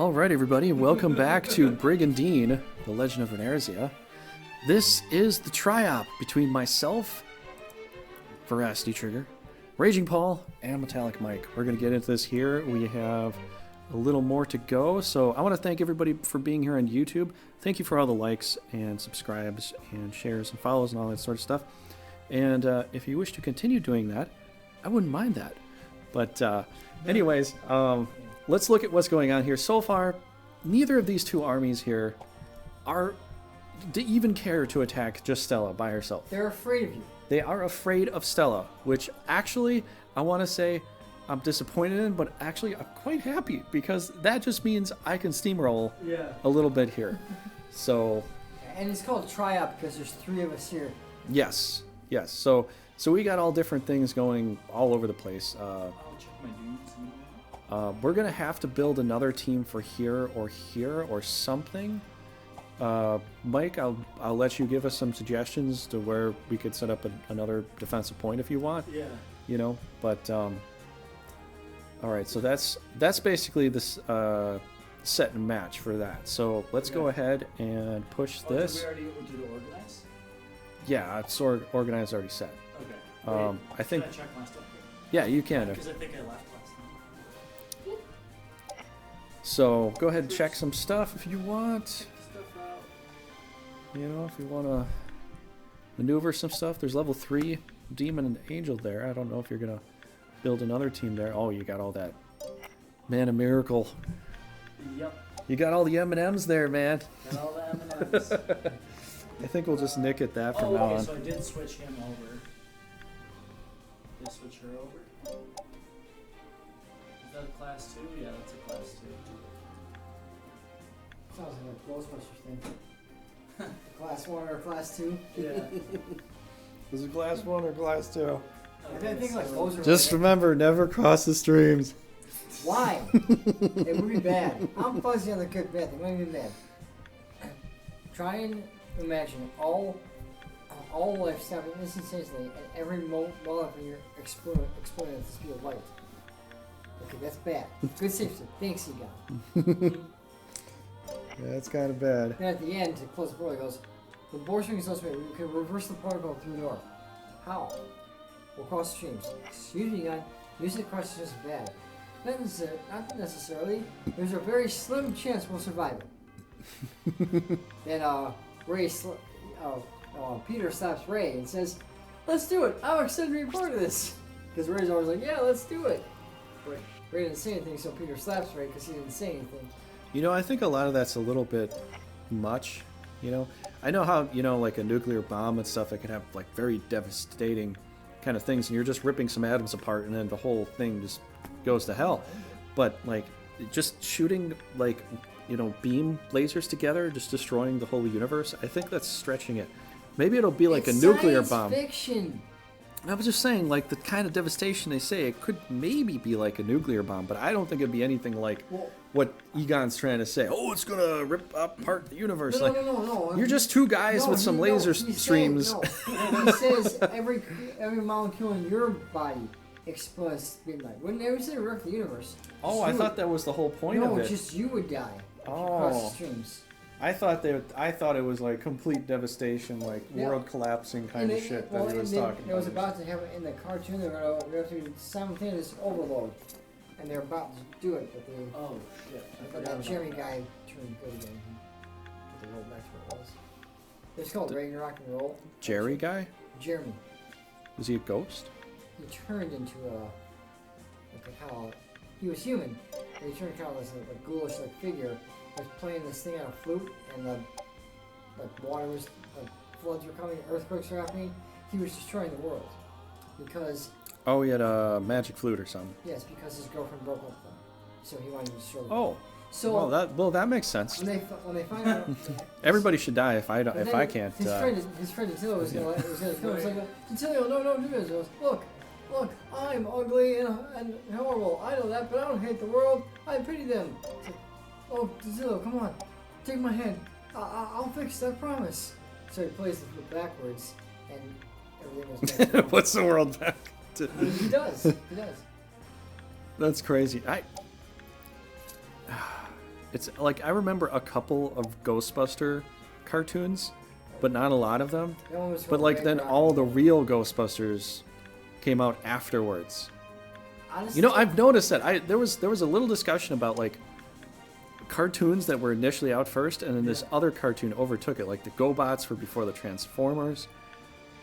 Alright everybody, welcome back to Brigandine, the Legend of Runersia. This is the tri-op between myself, Veracity Trigger, Raging Paul, and Metalic Mike. We're going to get into this here. We have a little more to go, so I want to thank everybody for being here on YouTube. Thank you for all the likes and subscribes and shares and follows and all that sort of stuff. And if you wish to continue doing that, I wouldn't mind that. But anyways, let's look at what's going on here. So far, neither of these two armies here even care to attack just Stella by herself. They're afraid of you. They are afraid of Stella, which actually, I want to say I'm disappointed in, but actually I'm quite happy because that just means I can steamroll a little bit here. So, and it's called tri-op because there's three of us here. Yes. So we got all different things going all over the place. I'll check my dudes. We're gonna have to build another team for here or something. Mike, I'll let you give us some suggestions to where we could set up another defensive point if you want. Yeah. You know, but all right. So that's basically this set and match for that. So let's go ahead and push this. Did we already do the organize? Yeah, it's organized already set. Okay. Wait, I think. Can I check my stuff here? Yeah, you can. Because I think I left last time. So go ahead and check some stuff if you want. Stuff out. You know, if you want to maneuver some stuff. There's level 3 demon and angel there. I don't know if you're gonna build another team there. Oh, you got all that. Man, a miracle. Yep. You got all the M&Ms there, man. Got all the M&Ms. I think we'll just nick at that from now okay, on. so I did switch him over. Did I switch her over? Is that a class 2? Yeah, that's a class 2. Sounds like a Ghostbusters thing. Class 1 or class 2? Yeah. Is it class 1 or class 2? I think like those are. Just remember, never cross the streams. Why? It would be bad. I'm fuzzy on the good bad thing. It would be bad. Try and imagine all life stopping instantaneously and every molecule exploding at the speed of light. Okay, that's bad. Good safety. Thanks, you guys. Yeah, that's kind of bad. Then at the end, to close the door, he goes, the bowstring is also made. We can reverse the protocol through the door. How? We'll cross streams. Excuse me, guy. Using the cross is just bad. Not necessarily. There's a very slim chance we'll survive it. Then Peter stops Ray and says, "Let's do it. I'm excited to be part of this." Because Ray's always like, "Yeah, let's do it." But Ray didn't say anything, so Peter slaps Ray because he didn't say anything. You know, I think a lot of that's a little bit much. You know, I know how, you know, like a nuclear bomb and stuff, it can have like very devastating kind of things, and you're just ripping some atoms apart, and then the whole thing just goes to hell. But like, just shooting like, you know, beam lasers together, just destroying the whole universe, I think that's stretching it. Maybe it'll be like it's a nuclear science bomb. Fiction. I was just saying, like, the kind of devastation they say, it could maybe be like a nuclear bomb, but I don't think it'd be anything like what Egon's trying to say. Oh, it's gonna rip apart the universe. No. You're just two guys with some laser streams. He says every molecule in your body explodes midnight. Wouldn't ever say rip the universe? Oh, I thought that was the whole point of it. No, just you would die if you cross the streams. I thought it was like complete devastation, like world collapsing kind of shit that he was talking about. It was about to happen in the cartoon. They're going to have to simultaneous overload, and they're about to do it, but they. Oh shit! But that Jeremy guy turned good again. Put the roll back to what it was. It's called Ragnarok and Roll. Jerry guy? Jeremy. Was he a ghost? He turned into he was human, and he turned kind of as a ghoulish like figure. Was playing this thing on a flute, and the water was, floods were coming, earthquakes were happening. He was destroying the world because. Oh, he had a magic flute or something. Yes, because his girlfriend broke up with him, so he wanted to destroy the world. Oh. So that makes sense. When they find out, everybody should die if I can't. His friend Attilio was gonna kill him. He's like, Attilio, no, don't do this. He goes, look, I'm ugly and horrible. I know that, but I don't hate the world. I pity them. Oh, Zillow, come on. Take my hand. I'll fix it, I promise. So he plays the flute backwards, and everything goes back. Puts the world back. He does. That's crazy. It's like I remember a couple of Ghostbuster cartoons, but not a lot of them. That one was But called like Red then Rock all and the Roll. real Ghostbusters came out afterwards. Honestly, You know, I've noticed that there was a little discussion about like cartoons that were initially out first, and then this other cartoon overtook it. Like the GoBots were before the Transformers,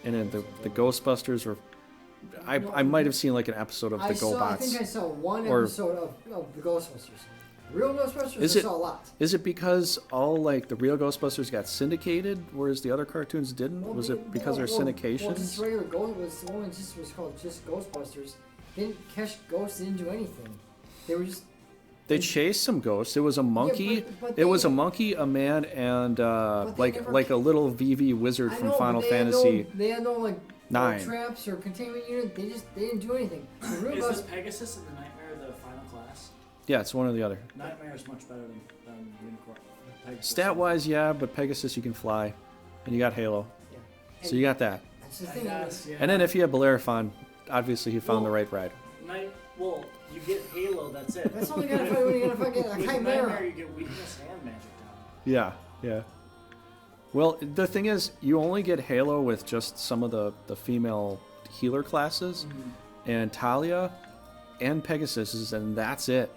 and then the Ghostbusters were. I might have seen like an episode of the I think I GoBots. saw one or- episode of the Ghostbusters. Real Ghostbusters, Is I it- saw a lot. Is it because all like the real Ghostbusters got syndicated, whereas the other cartoons didn't? Well, Was it because their Well, syndications? just regular Ghost was the one that just was called just Ghostbusters. Didn't catch ghosts. Didn't do anything. They were just. They chased some ghosts. It was a monkey. but It was they- a monkey, a man, and they never like a little VV wizard I from know, but Final they had Fantasy. They had no like 9. traps or containment unit. They didn't do anything. The real Is Ghost. the Pegasus and the Nightmare the final class? Yeah, it's one or the other. Nightmare is much better than Unicorn. Pegasus. Stat-wise, yeah, but Pegasus you can fly, and you got Halo, Yeah. so you got that. That's the I thing. guess, yeah. And then if you have Bellerophon, obviously he found the right ride. Well, you get Halo, that's it. That's all you gotta fight when you gotta fucking a With chimera. Nightmare, you get weakness and magic down. Yeah, yeah. Well, the thing is, you only get Halo with just some of the female healer classes, and Talia, and Pegasus, and that's it.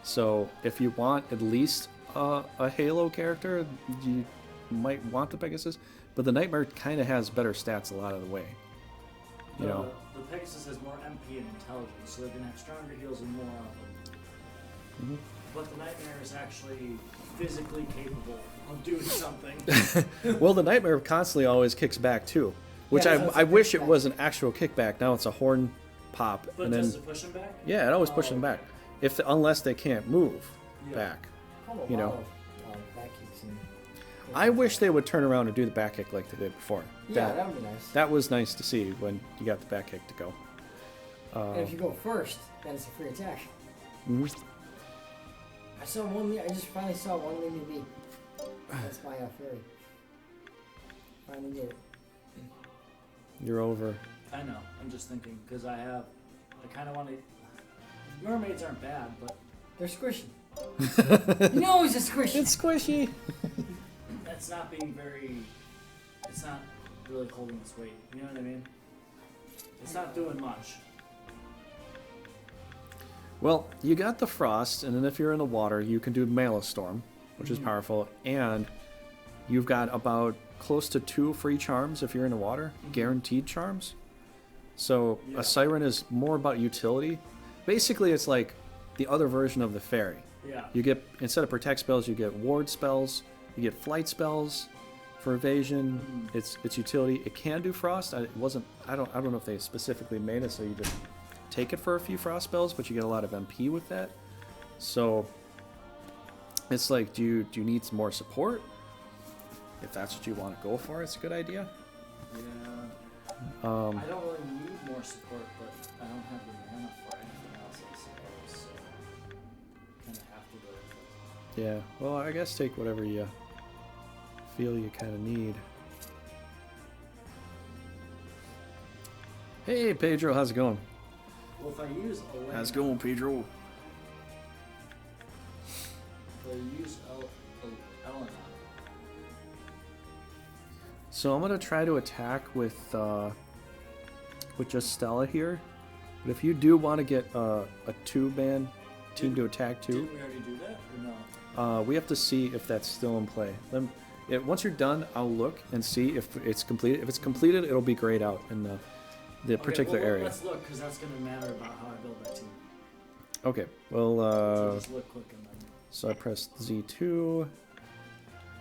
So if you want at least a Halo character, you might want the Pegasus, but the Nightmare kind of has better stats a lot of the way. You know. The Pegasus has more MP and intelligence, so they're gonna have stronger heals and more of them. But the Nightmare is actually physically capable of doing something. Well, the Nightmare constantly always kicks back too, which Yeah, I wish it was an actual kickback. Now it's a horn pop, But and then does it push them back? yeah, it always pushes them back. Unless they can't move Yeah. back. Call a You know. lot of back kicks and- I wish they would turn around and do the back kick like they did before. Yeah, that would be nice. That was nice to see when you got the back kick to go. And if you go first, then it's a free attack. Mhm. I saw one. I just finally saw one leave me be. That's my fairy. Finally did it. You're over. I know. I'm just thinking because I kind of want to. Mermaids aren't bad, but They're squishy. You know it's a squishy. It's squishy. that's not being very. It's not really holding its weight. You know what I mean? It's not doing much. Well, you got the frost, and then if you're in the water, you can do Maelstrom, which is powerful, and you've got about close to 2 free charms if you're in the water, guaranteed charms. So Yeah. a siren is more about utility. Basically, it's like the other version of the fairy. Yeah. You get, instead of protect spells, you get ward spells, you get flight spells for evasion. It's utility. It can do frost. I don't know if they specifically made it so you just take it for a few frost spells, but you get a lot of MP with that. So it's like, do you need some more support? If that's what you want to go for, it's a good idea. Yeah. I don't really need more support, but I don't have the mana for anything else, I suppose. So kind of have to go with it. Yeah. Well, I guess take whatever you feel you kind of need. Hey, Pedro, how's it going? Well, if I use Elena, How's it going, Pedro? if I use Elena, So I'm gonna try to attack with just Stella here, but if you do want to get a 2-man team to attack too, didn't we already do that or no? we have to see if that's still in play. Once you're done, I'll look and see if it's completed. If it's completed, it'll be grayed out in the particular well, area. Let's look, because that's going to matter about how I build that team. Okay. Well, So just look quick and then. so I pressed Z2,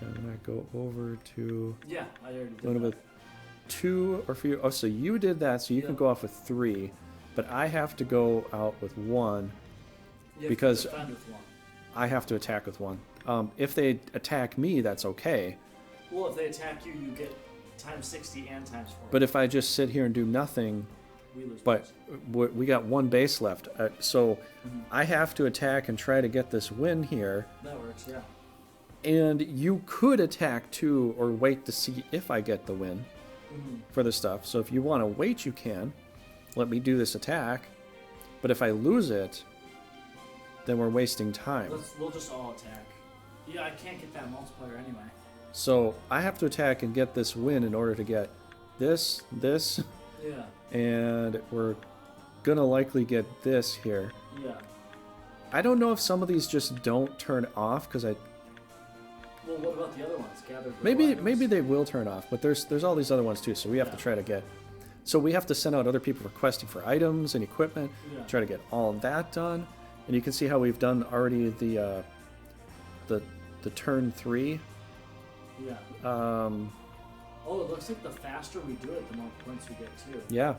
and then I go over to Yeah, I already did one of that. the 2 or for you. Oh, so you did that, so you can Yeah. go off with 3, but I have to go out with 1. You have to because- defend with one. I have to attack with 1. If they attack me, that's okay. Well, if they attack you, you get times 60 and times 4. But if I just sit here and do nothing, we lose. but points. we got 1 base left, so Mhm. I have to attack and try to get this win here. That works, yeah. And you could attack too, or wait to see if I get the win Mhm. for the stuff. So if you want to wait, you can. Let me do this attack. But if I lose it, then we're wasting time. We'll just all attack. Yeah, I can't get that multiplier anyway. So I have to attack and get this win in order to get this, Yeah. and we're gonna likely get this here. Yeah. I don't know if some of these just don't turn off because Well, what about the other ones? maybe they will turn off, but there's all these other ones too. So we have to try to get. So we have to send out other people requesting for items and equipment. Yeah. Try to get all of that done, and you can see how we've done already the turn 3. Yeah. Oh, it looks like the faster we do it, the more points we get too. Yeah,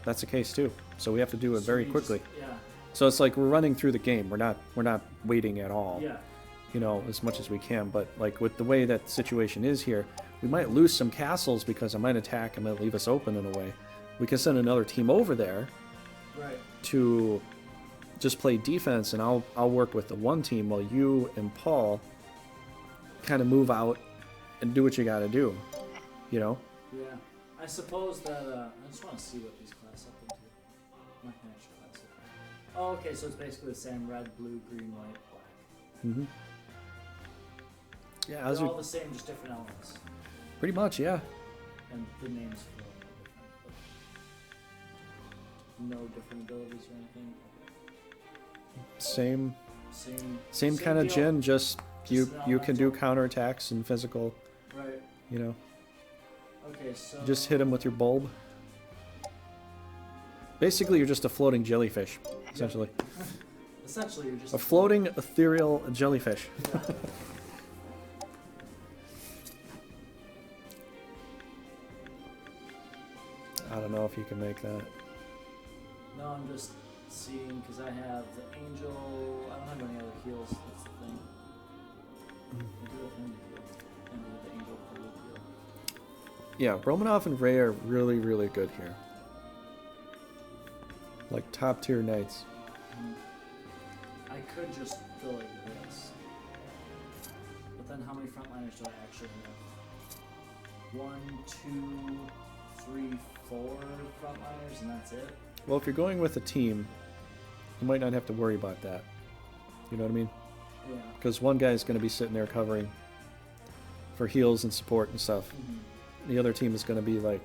that's the case too. So we have to do it very quickly. Yeah. So it's like we're running through the game. We're not waiting at all. Yeah. You know, as much as we can. But like with the way that the situation is here, we might lose some castles because I might attack and might leave us open in a way. We can send another team over there. Right. To just play defense, and I'll work with the one team while you and Paul kind of move out and do what you got to do. You know. Yeah. I suppose that I just want to see what these class up into. I'm not gonna actually class up. Oh, okay. So it's basically the same: red, blue, green, white, black. Mm-hmm. Yeah, They're all the same, just different elements. Pretty much, yeah. And the names feel different. No different abilities or anything. Same kind of deal. gen. Just you can do elemental. counterattacks and physical. Right. You know. Okay, so Just hit him with your bulb. Basically, you're just a floating jellyfish, essentially. essentially you're just A floating ethereal jellyfish. Yeah. I don't know if you can make that. No, I'm just seeing because I have the angel. I don't have any other heals. That's the thing. I do have him to heal, and with the angel for the heal. Yeah, Romanov and Ray are really, really good here. Like top tier knights. I could just go like this, but then how many frontliners do I actually have? 1, 2, 3, 4 frontliners, and that's it. Well, if you're going with a team, you might not have to worry about that. You know what I mean? Yeah. Because one guy's going to be sitting there covering for heals and support and stuff. Mm-hmm. The other team is going to be like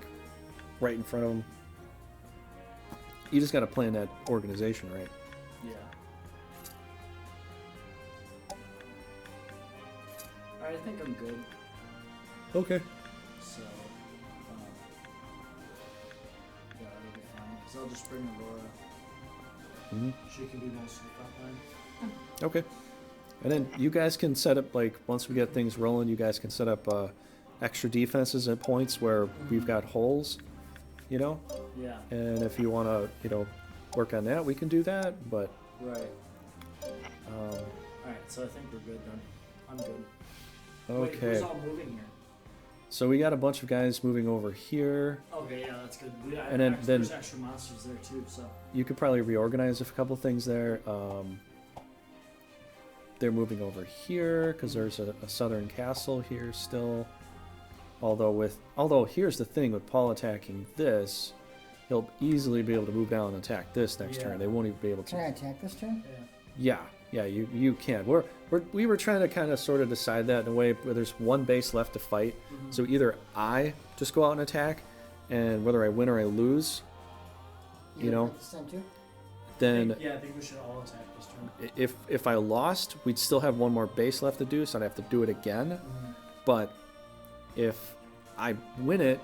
right in front of them. You just got to plan that organization right. Yeah. Alright, I think I'm good. Okay. So, yeah, that'll be fine. Because I'll just bring Aurora. Mm-hmm. She can do most of the front line. Okay. And then you guys can set up, like, once we get things rolling, you guys can set up extra defenses at points where we've got holes, you know? Yeah. And if you want to, you know, work on that, we can do that, but... Right. Alright, So I think we're good then. I'm good. okay. Wait, who's all moving here? So we got a bunch of guys moving over here. Okay, yeah, that's good. And then- There's extra monsters there too, so... You could probably reorganize a couple things there. They're moving over here because there's a southern castle here still. Although here's the thing with Paul attacking this, he'll easily be able to move down and attack this next turn. They won't even be able to. Can I attack this turn? Yeah, you can. We were trying to kind of sort of decide that in a way where there's one base left to fight. Mm-hmm. So either I just go out and attack, and whether I win or I lose, you know, This time too? then I think we should all attack this turn. if I lost, we'd still have one more base left to do, so I'd have to do it again. Mm-hmm. But if I win it,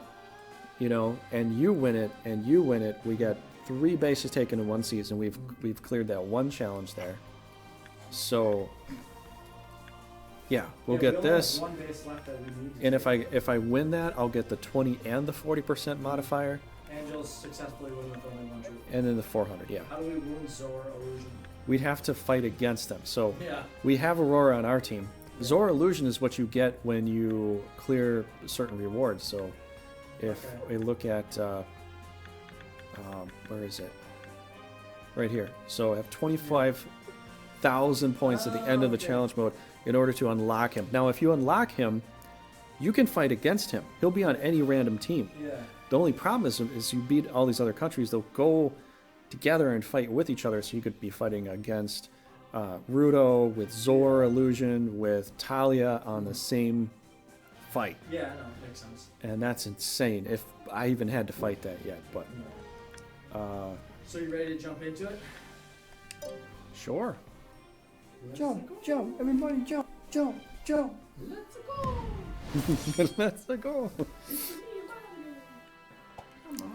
you know, and you win it, and you win it, we got 3 bases taken in one season. We've cleared that one challenge there. So yeah, we'll get this. One base left that we need to And take. if I win that, I'll get the 20 and the 40% modifier, Angels successfully win with only one troop. and then the 400. Yeah, How do we wound Zor Illusion? we'd have to fight against them. So Yeah. we have Aurora on our team. Zora Illusion is what you get when you clear certain rewards. So if we look at where is it? Right here. So I have 25,000 points at the end of the challenge mode in order to unlock him. Now, if you unlock him, you can fight against him. He'll be on any random team. Yeah. The only problem is you beat all these other countries. They'll go together and fight with each other. So you could be fighting against Rudo, with Zor Illusion, with Talia on the same fight. Yeah, I know, makes sense. And that's insane. If I even had to fight that yet, but So you ready to jump into it? sure. Jump, jump, everybody jump, jump, jump. Let's go! Let's go.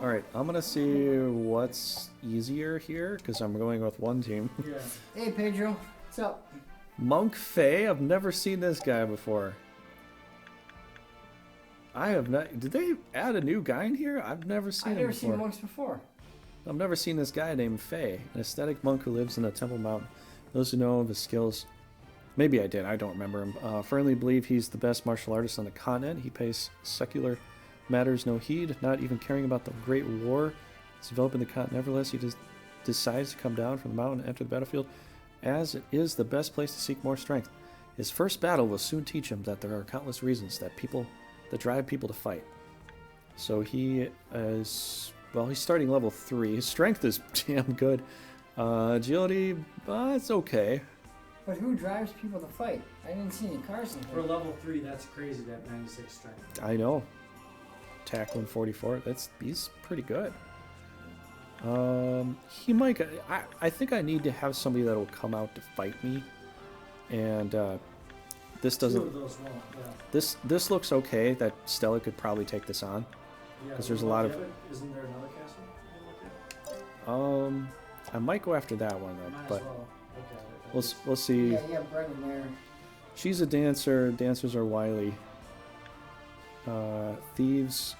All right, I'm gonna see what's easier here because I'm going with one team. Yeah. Hey Pedro, what's up? Monk Fey. I've never seen this guy before. I have not. Did they add a new guy in here? I've never seen I've him never before. seen monks before. I've never seen this guy named Fey, an aesthetic monk who lives in the Temple Mountain. Those who know of his skills, maybe I did, I don't remember him, firmly believe he's the best martial artist on the continent. He pays secular matters no heed, not even caring about the great war that's developing the continent. Nevertheless, he just decides to come down from the mountain and enter the battlefield, as it is the best place to seek more strength. His first battle will soon teach him that there are countless reasons that drive people to fight. So he is, well, he's starting level 3. His strength is damn good. Agility, it's okay. But who drives people to fight? I didn't see any cars in For here. level 3, that's crazy to have 96 strength. I know. Attack 144. He's pretty good. He might. I think I need to have somebody that will come out to fight me, and this Two doesn't. of those won't, yeah. This looks okay. That Stella could probably take this on. Yeah, 'Cause there's a what lot about of- the other- Isn't there another castle you can look at? I might go after that one though, Might but as well. Okay. we'll see. Yeah, yeah, Brendan there. She's a dancer. Dancers are wily. Thieves.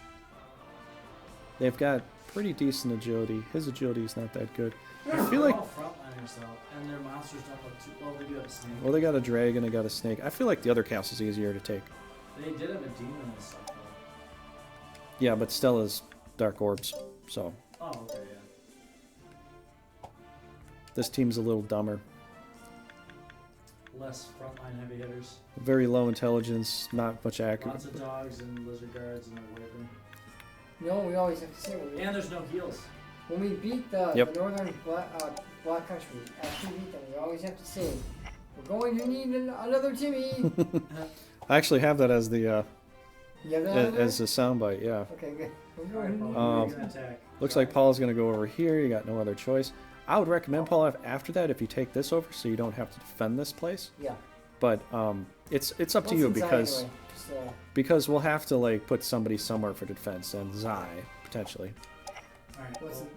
They've got pretty decent agility. His agility is not that good. I feel They're like, all frontliners though, and their monsters don't look too. Well, they do have a snake. well, they got a dragon, they got a snake. I feel like the other castle's easier to take. They did have a demon and stuff though. Yeah, but Stella's dark orbs, so Oh, okay, yeah. this team's a little dumber. Less frontline heavy hitters. Very low intelligence, not much accurate. Lots of dogs and lizard guards and a wyvern. You know what we always have to say And there's no heals. when we beat the Yep. northern black country, after we beat them, we always have to say, we're going to need another Timmy. I actually have that as the You have that? as a soundbite. Yeah. Okay, good. We're Alright, going Paul, Um, you're gonna attack. Looks like Paul's gonna go over here. You got no other choice. I would recommend Paul after that if you take this over, so you don't have to defend this place. Yeah. But it's up to What's you inside because anyway? So, because we'll have to like put somebody somewhere for defense and Zai potentially. Alright, what's well,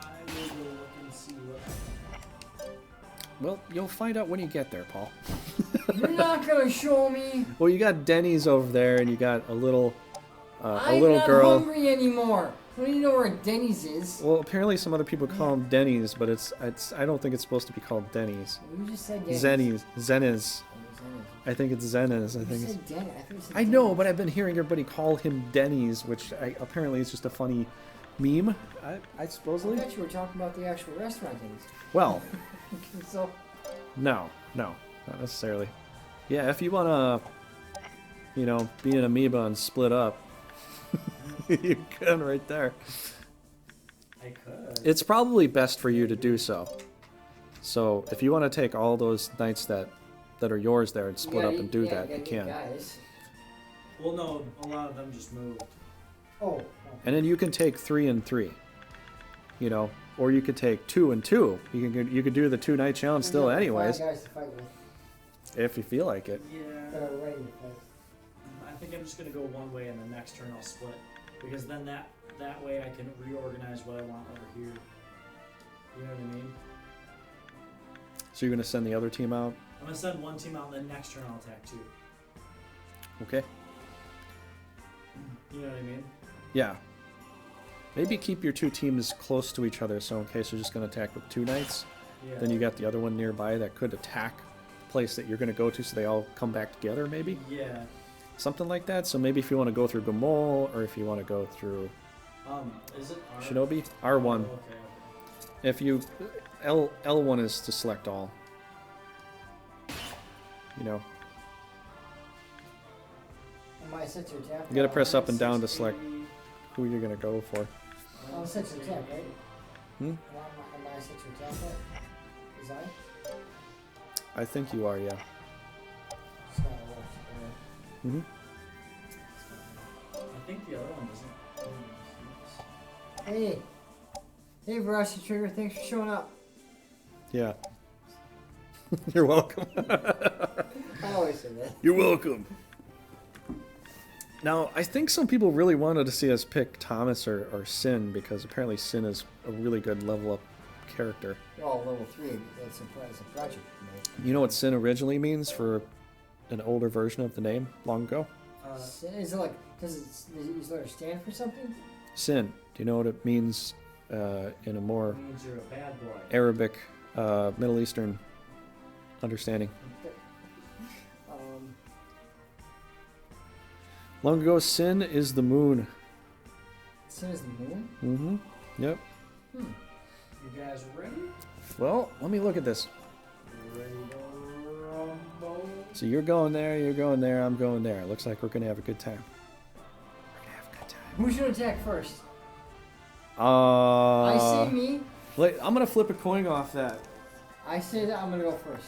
I will go look and see what. Well, you'll find out when you get there, Paul. you're not gonna show me. Well, you got Denny's over there, and you got a little I'm not girl. hungry anymore. I don't even know where Denny's is. Well, apparently some other people call them Denny's, but it's I don't think it's supposed to be called Denny's. You just said Denny's. Zenny's, Zenniz. Oh, I think it's Zenniz. I You think it's. said Denny. I thought you said I know, Denny's. but I've been hearing everybody call him Denny's, which apparently is just a funny meme. I I supposedly. thought you were talking about the actual restaurant things. Well, So, no, not necessarily. Yeah, if you wanna, be an amoeba and split up, you can right there. I could. It's probably best for you to do so. So if you want to take all those knights that are yours there and split yeah, up and do yeah, that, gotta you get can. Guys. Well, no, a lot of them just moved. Oh. And then you can take 3 and 3. Or you could take 2 and 2. You could do the 2 night challenge still, anyways, Guys to fight with. if you feel like it. Yeah. That are ready to fight. I think I'm just gonna go one way, and the next turn I'll split, because then that way I can reorganize what I want over here. You know what I mean? So you're gonna send the other team out. I'm gonna send one team out, and then next turn I'll attack 2. Okay. You know what I mean? Yeah. Maybe keep your 2 teams close to each other, so in case you're just gonna attack with 2 knights, Yeah. then you got the other one nearby that could attack the place that you're gonna go to, so they all come back together. Maybe. Yeah. Something like that. So maybe if you want to go through Gamol, or if you want to go through Is it R? Shinobi, Oh, R1. okay. If you L1 is to select all. Am I set to attack? You gotta press up and down to 680. select who you're gonna go for. I'm set to attack, right? Hmm? Am I set to attack that? Is I? I think you are, yeah. Mm-hmm. I think the other one doesn't. Hey. Hey, Veracity Trigger. Thanks for showing up. Yeah. You're welcome. I always say that. You're welcome. Now, I think some people really wanted to see us pick Thomas or Sin, because apparently Sin is a really good level up character. Oh, level 3. That's a project. You know what Sin originally means for an older version of the name long ago? Is it like, does it letter stand for something? Sin. Do you know what it means in a more It means you're a bad boy. Arabic, Middle Eastern understanding? Long ago, Sin is the moon. Sin is the moon? Mm-hmm. Yep. You guys ready? Well, let me look at this. Ready to rumble? So you're going there, I'm going there. It looks like we're gonna have a good time. We're gonna have a good time. Who should attack first? I I say me. I'm gonna flip a coin off that. I say that I'm gonna go first.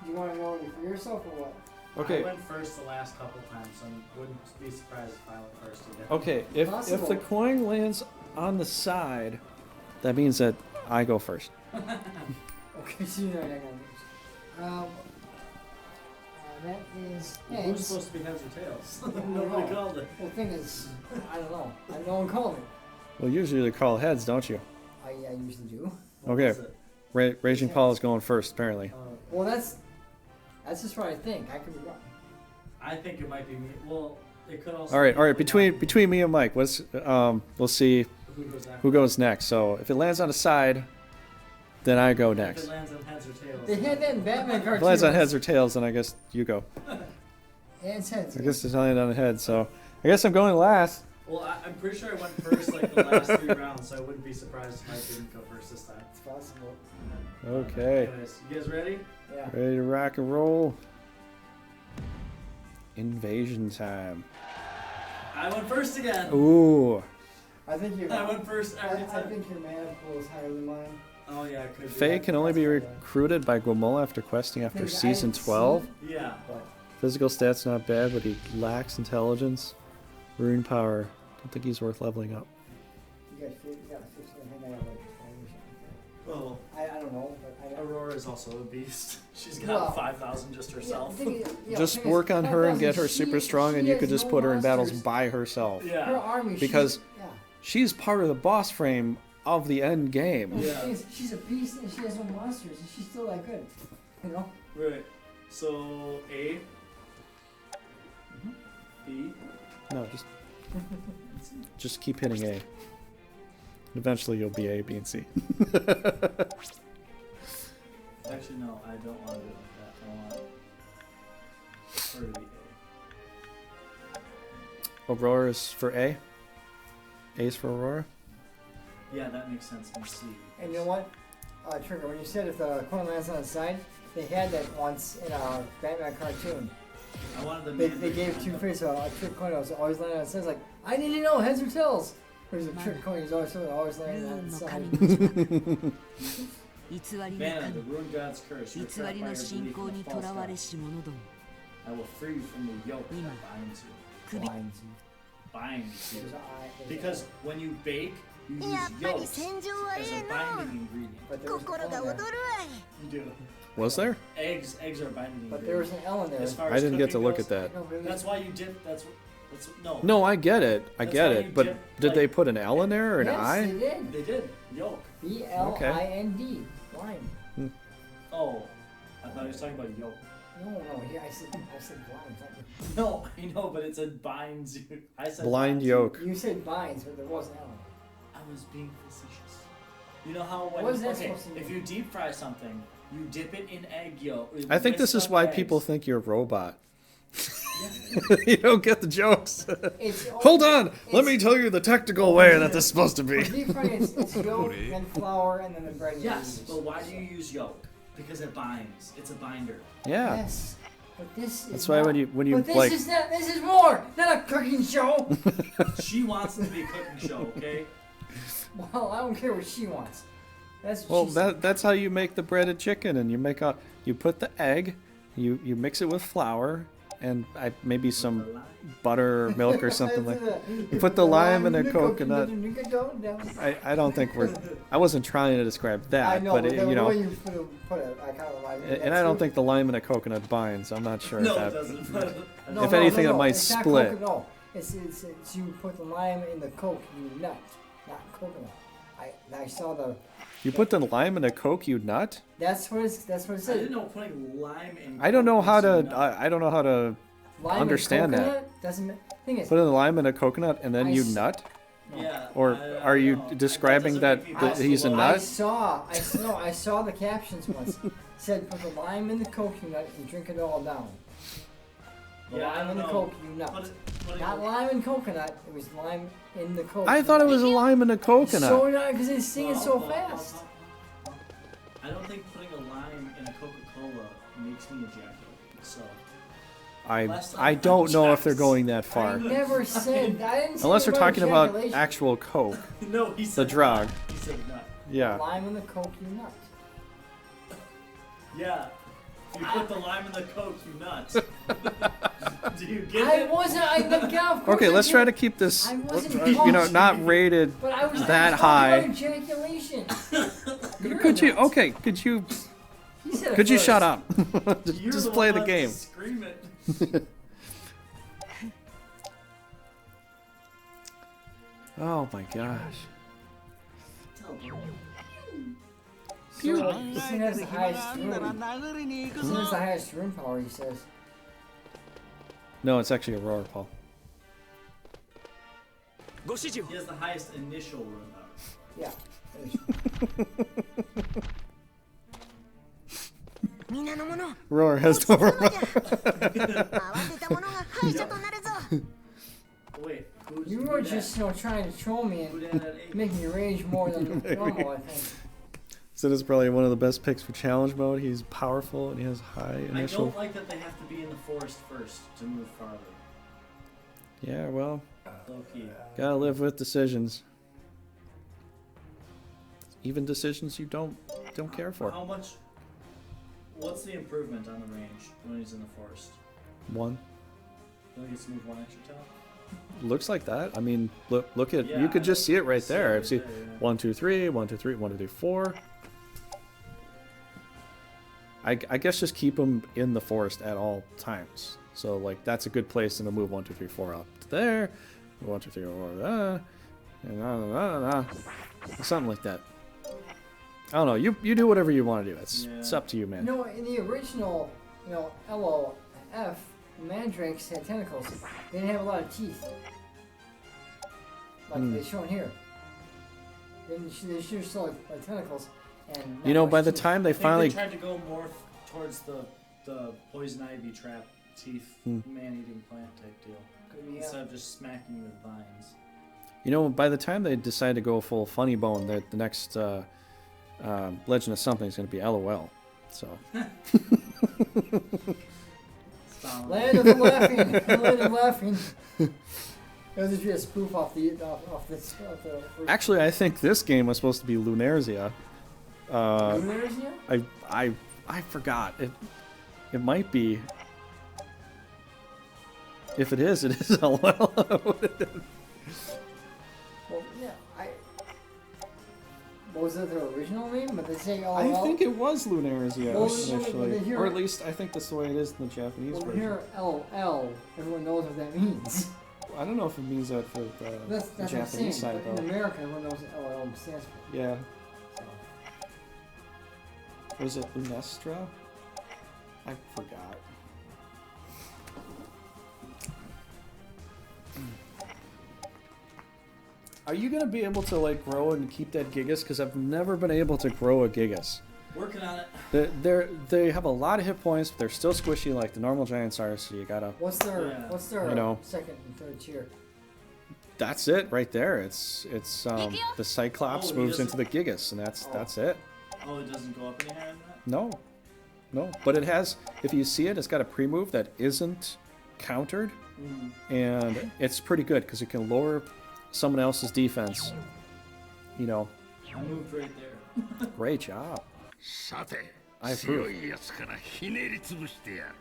Do you want to go for yourself or what? Okay. I went first the last couple times, so I wouldn't be surprised if I went first again. Okay, if Possible. the coin lands on the side, that means that I go first. Okay, so you're not gonna go first. That is Well, heads. who's supposed to be heads or tails? I don't Nobody know. called it. Well, the thing is, I don't know. No one called it. Well, usually they call heads, don't you? I usually do. What Okay. was it? Raging Paul is going first, apparently. Well, that's just what I think. I could be wrong. I think it might be me. Well, it could also. All right. be Between me and Mike, we'll see who goes after. who goes next. So if it lands on the side, then I go If next. it lands on heads or tails. They had that in Batman If cartoons. it lands on heads or tails, then I guess you go. Yeah, it's heads. I guess it's landed on the head, so I guess I'm going last. Well, I'm pretty sure I went first like the last 3 rounds, so I wouldn't be surprised if I didn't go first this time. It's possible. Okay. Anyways, you guys ready? Yeah. Ready to rock and roll? Invasion time. I went first again. Ooh. I think you're. I went first every I time. think your mana pool is higher than mine. Oh yeah, it could be. Faye can only be recruited by Gomola after questing after season 12. Yeah. But Physical stats not bad, but he lacks intelligence. Rune power. Don't think he's worth leveling up. you got a 15. I think I have like 20 or Well, something. I don't know, but I. Aurora is also a beast. She's got Well, 5,000 just herself. Just work on her and get her super strong, and you could just put her in battles by herself. Her Yeah. army. Because- yeah. She's part of the boss frame of the end game. Yeah. She's a beast and she has no monsters and she's still that good. You know? Right. So A. B. No, just keep hitting A. Eventually you'll be A, B, and C. Actually, no, I don't want to do it like that. I want her to be Aurora is for A. A's for Aurora. A. Yeah, that makes sense. And C. And you know what? Trigger, when you said if the coin lands on the side, they had that once in a Batman cartoon. I wanted the They gave two face a trick coin that was always landing on the side. It's like, I need to know, heads or tails. There's a trick coin, he's always landing on the side. 偽りの Banner, 神 the Rune God's curse. 偽 You're trapped り by の your 信 belief 仰 in に the と false らわれ God. し者ども I will free you from the yoke that Ima. binds you. 首 Binds you. Binds you. There's a eye- there's a Because eye. when you bake, you use やっぱり yolks 戦場は as え a えの binding ingredient. But there was an 心 L が in 躍 there. るわい You do. Was there? Eggs are a binding But ingredient. there was an L in there. As far I as didn't get to cooking look goes, at that. No, really? That's why you dip. That's no. No, I get it. I That's get why it. you But dip, did like- they put an L in there or an Yes, I? they did. They did yolk. B-L-I-N-D. Blind. Oh, I thought he was talking about yolk. No, yeah, I said blind. No, I know, but it said binds you. I said Blind binds yolk. You said binds, but there was an L. I was being facetious. You know how when What is that okay, supposed to mean? if you deep fry something, you dip it in egg yolk. I think this whisk is up why eggs. people think you're a robot. You don't get the jokes. It's Hold on. Let it's- me tell you the technical way that this is supposed to For be. deep frying, it's yolk, then flour, and then the bread. you Yes, use. but why do you use yolk? Because it binds. It's a binder. Yeah. Yes. But this That's is why not, when you but this like is not. This is more, not a cooking show. She wants it to be a cooking show, okay? Well, I don't care what she wants. That's what Well, she said. that's how you make the breaded chicken, and you put the egg, you mix it with flour, and maybe some butter or milk or something like that. You put the lime and the coconut. I don't think I wasn't trying to describe that, I know, but the you know, way you put it, I kind of like it. and I don't think the lime and the coconut binds. I'm not sure No, if it that. doesn't. If anything, it might it's not split. No, it's you put the lime in the Coke, you nut, not coconut. I saw the. You put the lime in the Coke, you nut? That's what it I says. didn't know putting lime in. I don't know Coke how makes you to. nut. I don't know how to Lime understand and that. coconut doesn't. Thing is, put in the lime and a coconut and then I you s- nut. Yeah. Or I are you don't know. describing that he's a possible. nut? I saw the captions once. It said put the lime in the Coke, you nut, and drink it all down. The Yeah, I lime don't in the know. Coke, you nut. Not lime and coconut. It was lime in the Coke. I thought it was a lime and a coconut. So not because they sing it so fast. I don't think putting a lime in a Coca-Cola makes me ejaculate. So I don't know if they're going that I far. never said. I didn't say Unless we're talking about ejaculation. actual Coke. no, he said drug. nut. He said nut. Yeah. Lime in the Coke, you nut. Yeah. If you put the lime in the Coke, you nuts. Do you get I it? wasn't. Yeah, of course Okay, I let's did. try to keep this, I wasn't not rated. But I was that talking high. about ejaculation. You're Could a you? nut. Okay, could you? He said it Could you first. shut up? You're Just the play one the who game. wants to Scream it. Oh my gosh. This thing has the highest rune. This thing has the highest rune power, he says. No, it's actually a roar, Paul. He has the highest initial rune power. Yeah. Roar has no roar. Wait, who's You were just, trying to troll me Who and that at 8? make me rage more than normal, I think. So this is probably one of the best picks for challenge mode. He's powerful and he has high I initial. don't like that they have to be in the forest first to move farther. Yeah, well, Low key. gotta live with decisions. Even decisions you don't care for. How much? What's the improvement on the range when he's in the forest? One. He only gets to move one extra tile? Looks like that. I mean, look at Yeah, you could just see it right see there. it I right see there, yeah. 1, 2, 3, 1, 2, 3, 1, 2, 3, 4. I guess just keep them in the forest at all times. So like that's a good place to move 1, 2, 3, 4 up to there. 1, 2, 3, 4 there. And something like that. I don't know. You do whatever you want to do. It's up to you, man. In the original, LOF, mandrakes had tentacles. They didn't have a lot of teeth. Like they shown here. They should have still like tentacles. And not By much the teeth. time they I think finally they tried to go more towards the poison ivy trap teeth man-eating plant type deal. Yeah. Instead of just smacking you with vines. by the time they decide to go full funny bone, the next Legend of Something is going to be LOL. So. Land of laughing. Land of laughing. It was just a spoof off the Actually, I think this game was supposed to be Runersia. Runersia? I forgot. It might be. If it is, it is LOL. Well, yeah, what was it, their original name? But they say LOL. I think it was Lunarizia Well, initially. when they hear- Or at least I think that's the way it is in the Japanese When we version. hear LOL, everyone knows what that means. I don't know if it means that for the That's what I'm saying. Japanese side, But in though. America, everyone knows what LOL stands for. Yeah. So. Was it Lunestra? I forgot. Are you gonna be able to grow and keep that Gigas? Because I've never been able to grow a Gigas. Working on it. They have a lot of hit points, but they're still squishy like the normal giants are. So you gotta. What's their You second and third tier? That's it right there. It's the Cyclops Oh, he moves into doesn't- the Gigas, and that's it. Oh, it doesn't go up any higher than that? No, but it has. If you see it, it's got a pre-move that isn't countered, and it's pretty good because it can lower someone else's defense. I moved right there. Great job. さて I 強 approve. いやつからひねり潰してやる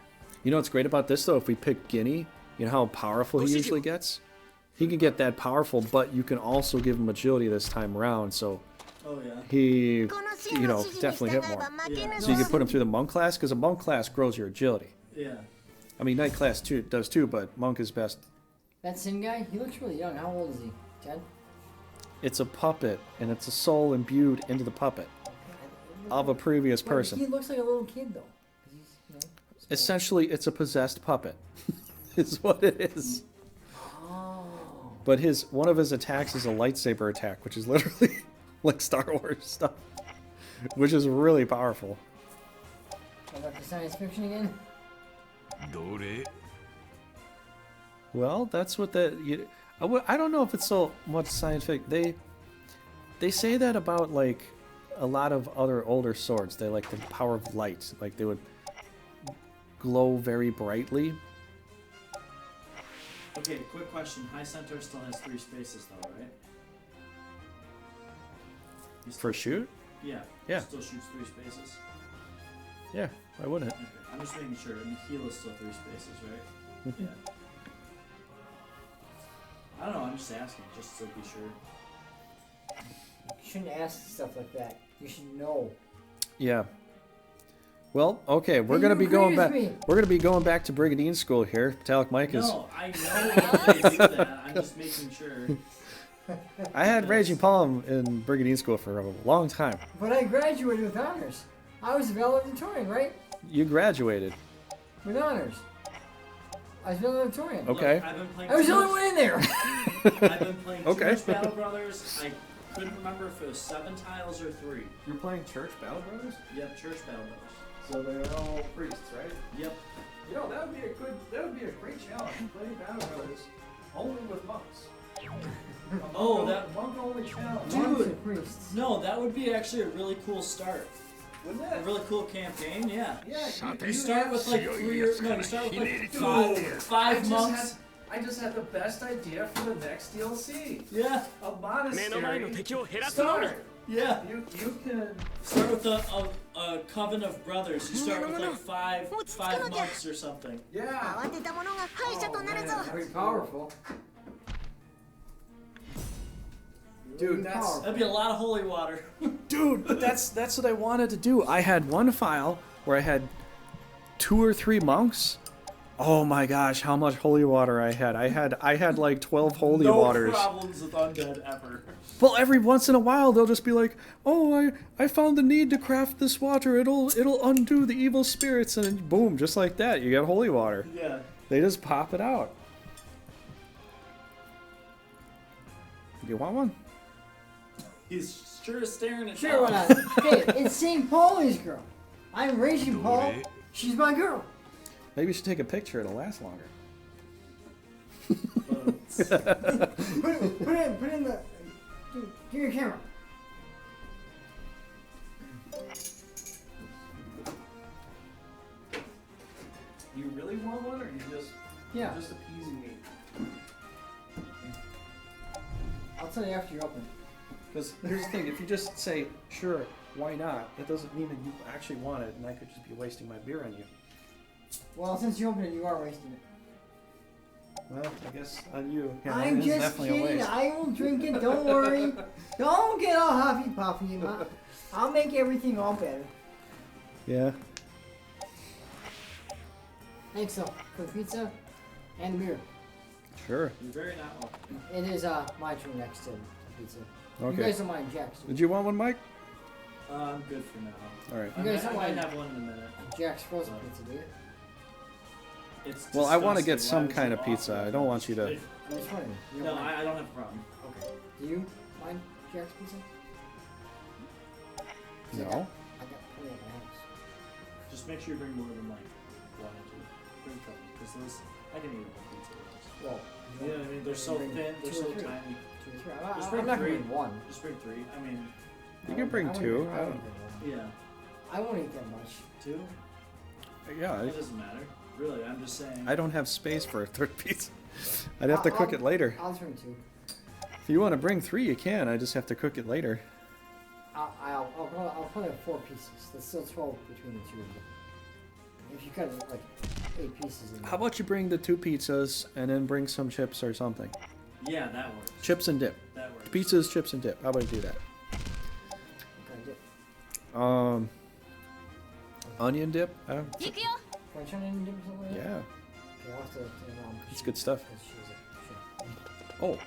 You know what's great about this though? If we pick Guinea, you know how powerful he usually gets? He can get that powerful, but you can also give him agility this time around, so Oh yeah. he, you know, definitely hit more. Yeah. So you can put him through the monk class, because a monk class grows your agility. Yeah. I mean, knight class too does too, but monk is best. That Sin guy, he looks really young. How old is he? 10? It's a puppet, and it's a soul imbued into the puppet of a previous He person. looks like a little kid though. 'Cause he's, you know, small. Essentially, it's a possessed puppet. Is what it is. Oh. But one of his attacks is a lightsaber attack, which is literally like Star Wars stuff, which is really powerful. Go back to science fiction again. どれ Well, that's what I don't know if it's so much scientific. They say that about like a lot of other older swords. They like the power of light, like they would glow very brightly. Okay, quick question. High Centaur still has 3 spaces though, right? He still For shoot? Yeah. Yeah. Still shoots 3 spaces. Yeah, why wouldn't it? Okay. I'm just making sure. And heal is still 3 spaces, right? Yeah. I don't know. I'm just asking, just to be sure. You shouldn't ask stuff like that. You should know. Yeah. Well, okay, we're Hey, gonna you be going agree back. with me. We're gonna be going back to Brigandine School here. Metalic Mike is. No, I know that they do that. I'm just making sure. I had Raging Paul in Brigandine School for a long time. But I graduated with honors. I was a valedictorian, right? You graduated. With honors. I was valedictorian. Okay. Look, I've been playing I was the too only one in there. I've been playing Okay. too much Battle Brothers. I couldn't remember if it was 7 tiles or 3. You're playing Church Battle Brothers? Yep, Church Battle Brothers. So they're all priests, right? Yep. You know, that would be a great challenge. Playing Battle Brothers only with monks. Oh, that monk only challenge. Monks Dude. and priests. no, that would be actually a really cool start. Wouldn't A really cool campaign, yeah. Yeah, You start with like 3 or no, you start with like 5 monks. I just had the best idea for the next DLC. Yeah, A 目の前の monastery 敵を減らすのみ start. yeah. You can. Start with a coven of brothers. You start with like five monks or something. Yeah. 慌てた者が敗者となるぞ Pretty powerful. Dude, Really that's- powerful. That'd be a lot of holy water. Dude, but that's what I wanted to do. I had one file where I had 2 or 3 monks. Oh my gosh, how much holy water I had. I had like 12 holy no waters. problems with undead ever. Well, every once in a while they'll just be like, "Oh, I found the need to craft this water. It'll undo the evil spirits." And then boom, just like that, you get holy water. Yeah. They just pop it out. You want one? He's sure staring at Sure, why Tom. not? Hey, it's St. Paulie's girl. I'm Raging Paul. She's my girl. Maybe you should take a picture. It'll last longer. Put in the. Dude, give me your camera. You really want one, or you just Yeah. just appeasing me? I'll tell you after you open. Because here's the thing: if you just say sure, why not? It doesn't mean that you actually want it, and I could just be wasting my beer on you. Well, since you opened it, you are wasting it. Well, I guess on you. Yeah, I'm it is just definitely a kidding. waste. I will drink it. Don't worry. Don't get all huffy puffy. I'll make everything all better. Yeah. Thanks, though, for the pizza and beer. Sure. You're very not welcome. It is my turn next to the pizza. You Okay. guys don't mind Jack's. Did you want one, Mike? I'm good for now. All right. You guys I don't might mind have one in a minute. Jack's frozen pizza, do you? It's Well, I want to get disgusting. Why some would kind you of offer pizza. it? I don't want you to. I'm just wondering. You No, don't mind? I don't have a problem. Okay. Do you mind Jack's pizza? 'Cause No. I got plenty at my house. Just make sure you bring more than like 1 or 2. Bring a couple, because those I can eat one pizza. With those. Well, You know what I mean? They're so bring thin. They're 2 or so 3. tiny. 2 or 3. Just I'm bring not gonna 3. eat one. Just bring 3. I mean, You can bring I won't 2. eat- I I don't. won't eat one. yeah, I won't eat that much. 2. Yeah. It doesn't matter. Really, I'm just saying. I don't have space for a third pizza. I'd have to cook it later. I'll drink 2. If you want to bring 3, you can. I just have to cook it later. I'll probably have 4 pieces. That's still 12 between the two of them. If you cut it like 8 pieces. How about you bring the 2 pizzas and then bring some chips or something? Yeah, that works. Chips and dip. That works. Pizzas, chips, and dip. How about you do that? Onion dip? French onion dip or something like that? Yeah. Okay, I'll have to It's good stuff. Sure. Oh,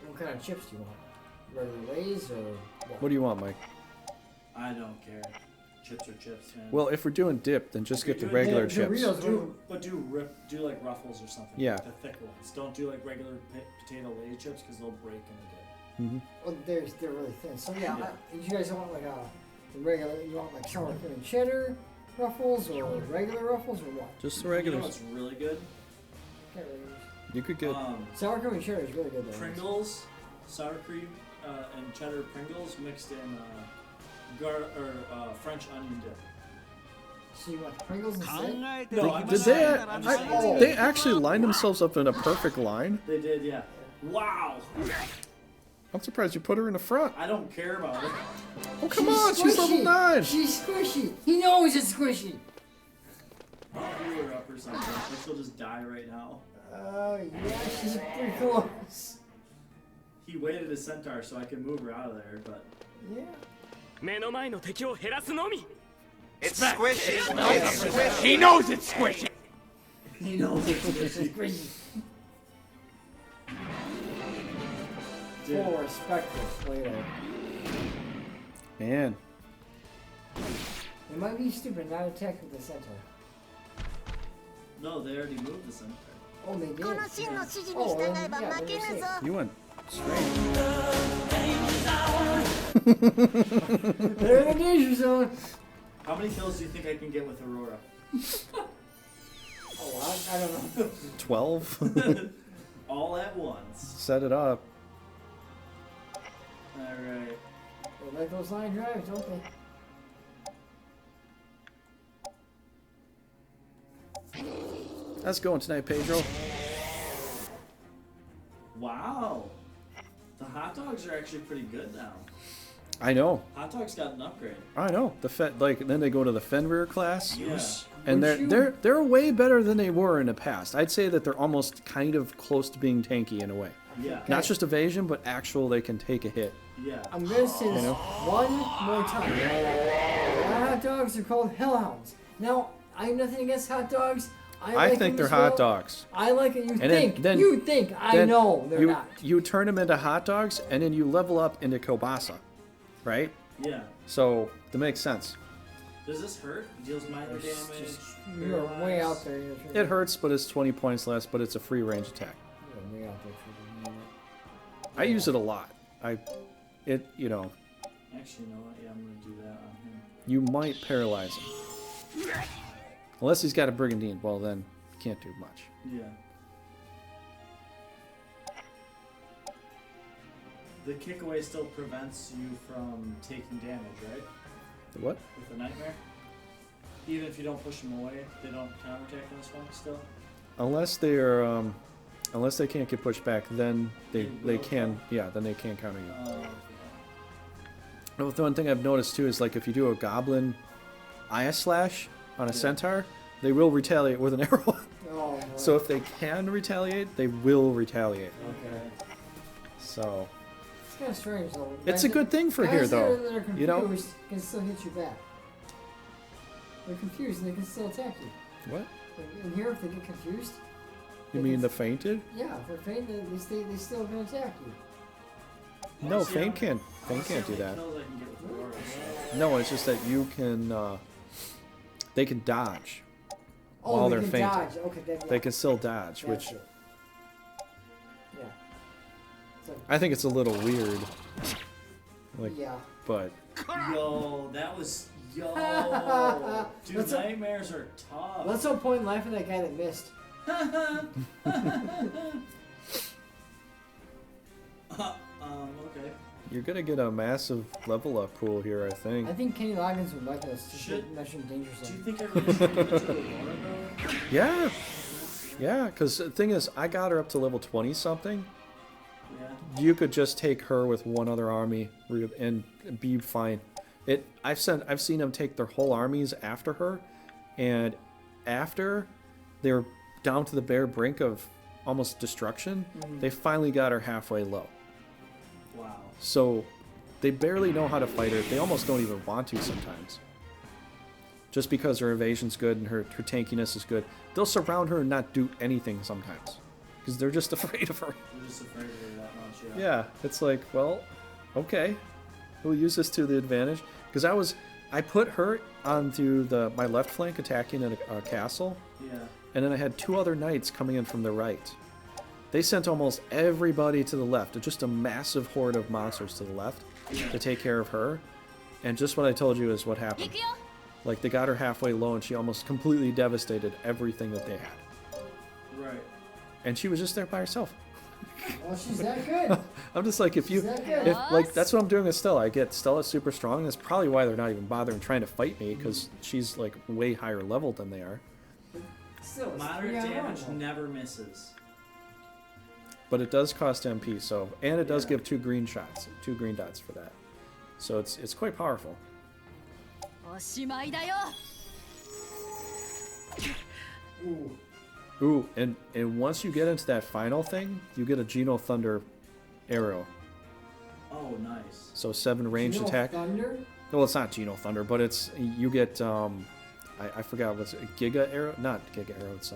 What kind of chips do you want? Regular Lay's or what? what do you want, Mike? I don't care. Chips are chips, man. Well, if we're doing dip, then just get the You're regular doing chips. Doritos. do like Ruffles or something. Yeah. The thicker ones. Don't do like regular potato Lay's chips because they'll break in a dip. Well, they're really thin. So yeah, Yeah. you guys want like the regular? You want like sour cream and cheddar Ruffles or regular Ruffles or what? Just the You know regulars. what's really good? Okay, regulars. You could get. Sour cream and cheddar is really good though. Pringles, sour cream, and cheddar Pringles mixed in French onion dip. So you want Pringles instead? No, I'm Did just they? saying. I'm just saying. They actually lined themselves up in a perfect line. They did, yeah. Wow. I'm surprised you put her in the front. I don't care about it. Oh come on, she's level 9. She's squishy. He knows it's squishy. I'll heal her up or something. Like she'll just die right now. Yeah, she's pretty close. He waited a centaur so I could move her out of there, but Yeah. 目の前の敵を減らすのみ It's squishy. It's squishy. He knows it's squishy. he knows it's squishy. Squishy. Dude. Full respect for Plato. Man, It might be stupid not attack with the centaur. No, they already moved the centaur. Oh, they did. この真の指示に従えば負けぬぞ you went straight. They're in the danger zone. How many kills do you think I can get with Aurora? Oh, I don't know. 12. All at once. Set it up. Alright. They like those line drives, don't they? How's it going tonight, Pedro? Wow. The hot dogs are actually pretty good now. I know. Hot dogs got an upgrade. I know. Then they go to the Fenrir class. Yeah. And Would they're way better than they were in the past. I'd say that they're almost kind of close to being tanky in a way. Yeah. Not just evasion, but actual they can take a hit. Yeah. I'm gonna say this one more time. Hot dogs are called hellhounds. Now, I have nothing against hot dogs. I like think them they're as hot well. dogs. I like it. You And think. then- you think. I Then know they're you, not. You turn them into hot dogs, and then you level up into kielbasa, right? Yeah. So that makes sense. Does this hurt? Deals minor damage. You're way out there. It hurts, but it's 20 points less, but it's a free range attack. You're way out there. I use it a lot. You know, Actually, you know what? Yeah, I'm gonna do that on him. you might paralyze him. Unless he's got a Brigandine, well then, can't do much. Yeah. The kick away still prevents you from taking damage, right? The what? With the nightmare? Even if you don't push them away, they don't counterattack on this one still? Unless they're, unless they can't get pushed back, then they will can, yeah, then they can counter you. Oh, The one thing I've noticed too is like if you do a goblin eye slash on a centaur, they will retaliate with an arrow. Oh, So if they can retaliate, they will retaliate. okay. So It's kind of strange though. it's a good thing for Guys here that are- though. that are confused You know? can still hit you back. They're confused and they can still attack you. What? Like, in here, if they get confused, You mean the fainted? yeah, if they're faint, they still can attack you. No, see, faint can't Let's see do how many that. kills I can get with Aurora, so- No, it's just that you can they can dodge. Oh, While they they're can fainted. dodge. Okay, then, yeah. They can still dodge, That's which it. Yeah. So, I think it's a little weird. Like, yeah. but Yo, that was. Yo! Dude, Let's- nightmares are tough. Let's no point in laughing at that guy that missed. Okay. you're gonna get a massive level up pool here, I think. I think Kenny Loggins would like us to Should- mention danger Do you zone. think I really should give it to Aurora, though? Yeah. Yeah, because the thing is, I got her up to level 20 something, Yeah. you could just take her with one other army and be fine. I've seen them take their whole armies after her, and after they're down to the bare brink of almost destruction, they finally got her halfway low. Wow. So they barely know how to fight her. They almost don't even want to sometimes. Just because her evasion's good and her tankiness is good. They'll surround her and not do anything sometimes. Because they're just afraid of her. They're just afraid of her that much, Yeah, it's like, well, okay. We'll use this to the advantage. Because I put her onto my left flank attacking a castle. Yeah. And then I had 2 other knights coming in from the right. They sent almost everybody to the left. Just a massive horde of monsters to the left to take care of her. And just what I told you is what happened. Like, they got her halfway low and she almost completely devastated everything that they had. Right. And she was just there by herself. Well, she's that good. I'm just like, that's what I'm doing with Stella. I get Stella super strong. That's probably why they're not even bothering trying to fight me, because she's like way higher level than they are. Still, Moderate damage never misses. But it does cost MP, and it does give 2 green shots, 2 green dots for that. So it's quite powerful. Ooh, and once you get into that final thing, you get a Geno Thunder arrow. Oh, nice. So 7 ranged attack. Thunder? Well, it's not Geno Thunder, but you get I forgot what's it, Giga arrow, not Giga arrow. It's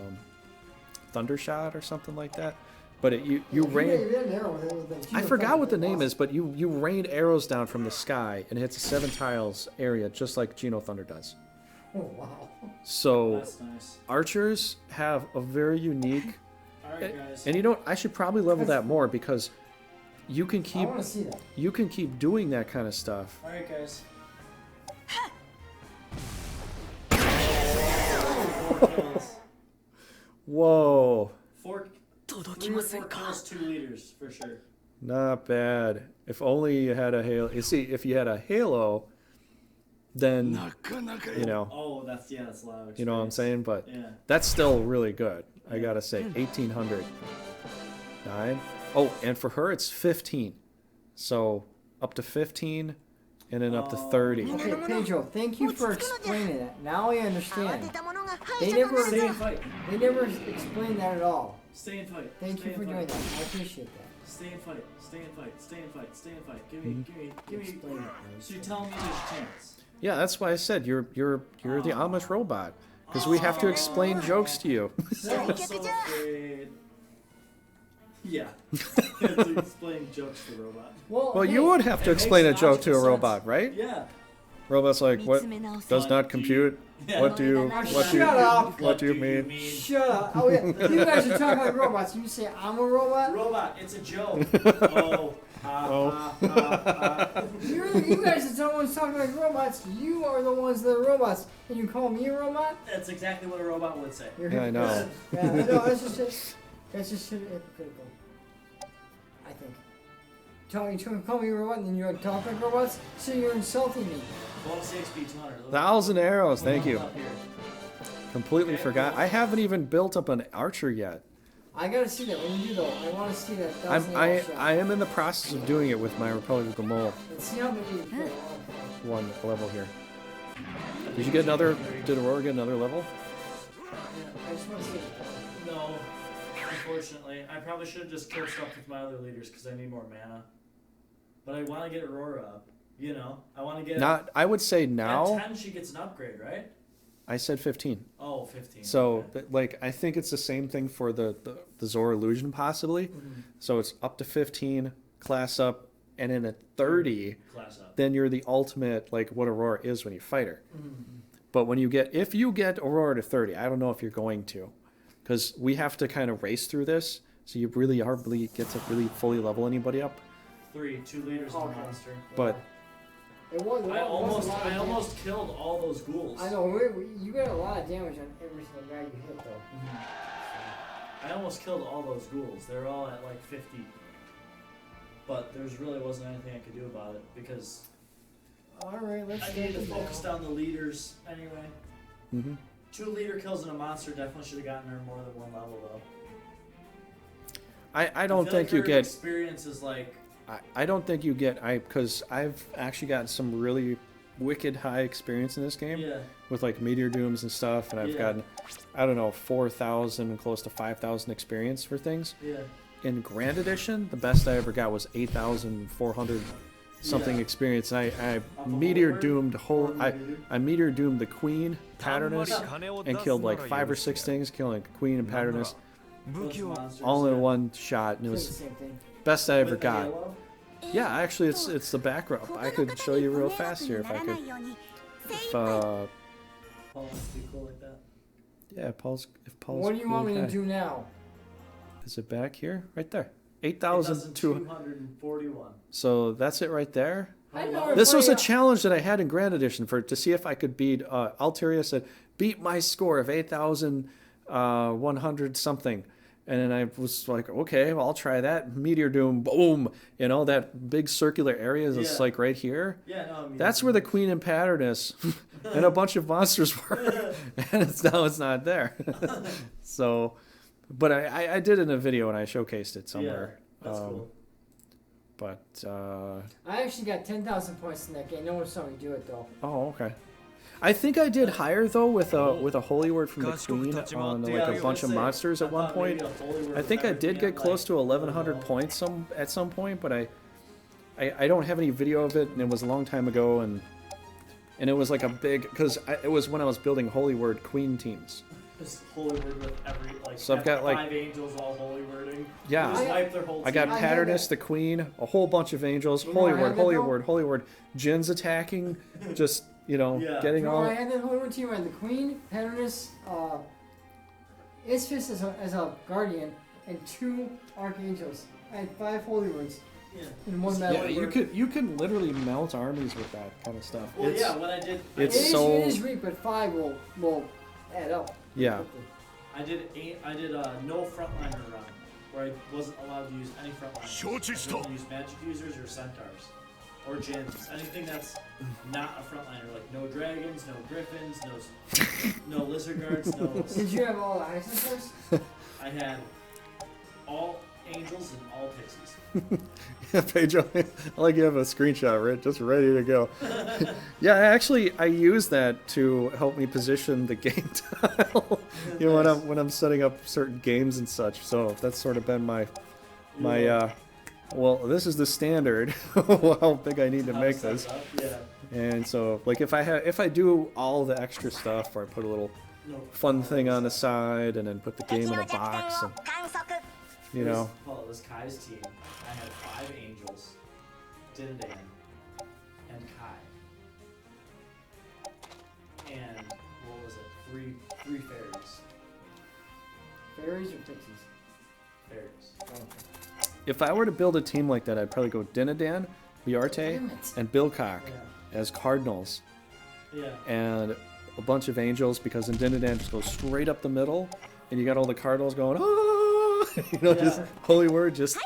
Thunder shot or something like that. But you rain. I forgot what the name is, but you rain arrows down from the sky and it hits a 7 tiles area just like Geno Thunder does. Oh wow! So that's nice. Archers have a very unique. Alright, guys. And you know what? I should probably level that more because you can keep. I want to see that. You can keep doing that kind of stuff. Alright, guys. Whoa! 3 or 4 kills, 2 liters for sure. Not bad. If only you had a halo. You see, if you had a halo, then you know. Oh, that's loud. You know what I'm saying? But yeah. That's still really good. I gotta say, 1800. 9. Oh, and for her it's 15. So up to 15, and then up to 30. Okay, Pedro, thank you for explaining that. Now I understand. They Stay and fight. never explained that at all. Stay and fight. Thank you for doing that. I appreciate that. Stay and fight. Stay and fight. Stay and fight. Stay and fight. Give me. So you're telling me there's a chance? Yeah, that's why I said you're the Amish robot, because we have to explain jokes to you. I'm so afraid. Yeah. You have to explain jokes to the robot. Well, you would have to explain a joke to a robot, right? Yeah. Robot's like, what does not compute? Yeah. What do you mean? Shut up! Oh yeah, you guys are talking like robots. You say I'm a robot. Robot, it's a joke. You guys are the ones talking like robots. You are the ones that are robots, and you call me a robot? That's exactly what a robot would say. Yeah, I know. Yeah, I know. That's just hypocritical. I think. You call me a robot, and then you're talking like robots, so you're insulting me. Bonus XP 200. 1,000 arrows, thank you. Up here. Completely forgot. I haven't even built up an archer yet. I gotta see that. When you do though, I want to see that. I am in the process of doing it with my Republic of Gamol Let's see how many. one level here. Did you get another? Did Aurora get another level? I just want to see it. No, unfortunately. I probably should have just killed stuff with my other leaders because I need more mana. But I want to get Aurora up. You know, I want to get. I would say now. At 10, she gets an upgrade, right? I said 15. Oh, 15. So, okay. like, I think it's the same thing for the Zora Illusion, possibly. Mm-hmm. So it's up to 15, class up, and then at 30, Class up. then you're the ultimate, like, what Aurora is when you fight her. Mm-hmm. But if you get Aurora to 30, I don't know if you're going to. Because we have to kind of race through this, so you really hardly get to really fully level anybody up. 2 leaders in the monster. But... I almost killed all those ghouls. I know, you got a lot of damage on every single guy you hit, though. I almost killed all those ghouls. They're all at like 50. But there really wasn't anything I could do about it because Alright, let's I needed to focus down the leaders anyway. Mm-hmm. 2 leader kills in a monster definitely should have gotten her more than 1 level though. I don't feel think like you her get. experience is like I don't think you get. Because I've actually gotten some really wicked high experience in this game yeah. with like meteor dooms and stuff, and I've gotten, I don't know, 4,000, close to 5,000 experience for things. Yeah. In Grand Edition, the best I ever got was 8,400 something experience. And I meteor doomed I meteor doomed the Queen Patterness and killed like 5 or 6 things, killing Queen and Patterness Those monsters, all in one shot, and it It's was the same thing. best I ever With the got. yellow? Yeah, actually, it's the back row. I could show you real fast here if I could. If Paul wants to be cool like that. yeah, Paul's. What do you want me to do now? Is it back here? Right there. 8,200. 8,241. So that's it right there. I know This was a everybody- challenge that I had in Grand Edition to see if I could beat. Alteria said, beat my score of 8,100 something. And then I was like, okay, well, I'll try that. Meteor Doom, boom. You know, that big circular area is Yeah. like right here. Yeah, no, I mean, That's where the Queen and Patterness and a bunch of monsters were. And now it's not there. So, but I did in a video and I showcased it somewhere. Yeah, that's cool. But, I actually got 10,000 points in that game. No one saw me do it though. oh, okay. I think I did higher though with a holy word from the Queen on Yeah, I like was a bunch of gonna say, monsters at I one thought point. maybe a holy word I think I with did get everything, close to like, 1,100 points at some point, but I don't have any video of it, and it was a long time ago, and it was like a big because it was when I was building holy word Queen teams. Just holy word with every like. So I've got, like- 5 angels all holy wording. Yeah. Just wipe their whole I got team. I had Patterness, that. the Queen, a whole bunch of angels, You know holy I word, had that holy though? word, holy word, Jinns attacking, just Yeah. getting You know, all. I had that whole room team. I had the Queen, Patterness, Isphus as a guardian, and 2 archangels. I had 5 holy words Yeah. in one Yeah, battle. you can literally melt armies with that kind of stuff. Well, It's- yeah, when I did. it's It is- so- it is weak, but 5 will add up. Yeah. I did no frontliner run where I wasn't allowed to use any frontliners. I could only use magic users or centaurs or djinns. Anything that's not a frontliner, like no dragons, no griffins, no lizard guards, no. Did you have all the high centaurs? I had all angels and all pixies. Yeah, Pedro, I like you have a screenshot, right? Just ready to go. Yeah, actually, I use that to help me position the game tile. You know, Nice. when I'm setting up certain games and such. So that's sort of been my well, this is the standard. How big I need to How make to set this. it up, yeah. And so, like, if I do all the extra stuff, or I put a little No. fun thing on the side, and then put the game in a box, and you know. Well, it was Kai's team. I had 5 angels, Dindan, and Kai. And what was it? Three fairies. Fairies or pixies? Fairies. If I were to build a team like that, I'd probably go Dinadan, Biarte, Damn it. and Bilcock Yeah. as cardinals, Yeah. and a bunch of angels, because in Dinadan just goes straight up the middle, and you got all the cardinals going, oh, you know, just Yeah. holy word, just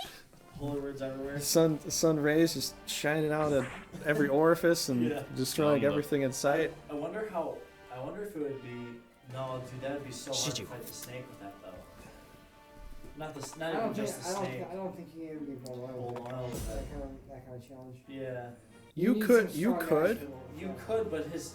Holy words everywhere. sun rays just shining out at every orifice and Yeah. destroying everything in sight. I wonder if it would be. No, dude, that would be so hard to fight the snake with that though. Not even just the snake. I don't think you can be Paul Full with oil with that that. kind of challenge. Yeah. You need could, some you strong could, action. You could, but his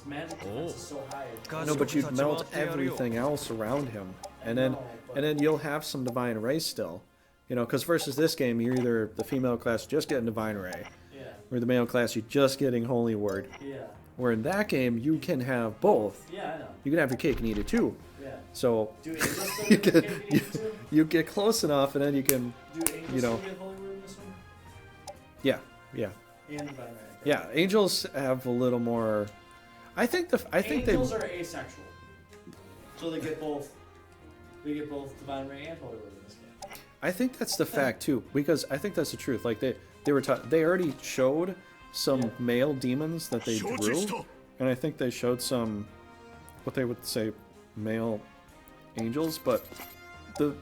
magic defense is so high. no, but you'd melt everything else around him, and then you'll have some divine ray still, you know, because versus this game, you're either the female class just getting divine ray, Yeah. or the male class you're just getting holy word. Yeah. Where in that game you can have both. Yeah, I know. You can have your cake and eat it too. Yeah. So Do angels still you get can too? you get close enough, and then you can, Do angels you know. still get holy word in this one? yeah. And divine ray. Yeah, angels have a little more. I think Angels are asexual, so they get both. They get both divine ray and holy word in this game. I think that's the fact too, because I think that's the truth. Like they already showed some Yeah. male demons that they drew, and I think they showed some, what they would say, male angels, but the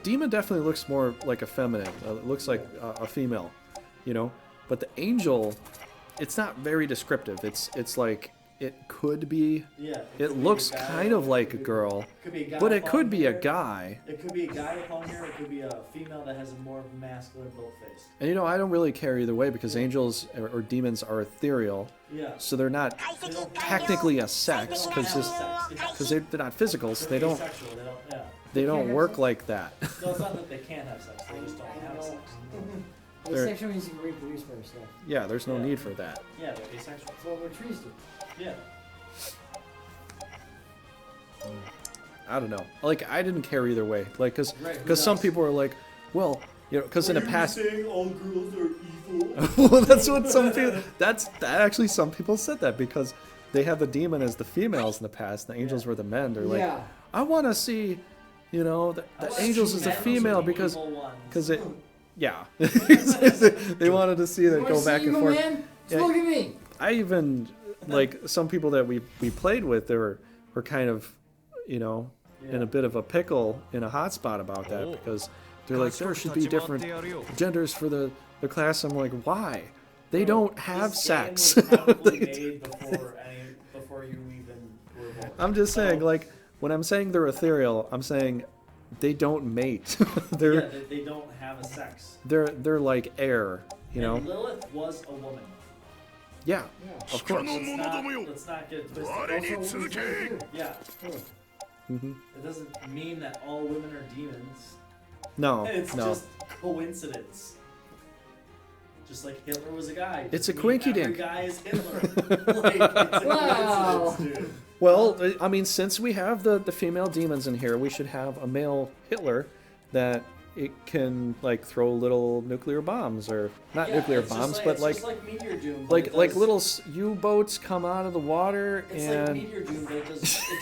demon definitely looks more like a feminine. It looks like a female, you know. But the angel, it's not very descriptive. It's like it could be. Yeah. It could be looks a guy, kind of like a could be- girl, Could be a guy but it with could long be a hair. guy. It could be a guy with long hair. It could be a female that has a more masculine built face. And I don't really care either way because angels or demons are ethereal, Yeah. so they're not They don't technically a sex They don't because have sex. Yeah. they're not physical, so they They're don't asexual, They don't. Yeah. they don't have work sex? like that. No, it's not that they can't have sex. They just don't I have know. sex. They're- Asexual means you can reproduce by yourself. Yeah, there's no Yeah. need for that. Yeah, they're asexual. That's what trees do. Yeah. I don't know. Like I didn't care either way. Like Right, who because some does? people are like, well, because in the past. saying all girls are evil? Well, that's what some people. That actually some people said that because they have the demon as the females in the past. The angels were the men. They're like, Yeah. I want to see, the angels as the female because it. Yeah, they wanted to see that You go wanna back see and evil forth. man? Yeah. Look at me. I even like some people that we played with. They were kind of, in a bit of a pickle in a hot spot about that because they're like there should be different genders for the class. I'm like, why? They don't have sex. This game was probably made before you even were born. I'm just saying, like when I'm saying they're ethereal, I'm saying they don't mate. Yeah, they don't have a sex. they're like air, And Lilith was a woman. Yeah, Yeah. of course. Let's not get it twisted. Also, women's like you. Yeah. Hmm. It doesn't mean that all women are demons. No, It's no. just coincidence. Just like Hitler was a guy. It's a Doesn't mean quinky every dink. guy is Hitler. Like, it's a Wow. coincidence, dude. Well, I mean, since we have the female demons in here, we should have a male Hitler that it can like throw little nuclear bombs or not Yeah, nuclear it's just bombs, like, but it's like just like Meteor Doom. but like it like does- little U-boats come out of the water It's like and Meteor Doom, but it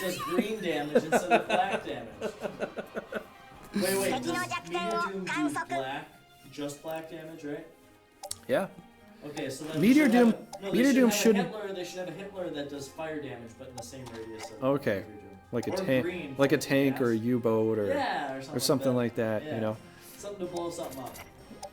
does green damage instead of black damage. Wait, does Meteor Doom do black, just black damage, right? yeah. Okay, so then Meteor we should Doom- have no, Meteor Doom they shouldn't- should have a Hitler that does fire damage, but in the same radius of Okay. Meteor Doom. Like a Or tank, green like a for tank or a gas. U-boat or Yeah, or something like that, Yeah. Something to blow something up.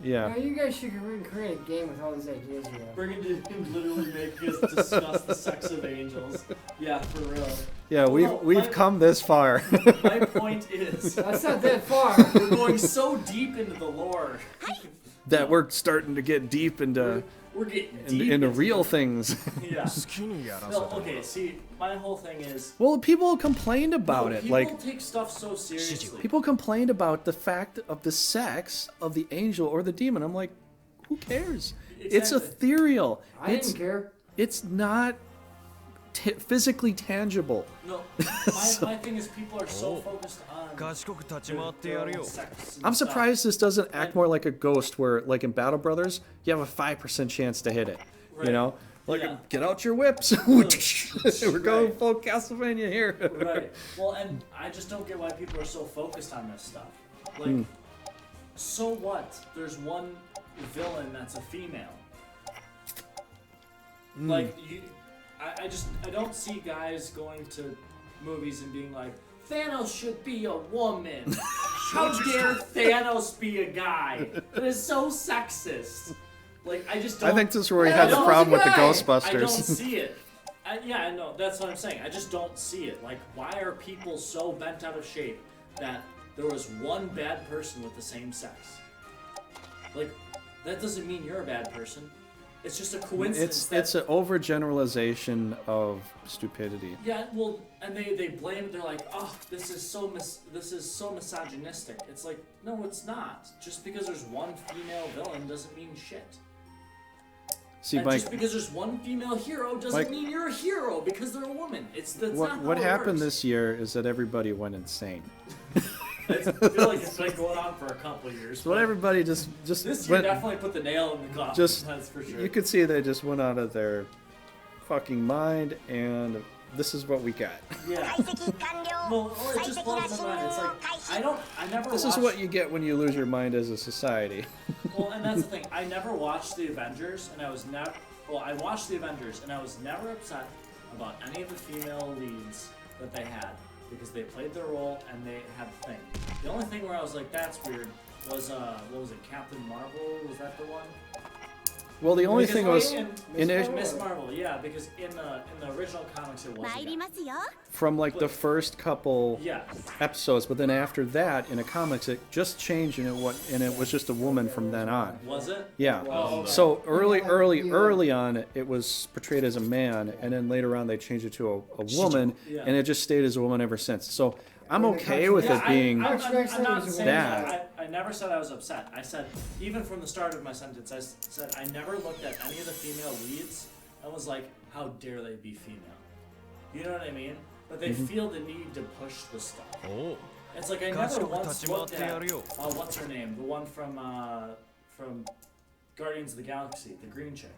Yeah. Now, you guys should create a game with all these ideas you have. Brigandine literally make us discuss the sex of angels. Yeah, for real. Yeah, we've my- come this far. My point is, That's not that far. we're going so deep into the lore. that we're starting to get deep into We're getting deep into real things. Yeah. No, okay. See, my whole thing is. Well, people complained about no, it. people Like take stuff so seriously. people complained about the fact of the sex of the angel or the demon. I'm like, who cares? It's Exactly. ethereal. I didn't care. It's not physically tangible. No, my thing is people are so focused on. their own sex and I'm stuff. surprised this doesn't act more like a ghost where, like in Battle Brothers, you have a 5% chance to hit it. Right. You know? Like, Yeah. get out your whips. We're going Right. full Castlevania here. Right. Well, and I just don't get why people are so focused on this stuff. Like, Hmm. so what? There's one villain that's a female. Hmm. Like, I don't see guys going to movies and being like, Thanos should be a woman. How dare Thanos be a guy? That is so sexist. Like, I just don't. I think this is where we Yeah, had the that was problem a with the guy. Ghostbusters. I don't see it. Yeah, I know. That's what I'm saying. I just don't see it. Like, why are people so bent out of shape that there was one bad person with the same sex? Like, that doesn't mean you're a bad person. It's just a coincidence. It's an overgeneralization of stupidity. Yeah, well, and they blame. They're like, oh, this is so misogynistic. It's like, no, it's not. Just because there's one female villain doesn't mean shit. See, And Mike, just because there's one female hero doesn't Mike- mean you're a hero because they're a woman. That's not what how it happened works. this year is that everybody went insane. I feel like it's been going on for a couple of years. So but everybody just this year went, definitely put the nail in the coffin. just That's for sure. you could see they just went out of their fucking mind, and this is what we got. Yeah. Well, it just blows my mind. It's like I never. This is what you get when you lose your mind as a society. Well, and that's the thing. I never watched the Avengers, and I was never. Well, I watched the Avengers, and I was never upset about any of the female leads that they had because they played their role and they had the thing. The only thing where I was like, "That's weird," was what was it? Captain Marvel? Was that the one? Well, the only Because, thing was in in Miss Marvel, yeah, because in the original comics it was a 参り guy. ますよ from like the first couple Yeah, episodes, but then after that, in the comics, it just changed, and it was just a woman from then on. was it? Yeah. Oh, okay. So early on, it was portrayed as a man, and then later on they changed it to a woman, Yeah. and it just stayed as a woman ever since. So I'm okay with Yeah, it being. I'm not saying that. that. I never said I was upset. I said, even from the start of my sentence, I said I never looked at any of the female leads and was like, how dare they be female? You know what I mean? But they feel the need to push the stuff. Oh. It's like I never once looked at what's her name, the one from Guardians of the Galaxy, the green chick.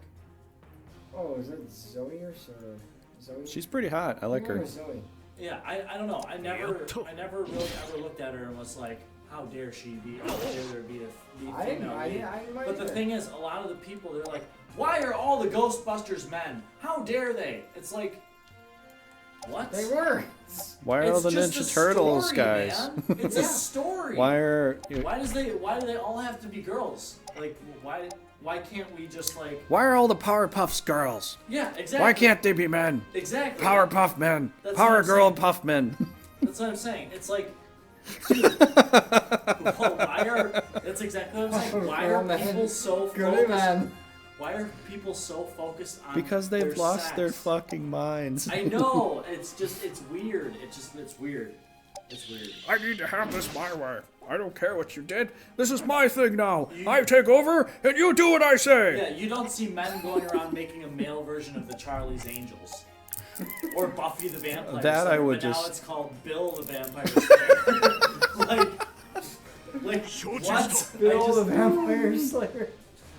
Oh, is it Zoe or Zoe? She's pretty hot. I like her. Zoe. Yeah, I don't know. I never really ever looked at her and was like, how dare she be? How dare there be a I didn't. female I lead? didn't But the either. thing is, a lot of the people, they're like, why are all the Ghostbusters men? How dare they? It's like, what? They were. Why are all the just Ninja a Turtles story, guys? Man. It's a story. Why are Why do they all have to be girls? Like, why can't we just like? Why are all the Powerpuffs girls? Yeah, exactly. Why can't they be men? Exactly. Powerpuff men. That's Power what I'm girl saying. puff men. That's what I'm saying. It's like, dude, why are? That's exactly what I'm saying. Why are people so Good focused? man. Why are people so focused on? Because they've their lost sex? their fucking minds. I know. It's weird. It's weird. It's weird. I need to have this my way. I don't care what you did. This is my thing now. I take over, and you do what I say. Yeah, you don't see men going around making a male version of the Charlie's Angels. Or Buffy the Vampire That Slayer, I would but now just- it's called Bill the Vampire Slayer. like what? Bill the Vampire Slayer.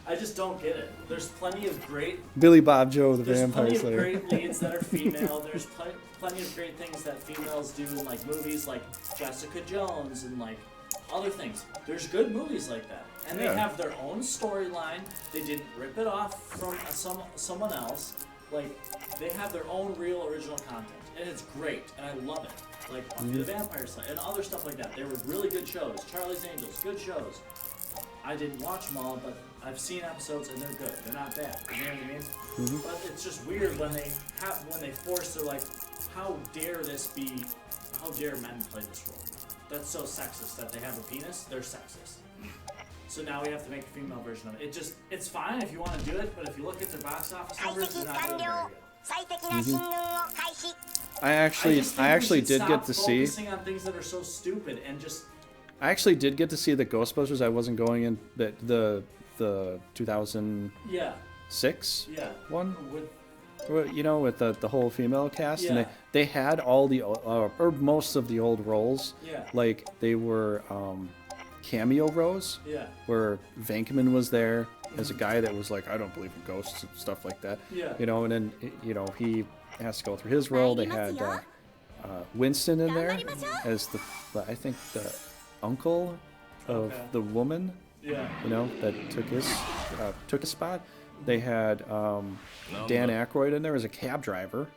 I just don't get it. There's plenty of great Billy Bob Joe, the There's Vampire plenty Slayer. of great leads that are female. There's plenty of great things that females do in like movies like Jessica Jones and like other things. There's good movies like that. And Yeah. they have their own storyline. They didn't rip it off from someone else. Like they have their own real original content. And it's great. And I love it. Like Buffy the Vampire Slayer and other stuff like that. They were really good shows. Charlie's Angels, good shows. I didn't watch them all, but I've seen episodes and they're good. They're not bad. You know what I mean? But it's just weird when they force. They're like, how dare this be? How dare men play this role? That's so sexist that they have a penis. They're sexist. So now we have to make a female version of it. It's fine if you want to do it, but if you look at their box office 解 numbers, 析 they're not 完 doing 了 very good. 最適な進軍を開始 I just think we actually should did stop get to see. focusing on things that are so stupid and just. I actually did get to see the Ghostbusters. I wasn't going in the 2006 Yeah. one. With, Well, you know, with the whole female cast, and Yeah. they had all the or most of the old roles. Yeah. Like they were cameo roles yeah. where Venkman was there as a guy that was like, I don't believe in ghosts and stuff like that. Yeah. You know, and then he has to go through his role. They had Winston in there as I think the uncle of Okay. the woman. Yeah. You know, that took his spot. They had Dan Aykroyd in there as a cab driver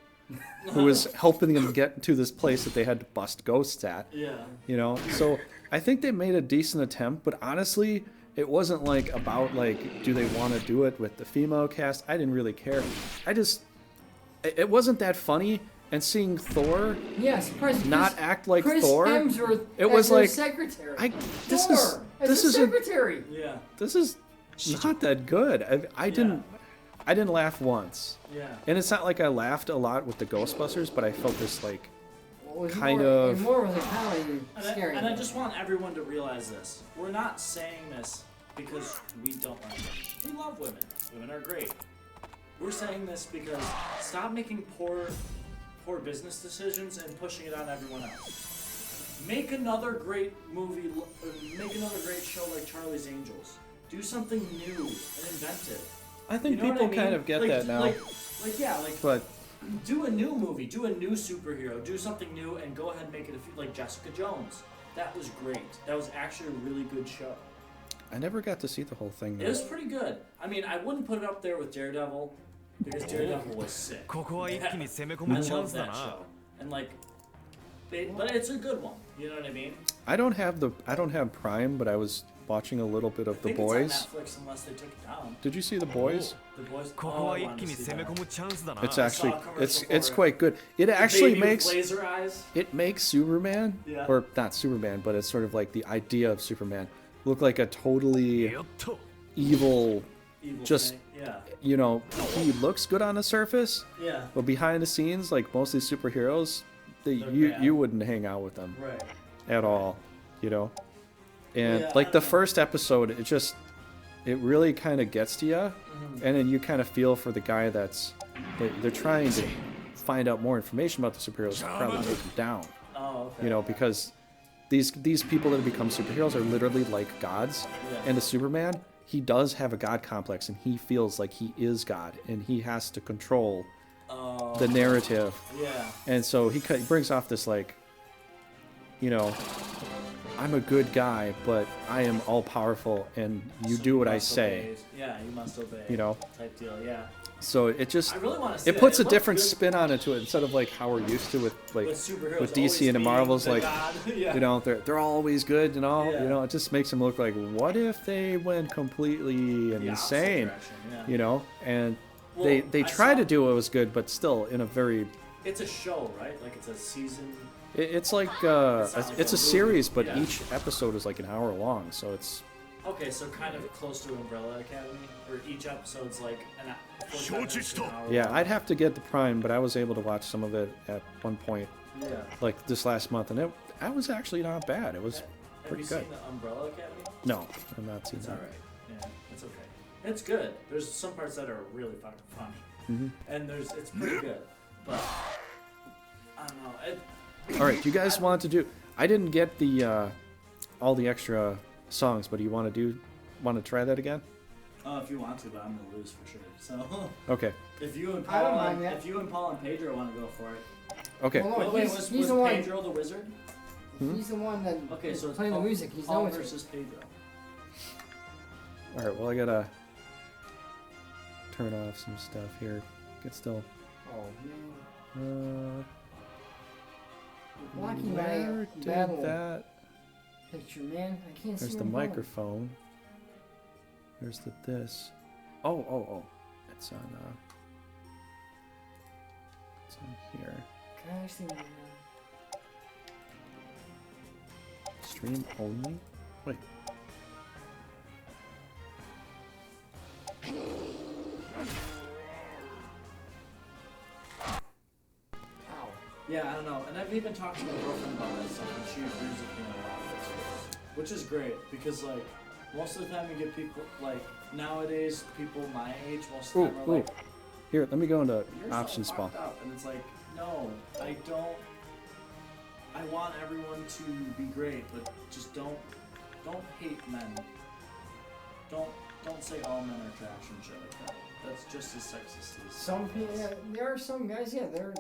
who was helping them get to this place that they had to bust ghosts at. Yeah. You know, so I think they made a decent attempt, but honestly, it wasn't like about like, do they want to do it with the female cast? I didn't really care. It wasn't that funny. And seeing Thor Yes, not act like Chris Thor, Hemsworth it as was their like secretary. this Thor is as this the isn't secretary. Yeah. this is not that good. I didn't laugh once. Yeah. And it's not like I laughed a lot with the Ghostbusters, but I felt this like Well, it was kind more, of- it was more of a comedy, And scary. I just want everyone to realize this. We're not saying this because we don't like women. We love women. Women are great. We're saying this because stop making poor business decisions and pushing it on everyone else. Make another great movie, make another great show like Charlie's Angels. Do something new and inventive. I think You know people what I mean? kind of get Like- that now. But Do a new movie, do a new superhero, do something new, and go ahead and make it like Jessica Jones. That was great. That was actually a really good show. I never got to see the whole thing It though. was pretty good. I mean, I wouldn't put it up there with Daredevil because Daredevil was sick. ここは一気に攻め込 I むチャン love スだ that な show, and like, but it's a good one. You know what I mean? I don't have Prime, but I was watching a little bit of I The think Boys. It's on Netflix unless they took it down. Did you see The Boys? The Boys. ここ Oh, は I 一 wanted 気 to に see 攻め that. 込むチャンスだな It's I actually saw a commercial it's for it. quite good. It The actually baby with makes laser eyes. it makes Superman, Yeah. or not Superman, but it's sort of like the idea of Superman look like a totally やっと evil. Evil Just- thing. Yeah. You know, he looks good on the surface, Yeah. but behind the scenes, like most of these superheroes, They're you bad. you wouldn't hang out with them Right. at all, you know. And Yeah, like I the don't know. first episode, it really kind of gets to you, Mm-hmm. and then you kind of feel for the guy they're trying to find out more information about the superheroes to probably take them down, Oh, okay. you know, because these people that have become superheroes are literally like gods, Yeah. and the Superman, he does have a god complex, and he feels like he is God, and he has to control Oh. the narrative, Yeah. and so he brings off this like, you know, I'm a good guy, but I am all powerful, and you So do what I must say. obey. Yeah, you must obey. You know? Type deal. Yeah. So it just I really want to see it that. puts a looked different good spin on it to it instead of like how we're used to with like with superheroes. with always DC and the being Marvels, the like god. Yeah. you know they're always good and all. Yeah. You know, it just makes them look like what if they went completely The opposite insane? direction, yeah. You know, and Well, they I try saw- to do what was good, but still in a very It's a show, right? Like it's a season. it's like It's not like it's a a movie. series, but Yeah. each episode is like an hour long, so it's Okay, so kind of close to Umbrella Academy, where each episode's like an hour. 承知した。 yeah. I'd have to get the Prime, but I was able to watch some of it at one point, Yeah. like this last month, and it was actually not bad. It was Have pretty you good. seen the Umbrella Academy? No, I'm not seeing It's that. alright. Yeah, it's okay. It's good. There's some parts that are really fucking funny, Mm-hmm. and it's pretty good. But I don't know. All right, do you guys want to do? I didn't get the all the extra songs, but do you want to try that again? If you want to, but I'm gonna lose for sure. So Okay, if you and I don't Paul, mind that. if you and Paul and Pedro want to go for it. okay. Well, no, Wait, he's, was he's the one. Pedro the wizard? He's the one that Okay, so is it's playing Paul, the music. He's Paul the wizard. versus Pedro. All right, well I gotta turn off some stuff here. Get still. Oh man. Blocking Where my did battle that? picture, man. I can't see There's the where I'm going. microphone. There's the this. Oh. It's on. It's on here. Gosh, Stream only. Wait. ow. Yeah, I don't know. And I've even talked to my girlfriend about that stuff, and she agrees with me a lot of it too. Which is great, because like most of the time you get people like nowadays, people my age, most of the time are like, Here, let me go into you're options so spa. fucked up. And it's like, no, I don't. I want everyone to be great, but just don't hate men. Don't say all men are trash and shit like that. That's just as sexist as Some people, yeah, there are some guys, yeah, they're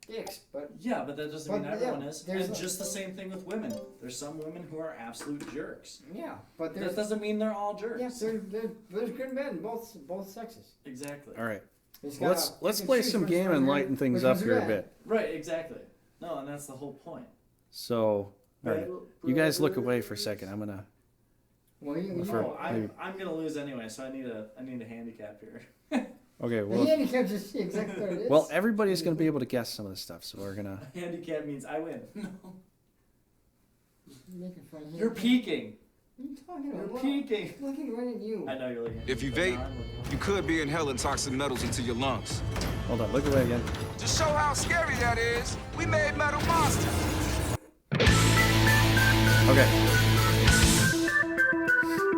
dicks, but yeah, but that doesn't mean But, everyone yeah, is. there's And a- just the same thing with women. There's some women who are absolute jerks. yeah, but That there's doesn't mean they're all jerks. yeah, there's good men, both sexes. Exactly. All right. It's Let's gotta- you can play choose some which game ones and are lighten good, things which up ones are here a bad. bit. Right, exactly. No, and that's the whole point. So, all right. You guys look away for a second. I'm gonna. Well, you For- know, I'm gonna lose anyway, so I need a handicap here. Okay. the Well. handicap just see exactly what it is. Well, everybody's gonna be able to guess some of this stuff, so we're gonna. Handicap means I win. No. Making fun of You're him. peeking. What are you talking You're about? Well, peeking. looking right at you. I know you're looking. If you but vape, now I'm looking. you could be inhaling toxic metals into your lungs. Hold on. Look away again. To show how scary that is, we made metal monsters. Okay.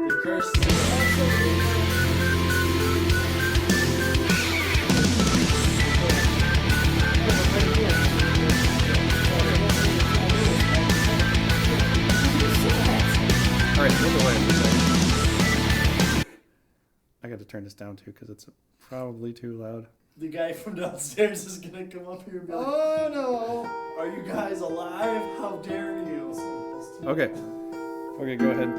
The curse. All right. Look away for a second. I got to turn this down too because it's probably too loud. The guy from downstairs is gonna come up here and be like, Oh no! "Are you guys alive? How dare you?" Okay. Okay. Go ahead.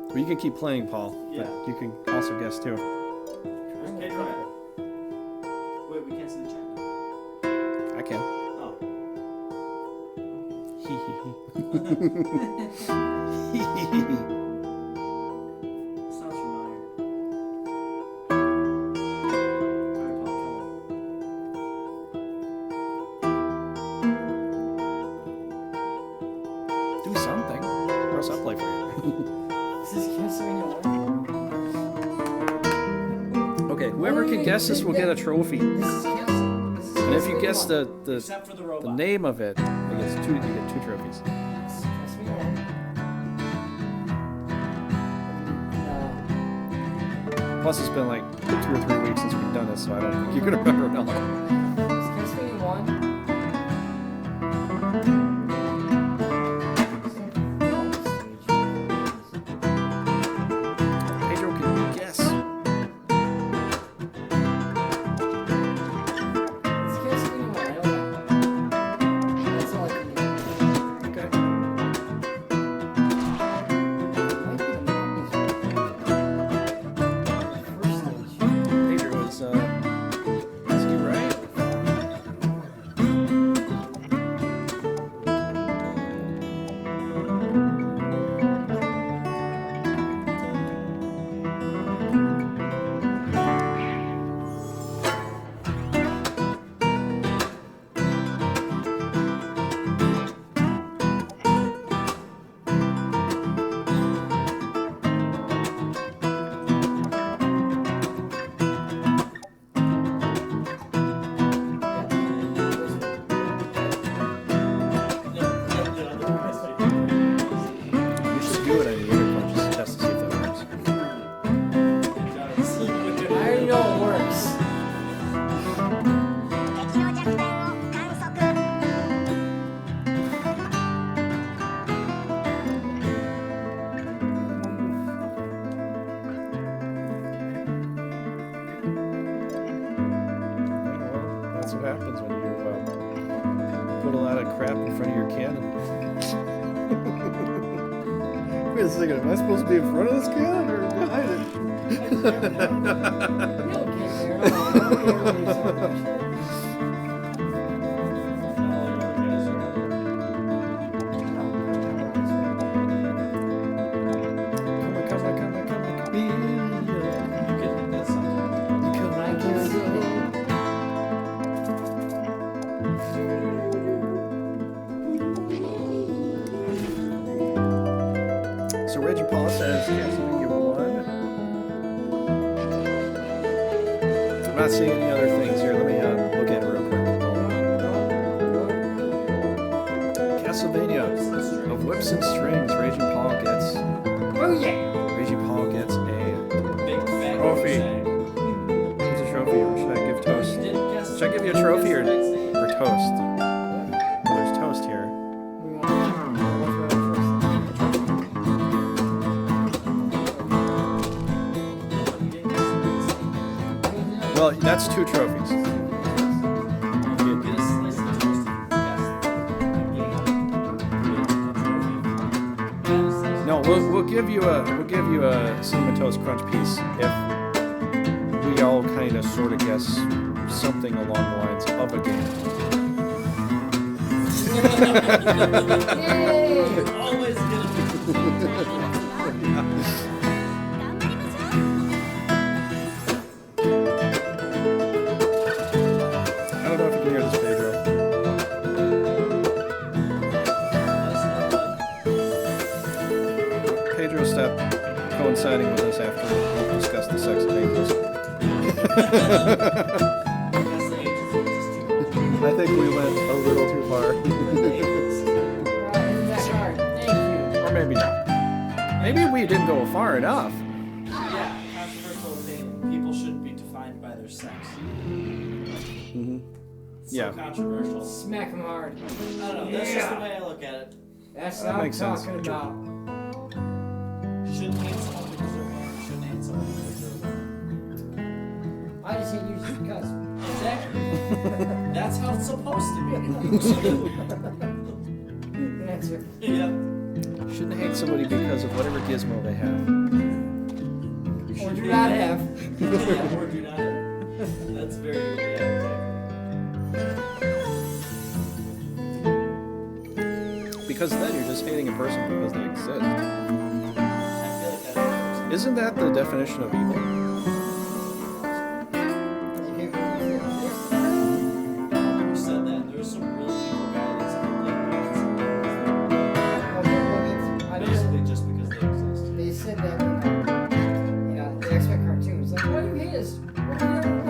Well, you can keep playing, Paul. Yeah. But you can also guess too. Where's Pedro at? Wait, we can't see the chat. I can. Oh. Sounds familiar. Alright, Paul, Do something. Or else I'll play for you. This is Castlevania 1. Okay, whoever can guess this will get a trophy. This is Castlevania. This is And if you guess Castlevania the except for the the robot. name of it, you get two trophies. 1. This is Castlevania 1. Plus, it's been like 2 or 3 weeks since we've done this, so I don't think you're gonna remember it all. This is Castlevania 1. Pedro, can you guess? It's Castlevania 1. I know that. That's all I can do. Okay. Might be the first stage. Pedro is he right? We should do it on the intercom just to test to see if that works. I already know it works. 敵の弱点を観測 Well, that's what happens when you put a lot of crap in front of your cannon. Wait a second, am I supposed to be in front of this cannon or behind it? You don't get there. I don't care what you're talking about. Come on, be You can do that sometime. come I can see it. So Reggie Paul says Castlevania 1. I'm not seeing any other things here. Let me look at it real quick. Castlevania of Whips and Strings. Raging Paul gets. Oh yeah! Raging Paul gets a Big fat Trophy. sack. It's a trophy, or should I give toast? Didn't guess. Should I give you a trophy or toast? Well, there's toast here. Well, that's 2 trophies. Get a slice of toast. Yes. No, we'll give you a cinnamon toast crunch piece if we all kind of sort of guess something along the lines of a game. Yay! Always gonna be. 頑張りましょう I don't know if you can hear this, Pedro. Pedro step coinciding with us after we discuss the sex of angels. I think we went a little too far. That's hard. Thank you. Or maybe not. Maybe we didn't go far enough. Yeah, controversial thing. People shouldn't be defined by their sex. So Yeah. controversial. Smack him hard. I don't know. That's just the way I look at it. That's That what I'm makes sense. talking about. Shouldn't hate someone because they're man. Shouldn't hate someone because they're woman. I just hate you just because. Exactly. That's how it's supposed to be. Good answer. Yeah. Shouldn't hate somebody because of whatever gizmo they have. Or do not have. Yeah, or do not. That's very, yeah, exactly. because then you're just hating a person because they exist. I feel like that. Isn't that the definition of evil? You said that. There was some really evil guy that's basically just because they exist. They said that the X-Men cartoons. Like, why do you hate us? What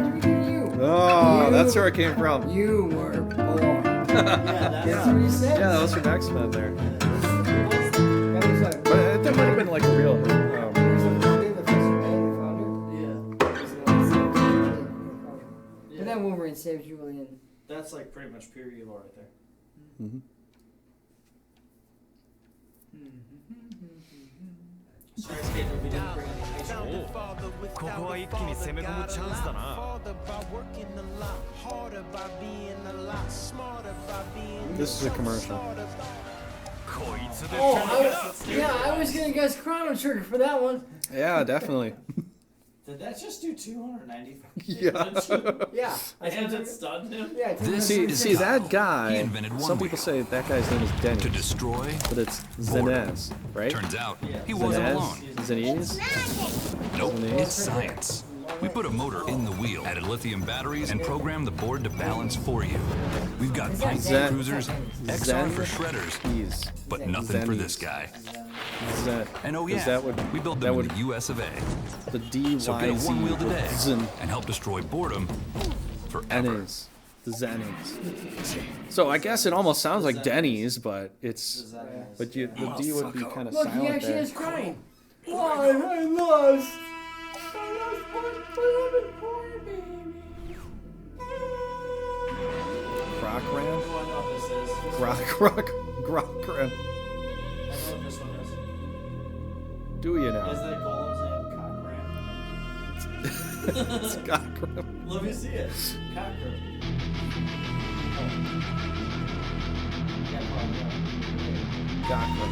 did we do to you? Oh, that's where it came from. You were born. Yeah, That's what he said. Yeah, that was from X-Men there. That was like, But that might have been like a real. he was like David Professor Man, the founder. Yeah. He was the one that saved Julian. But then Wolverine saved Julian. That's like pretty much pure evil right there. Mhm. シャイスケートビデオプレイヤーここは一気に攻め込むチャンスだな。 This is a commercial. こいつで Oh, I was gonna guess Chrono Trigger for that one. Yeah, definitely. Did that just do 290? Yeah. Yeah. And it stunned him? Yeah. See that guy. He invented one Some people wheel. say that guy's name is Denny, To destroy, but it's Zenez, right? turns out Yeah. he wasn't Zenez? alone. Zenez? Nope, Zenez? it's science. We put a motor in the wheel, added lithium batteries, and programmed the board to balance for you. We've got pints Zen- for cruisers, XR Zen- for shredders, He's but nothing for Zennies. this guy. Zen. And oh 'Cause yeah, that would, we built that them would in the US of A. the D So Y get a Z one wheel today Zen and help destroy boredom forever. Zennies. The Zennies. So I guess it almost sounds like Denny's, but it's the D would be kind of Look, he silent actually there. is crying. Why? I lost. Grokran? Oh, I know what this is. Grokran. I know what this one is. Do you Is know? that Golem's name Cockram? It's Grokran. Let me see it. Cockram. Oh. Yeah, probably. Grokran.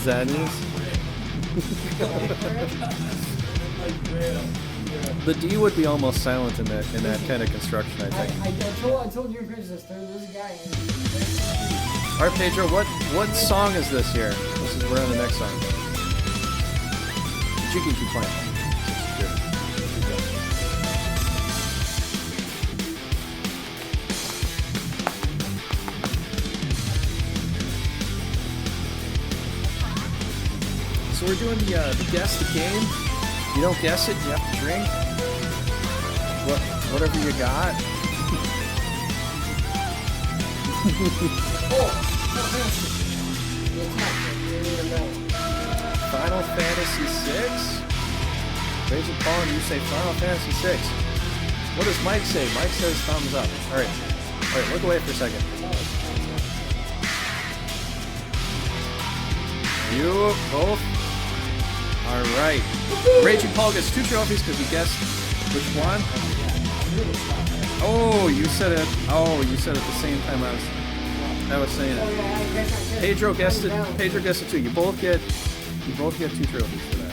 Zennies? The D would be almost silent in that kind of construction, I think. I told you in Princess, there's a guy. All right, Pedro, what song is this here? We're on the next song. But you can keep playing. So we're doing the guess the game. You don't guess it, you have to drink. Whatever you got. Final Fantasy VI? Raging Paul and you say Final Fantasy VI. What does Mike say? Mike says thumbs up. Alright, look away for a second. You both are right. Raging Paul gets 2 trophies because he guessed which one. Oh, you said it. Oh, you said it at the same time I was saying it. Pedro guessed it. Pedro guessed it too. You both get 2 trophies for that.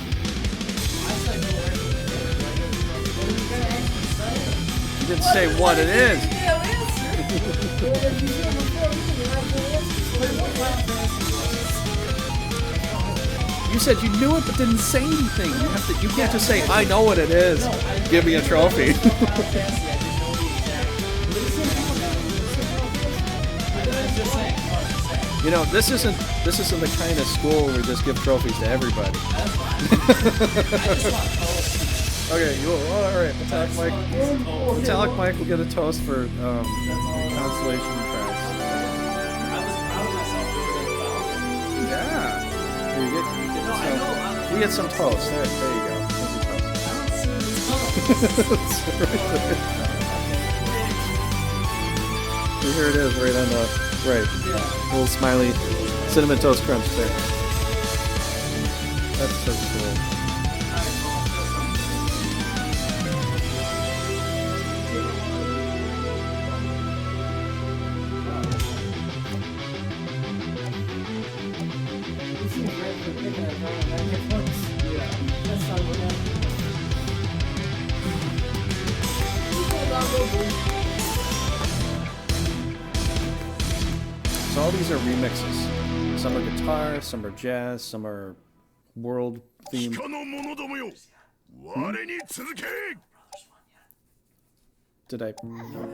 You didn't say what it is. You said you knew it but didn't say anything. You can't just say I know what it is. Give me a trophy. You know, this isn't the kind of school where we just give trophies to everybody. Okay, all right. Metallic Mike will get a toast for consolation prize. Yeah. Here, we get some toast. There you go. Here it is, right on the right. Little smiley cinnamon toast crunch there. That's so cool. So all these are remixes. Some are guitar, some are jazz, some are world themed. Did I?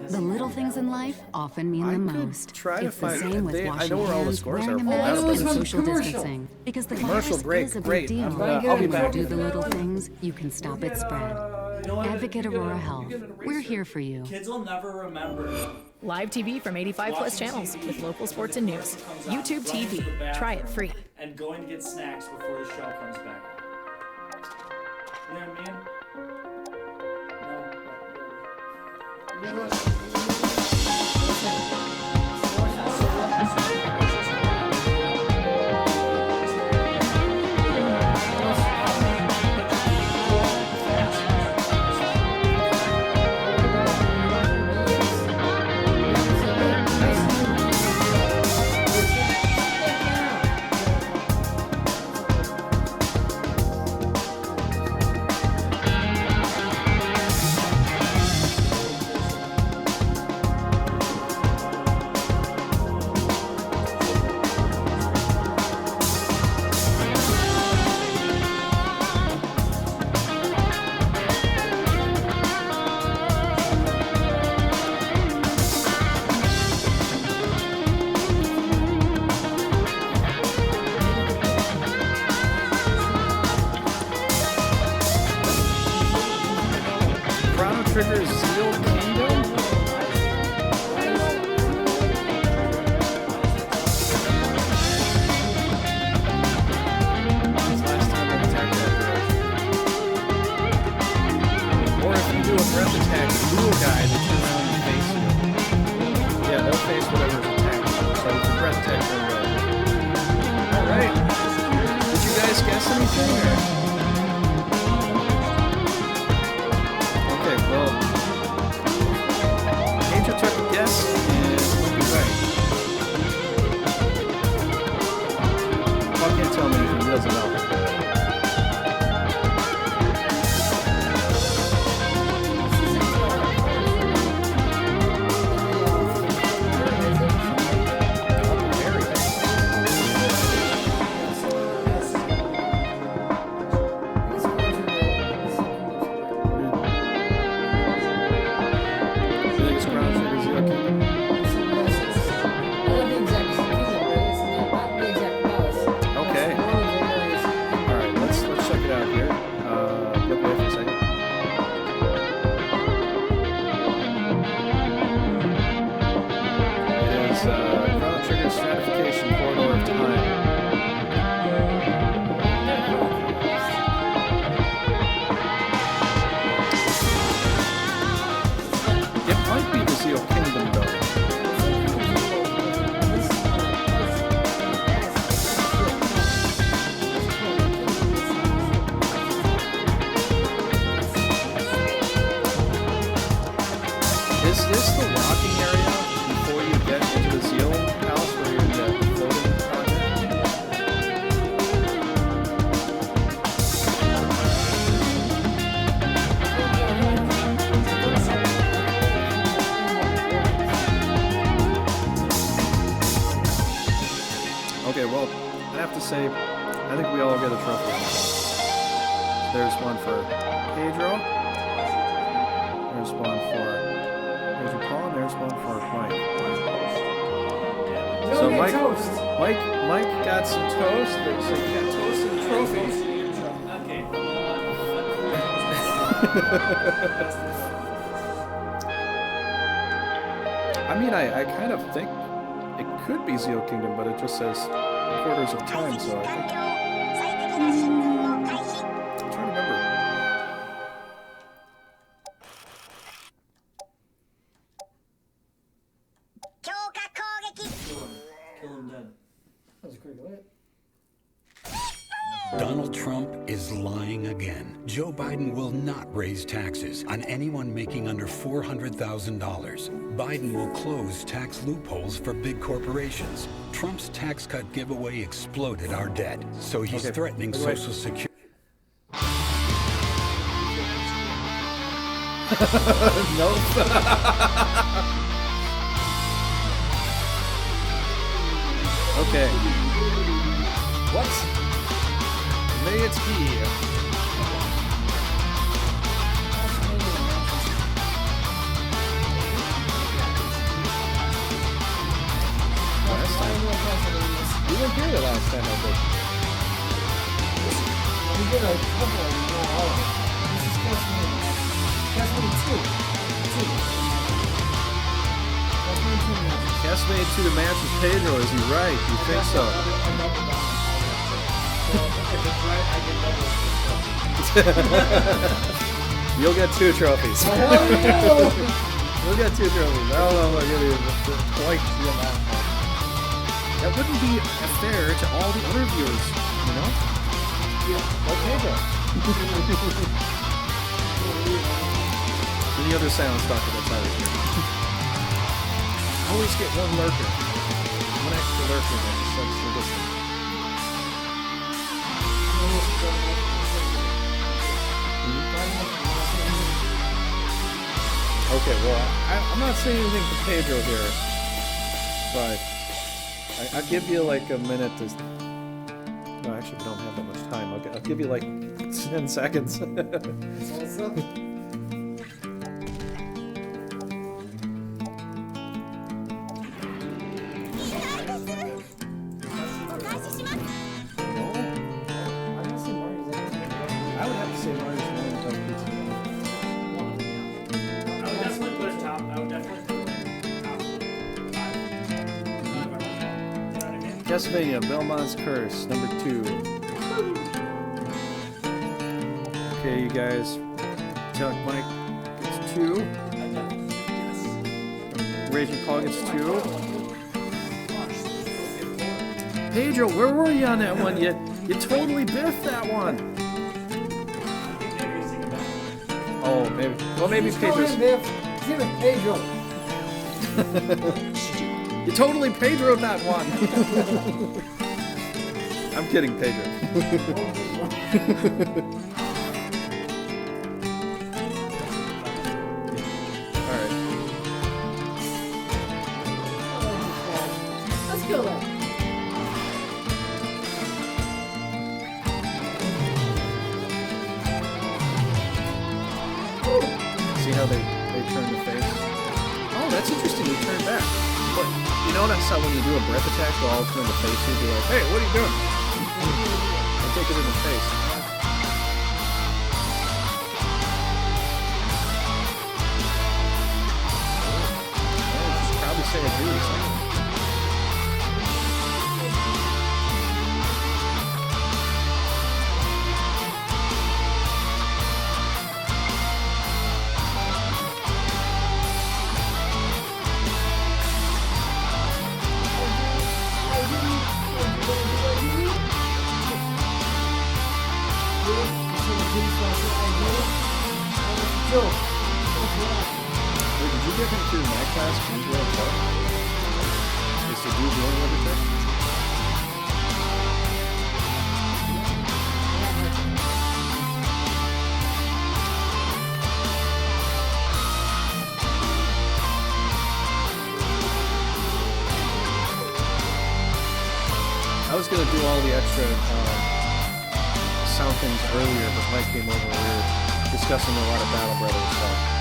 The little things in life often mean the most. Try to It's the find. same with I washing know where all the hands, scores wearing are. a from. mask, know it's and from social commercial. distancing. Because the Commercial virus break, is a great. big deal. I'll be If back. you do the little things, you can stop its spread. Advocate Aurora Health. We're here for you. Kids will never remember. Live TV from 85 plus channels with local sports and news. YouTube TV. Try it free. And going to get snacks before the show comes back. You know what I mean? No. Trigger Zeal Kingdom? Last time I attacked that direction. Or if you do a breath attack, the dual guy that turns around and face you. Yeah, they'll face whatever's attacking. So it's a breath attack, they're Alright. Did you guys guess anything? Or? Well, Angel took a guess and would be right. Paul can't tell me anything, he doesn't know. Is this the walking area before you get into the Zeal house where you're in the floating project? Okay, well, I have to say, I think we all get a trophy. There's one for Pedro. There's one for Paul, and there's one for Mike. So Mike got some toast. So you got toast and trophies. Okay. I mean, I kind of think it could be Zeal Kingdom, but it just says quarters of time, so I think. I'm trying to remember. Kill him dead. That was pretty good. Donald Trump is lying again. Joe Biden will not raise taxes on anyone making under $400,000. Biden will close tax loopholes for big corporations. Trump's tax cut giveaway exploded our debt, so he's threatening Social Security. Nope. Okay. What? May it be. Last time. You weren't here the last time I did. We did a couple of them, not all of them. This is Castlevania. Castlevania 2. Castlevania 2 the match with Pedro, is he right? You think so? You'll get 2 trophies. You'll get 2 trophies. I don't know if I'll give you quite the amount. That wouldn't be fair to all the other viewers, you know? Yeah. Like Pedro. Any other sound stuff that's out of here? Always get one lurker. One extra lurker that starts to listen. Okay, well, I'm not saying anything for Pedro here, but I'll give you like a minute to... No, actually, we don't have that much time. I'll give you like 10 seconds. Castlevania, Belmont's Curse, number 2. Okay, you guys. Metalic Mike gets 2. Raging Paul gets 2. Pedro, where were you on that one? You totally biffed that one. Oh, maybe. Well, maybe Pedro's. Give it Pedro. You totally Pedro'd that one. I'm kidding, Pedro. Alright. Let's go then. See how they turn the face? Oh, that's interesting. They turn back. But you notice how when you do a breath attack, they'll all turn the face and be like, hey, what are you doing? I take it in the face. Oh, she's probably saying do something. Wait, did you get him to my class? Is the dude the only one to check? I was gonna do all the extra sound things earlier, but Mike came over and we were discussing a lot of Battle Brothers stuff.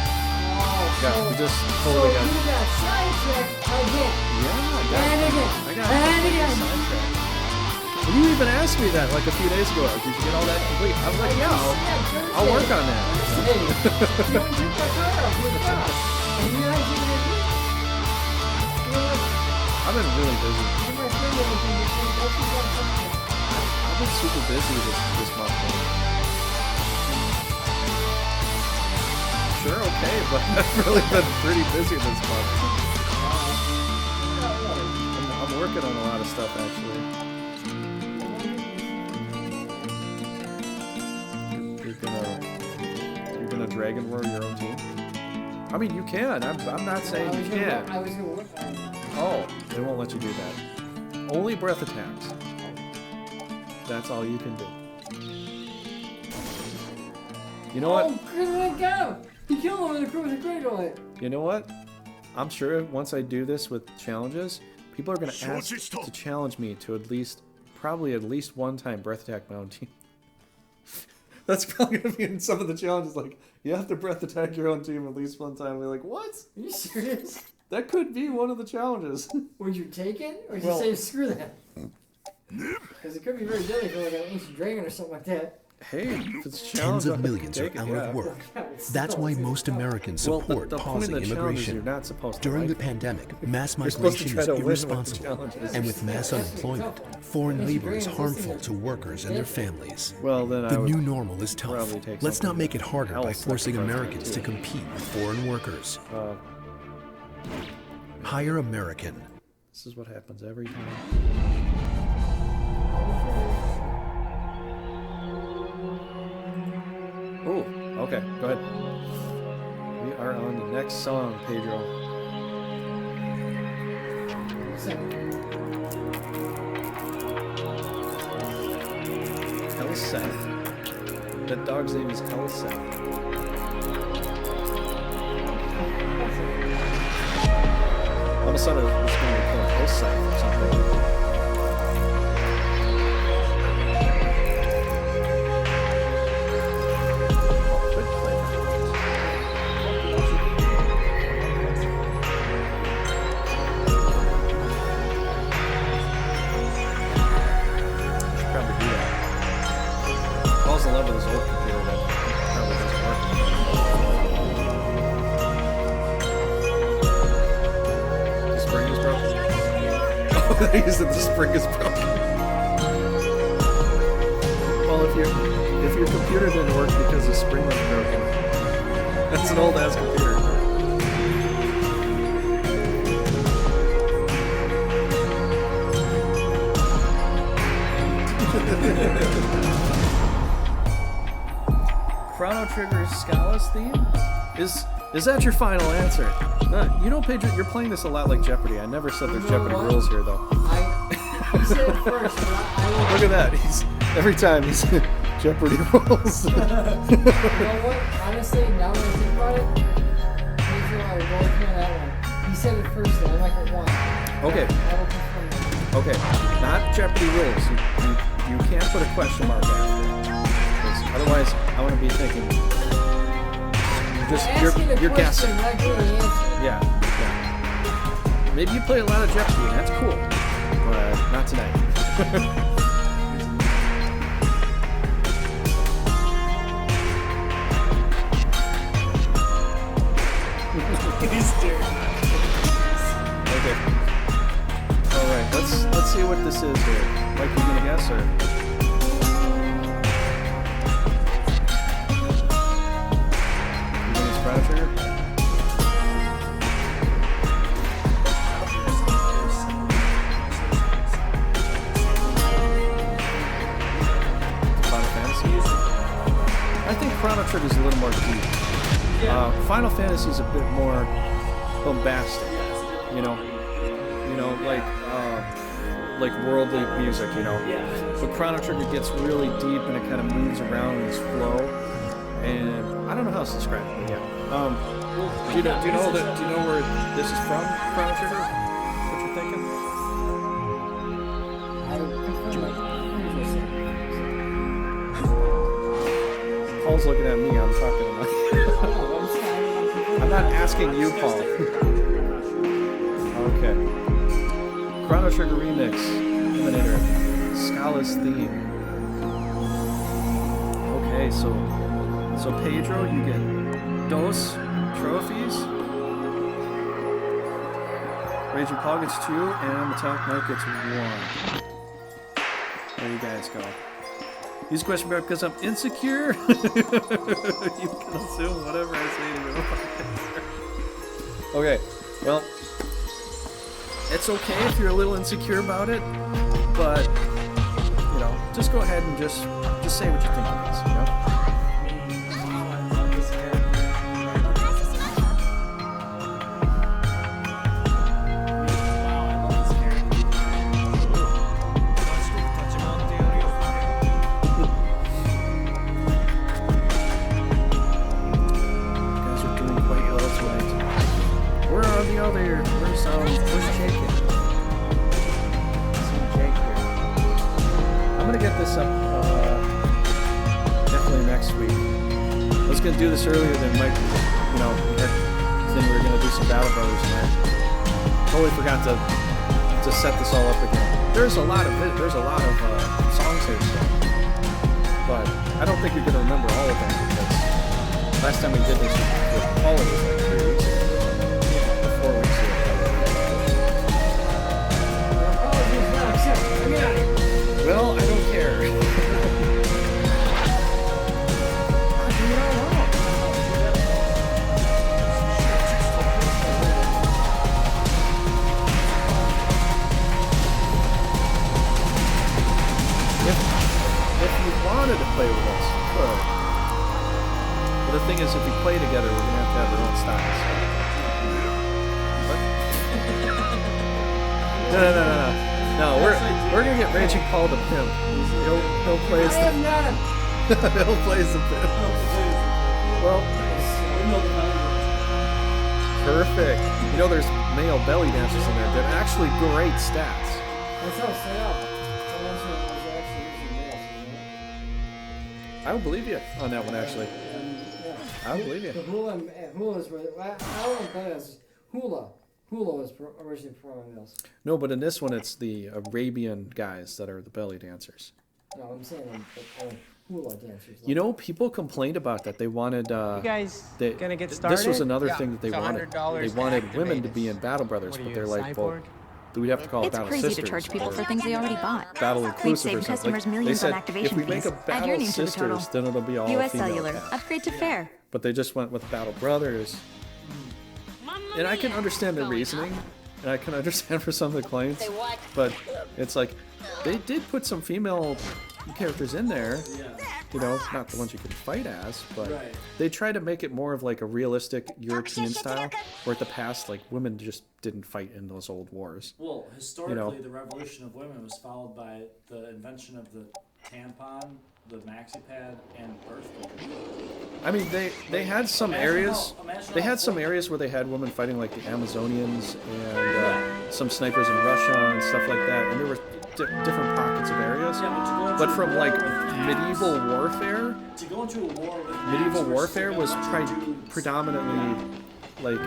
We just totally got. You got sidetracked again. Yeah, I got sidetracked. And you even asked me that like a few days ago. Did you get all that complete? I was like, yeah, I'll work on that. I've been really busy. I've been super busy this month. Sure, okay, but I've really been pretty busy this month. I'm working on a lot of stuff, actually. You're gonna Dragon Roar your own team? I mean, you can. I'm not saying you can't. I was gonna work on it. Oh, they won't let you do that. Only breath attacks. That's all you can do. You know what? Oh, good I go. You kill him in the cruiser cradle. You know what? I'm sure once I do this with challenges, people are going to ask to challenge me to probably at least one time breath attack my own team. That's probably going to be in some of the challenges, like, you have to breath attack your own team at least one time. We're like, what? Are you serious? That could be one of the challenges. Would you take it? Or did you say screw that? Because it could be very deadly for like an ancient dragon or something like that. Hey, if it's Tens of millions are out of work. That's why most Americans support pausing immigration. During the pandemic, mass migration is irresponsible, and with mass unemployment, foreign labor is harmful to workers and their families. Well, then the new normal is tough. Let's not make it harder by forcing Americans to compete with foreign workers. Hire American. This is what happens every time. Oh, okay, go ahead. We are on the next song, Pedro. Hellseth. That dog's name is Hellseth. All of a sudden, it's going to be called Hellseth or something. In love with his old computer that probably doesn't work. The spring is broken. Oh, he said the spring is broken. Well, if your computer didn't work because the spring was broken, that's an old ass computer. Chrono Trigger's Scala's theme? Is that your final answer? You know, Pedro, you're playing this a lot like Jeopardy. I never said there's Jeopardy rules here, though. You said it first, but I look at that. Every time he's Jeopardy rules. You know what? Honestly, now that I think about it, Pedro, I would go with him on that one. He said it first, though. I like it one. Okay. That'll confirm that. Okay. Not Jeopardy rules. You can't put a question mark after. Otherwise, I want to be thinking. You're guessing. Yeah. Maybe you play a lot of Jeopardy, and that's cool. But not tonight. Okay. All right. Let's see what this is here. Mike, you gonna guess or? Chrono Trigger? Final Fantasy? I think Chrono Trigger is a little more deep. Final Fantasy is a bit more bombastic, you know, like worldly music, you know. But Chrono Trigger gets really deep and it kind of moves around in its flow. And I don't know how else to describe it. Yeah. Do you know where this is from, Chrono Trigger? What you're thinking? Paul's looking at me. I'm talking about. I'm not asking you, Paul. Okay. Chrono Trigger remix. Eliminator. Scala's theme. Okay, so Pedro, you get dos trophies. Raging Paul gets 2, and Metalic Mike gets 1. There you guys go. Use question mark because I'm insecure. You can assume whatever I say to you. Okay, well, it's okay if you're a little insecure about it, but you know, just go ahead and just say what you think it is, you know. this up definitely next week. I was gonna do this earlier than Mike. You know, we were gonna do some Battle Brothers, and I totally forgot to set this all up again. There's a lot of songs here still, but I don't think you're gonna remember all of them because last time we did this with Paul, it was like 3 weeks ago, or 4 weeks ago. Well, I don't care. If you wanted to play with us, you could. But the thing is, if we play together, we're gonna have our own styles. What? No, we're gonna get Raging Paul the pimp. He'll play as the he'll play as the pimp. Well, perfect. You know, there's male belly dancers in there. They're actually great stats. That's how it's set up. I would believe you on that one, actually. I would believe you. The hula is where hula was originally from else. No, but in this one, it's the Arabian guys that are the belly dancers. No, I'm saying hula dancers. You know, people complained about that. They wanted. You guys gonna get started? This was another thing that they wanted. They wanted to women to be in Battle Brothers, but they're like, well, do we have to call it It's Battle crazy Sisters? to charge people for things they already bought. Battle We've Inclusive saved or something. customers They millions said on activation if we make a fees. Add Battle your name to the Sisters, total. then it'll be all US female Cellular. cast. Upgrade to fair. But they just went with Battle Brothers. And I can understand the reasoning, and I can understand for some of the claims, but it's like, they did put some female characters in there, you know, not the ones you can fight as, but they tried to make it more of like a realistic European style, where at the past, like, women just didn't fight in those old wars. Well, historically, you know? the revolution of women was followed by the invention of the tampon, the maxi pad, and birth control. I mean, they had some areas. They had some areas where they had women fighting, like the Amazonians and some snipers in Russia and stuff like that. And there were different pockets of areas. But from like medieval warfare, to go into a war with medieval warfare was predominantly like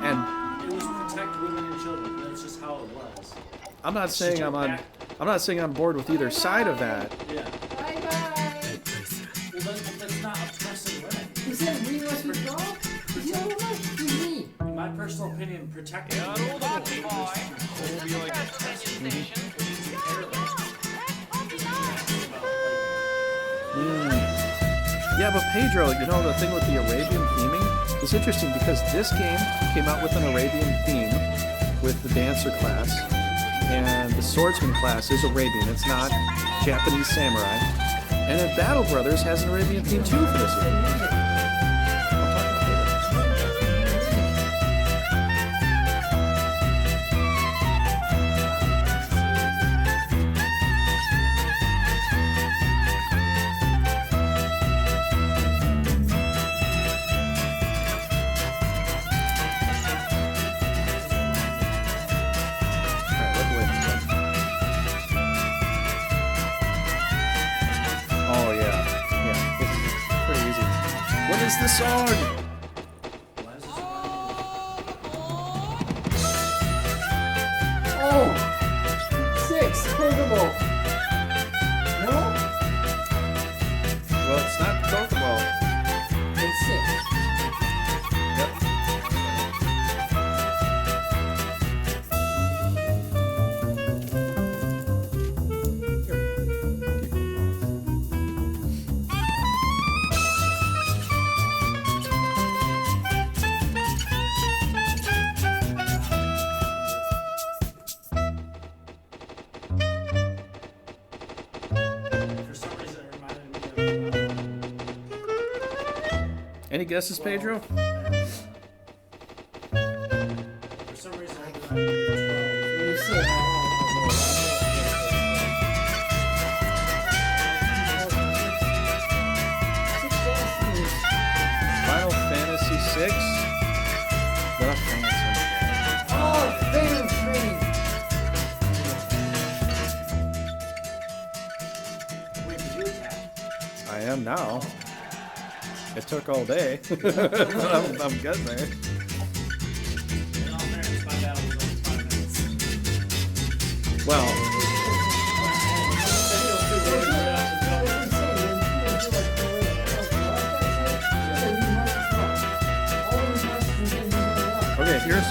and it was protect women and children. That's just how it was. I'm not saying I'm on board with either side of that. Yeah. Well, that's not oppressing women. He said we must withdraw? He's the only one. He's me. In my personal opinion, protecting women will be like Yeah, but Pedro, you know, the thing with the Arabian theming is interesting because this game came out with an Arabian theme with the dancer class, and the swordsman class is Arabian. It's not Japanese samurai. And then Battle Brothers has an Arabian theme too for this year. The song. Oh, 6 Kokomo. No? Well, it's not Kokomo. It's 6. Yep. Any guesses, Pedro? For some reason, I did not think it was 12. Final Fantasy VI. The Phantom. Oh, Phantom Train. I am now. It took all day. I'm getting there. Well. Okay, here's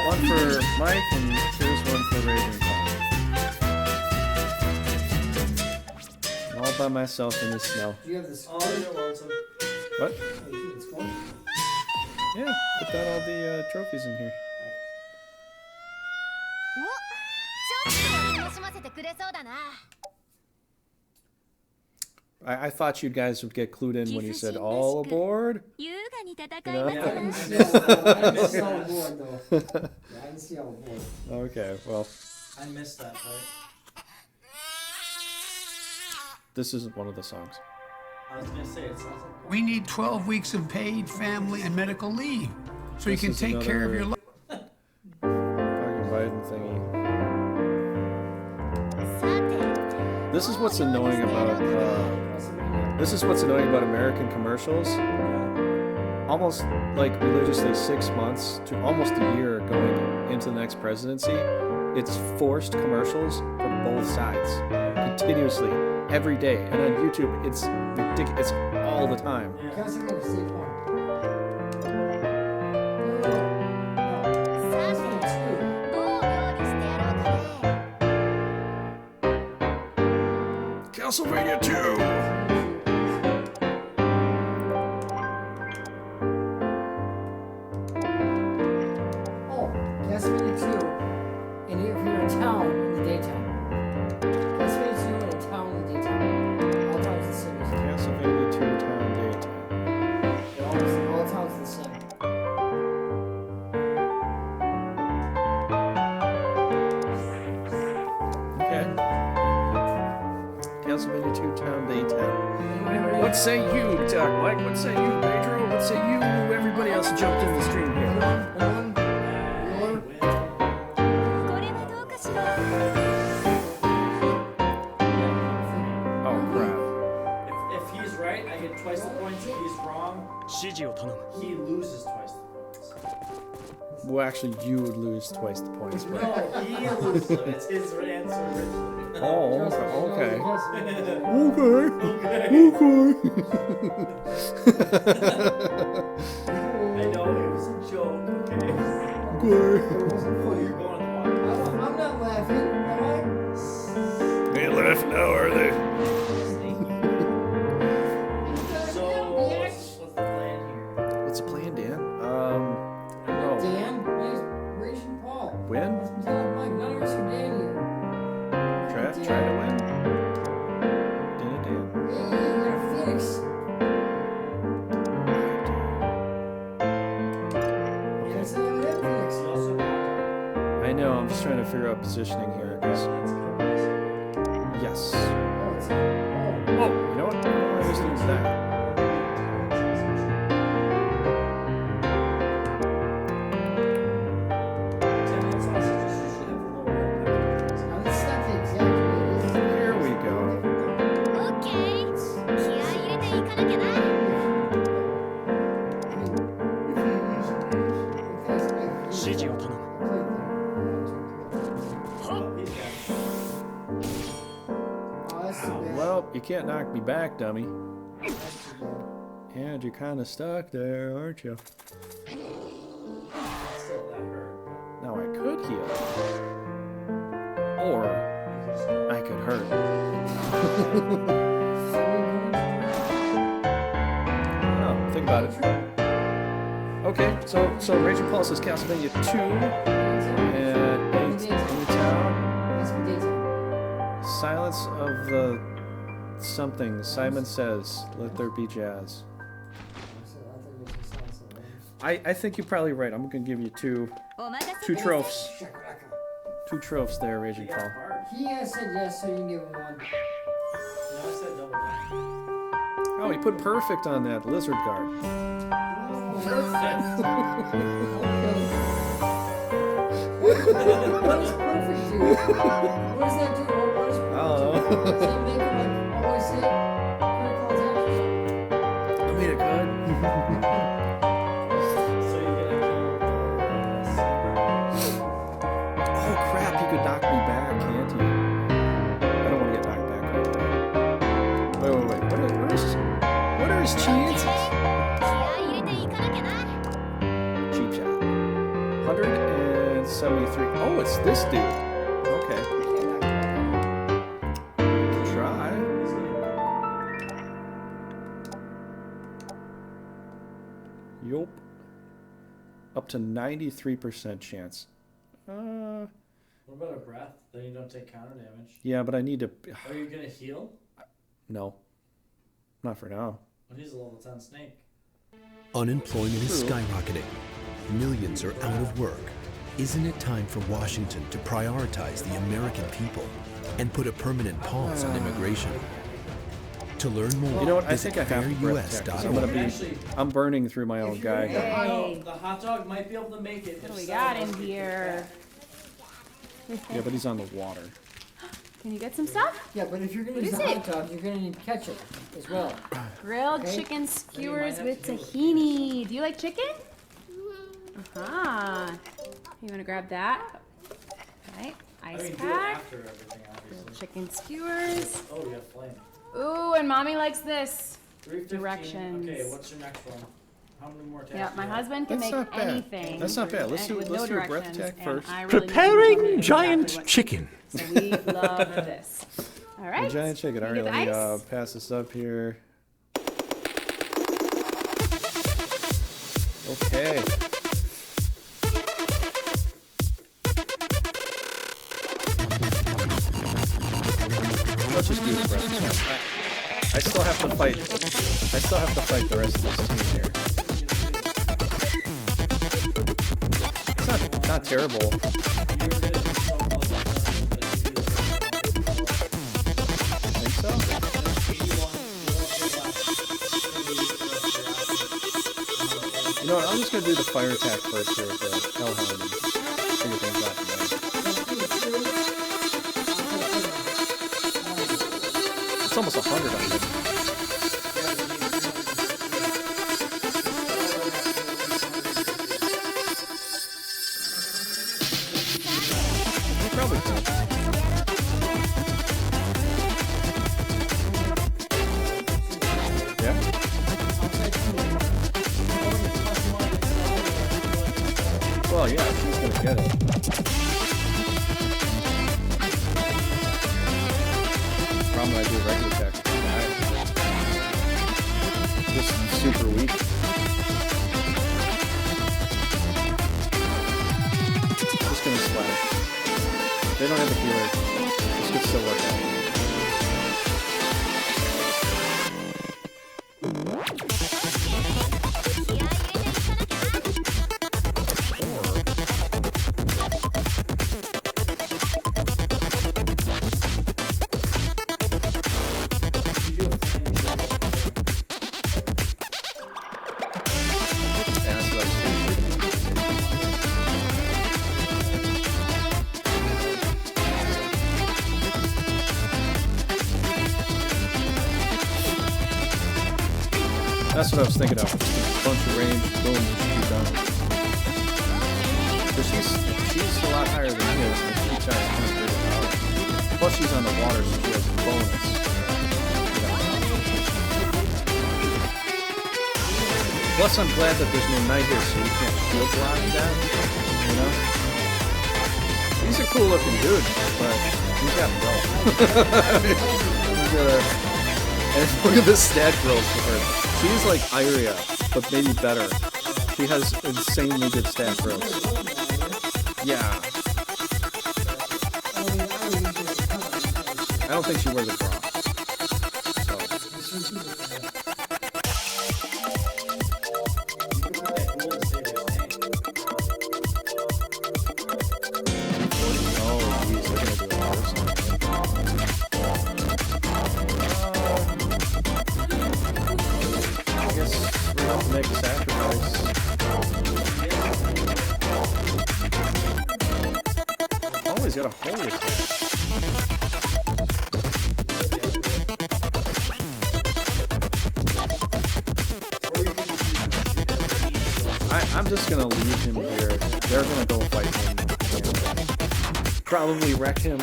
one for Mike, and here's one for Raging Paul. All by myself in the snow. Do you have the score? What? Yeah, put down all the trophies in here. I thought you guys would get clued in when you said all aboard. You know? I didn't see all aboard, though. Yeah, I didn't see all aboard. Okay, well. I missed that part. This isn't one of the songs. I was gonna say it sounds like. We need 12 weeks of paid family and medical leave so you can take care of your life. Fucking Biden thingy. This is what's annoying about American commercials. Almost like religiously 6 months to almost a year going into the next presidency, it's forced commercials from both sides continuously every day, and on YouTube it's ridiculous. It's all the time. Castlevania 2! Oh, Castlevania 2. And if you're in town in the daytime. Castlevania 2 in a town in the daytime. All towns the same. Castlevania 2 town daytime. All towns the same. Okay. Castlevania 2 town daytime. What say you, Doc Mike? What say you, Pedro? What say you, everybody else who jumped in the stream here? Oh, crap. If he's right, I get twice the points. If he's wrong, he loses twice the points. Well, actually, you would lose twice the points. But... No, he loses them. It's his answer originally. Oh, okay. I know it was a joke. Okay. Okay. You're going to watch. I'm not laughing, am They ain't laughing now, are they? So, what's the plan here? What's the plan, Dan? I don't know. Dan, Raging Paul. Win? Metalic Mike, none of us are Dan here. Try to win. Dan. Hey, you're Phoenix. Yes, I'm Phoenix. I know, I'm just trying to figure out positioning here. Yes. Oh, you know what? I just use that. Here we go. Well, you can't knock me back, dummy. And you're kind of stuck there, aren't you? Now I could heal. Or I could hurt. Oh, think about it. Okay, so Raging Paul says Castlevania 2 and Anytown. Silence of the something. Simon says, "Let there be jazz." I think you're probably right. I'm gonna give you two trophies. 2 trophies there, Raging Paul. He has said yes, so you can give him one. No, I said double. Oh, he put perfect on that lizard guard. What does perfect do? What does that do? I don't know. Does that make him like always hit? this dude. Okay. Try. Yup. Up to 93% chance. What about a breath? Then you don't take counter damage. Yeah, but I need to. Are you gonna heal? No. Not for now. Well, he's a level 10 snake. Unemployment is skyrocketing. Millions are out of work. Isn't it time for Washington to prioritize the American people and put a permanent pause on immigration? To learn more, you know what? I visit think I have to breath tech, 'cause I'm burning through my own guy. Hey. The hot dog might be able to make it. What do we got in here? Yeah, but he's on the water. Can you get some stuff? Yeah, but if you're going to use What the is hot dog, you're going to need ketchup as well. Grilled Okay? chicken skewers with tahini. Do you like chicken? Uh-huh. You want to grab that? All right. Ice pack. After everything, obviously. Chicken skewers. Oh, we have flame. Ooh, and mommy likes this. 315. Directions. Okay, what's your next one? How many more attacks? Yeah, my husband can That's make not bad. anything. That's not bad. Let's do with let's no do a breath directions, attack first. and I really Preparing need to giant exactly what- chicken. So we love this. All right. The giant chicken. All Can you right, get let the me ice? pass this up here. Okay. Let's just do the breath attack. I still have to fight. I still have to fight the rest of this team here. It's not terrible. Think so? You know what? I'm just gonna do the fire attack first here with the Hellhound and figure things out from there. It's almost 100 on him. Probably cool. Yeah? Well, yeah, she's gonna get it. Problem when I do a regular attack, just super weak. Just gonna splash. They don't have a healer. This could still work out. That's what I was thinking of. Just a bunch of range, boom, she's done. But she's a lot higher than he is, and she tries 130 power. Plus she's on the water, so she has a bonus. Plus I'm glad that there's no knight here, so you can't shield block that. You know? He's a cool looking dude, but he's got belt. And look at the stat growth for her. She's like Iria, but maybe better. She has insanely good stat growth. Yeah. I don't think she wears a bra. Make a sacrifice. Oh, he's got a holy attack. I'm just gonna leave him here. They're gonna go fight him. And probably wreck him.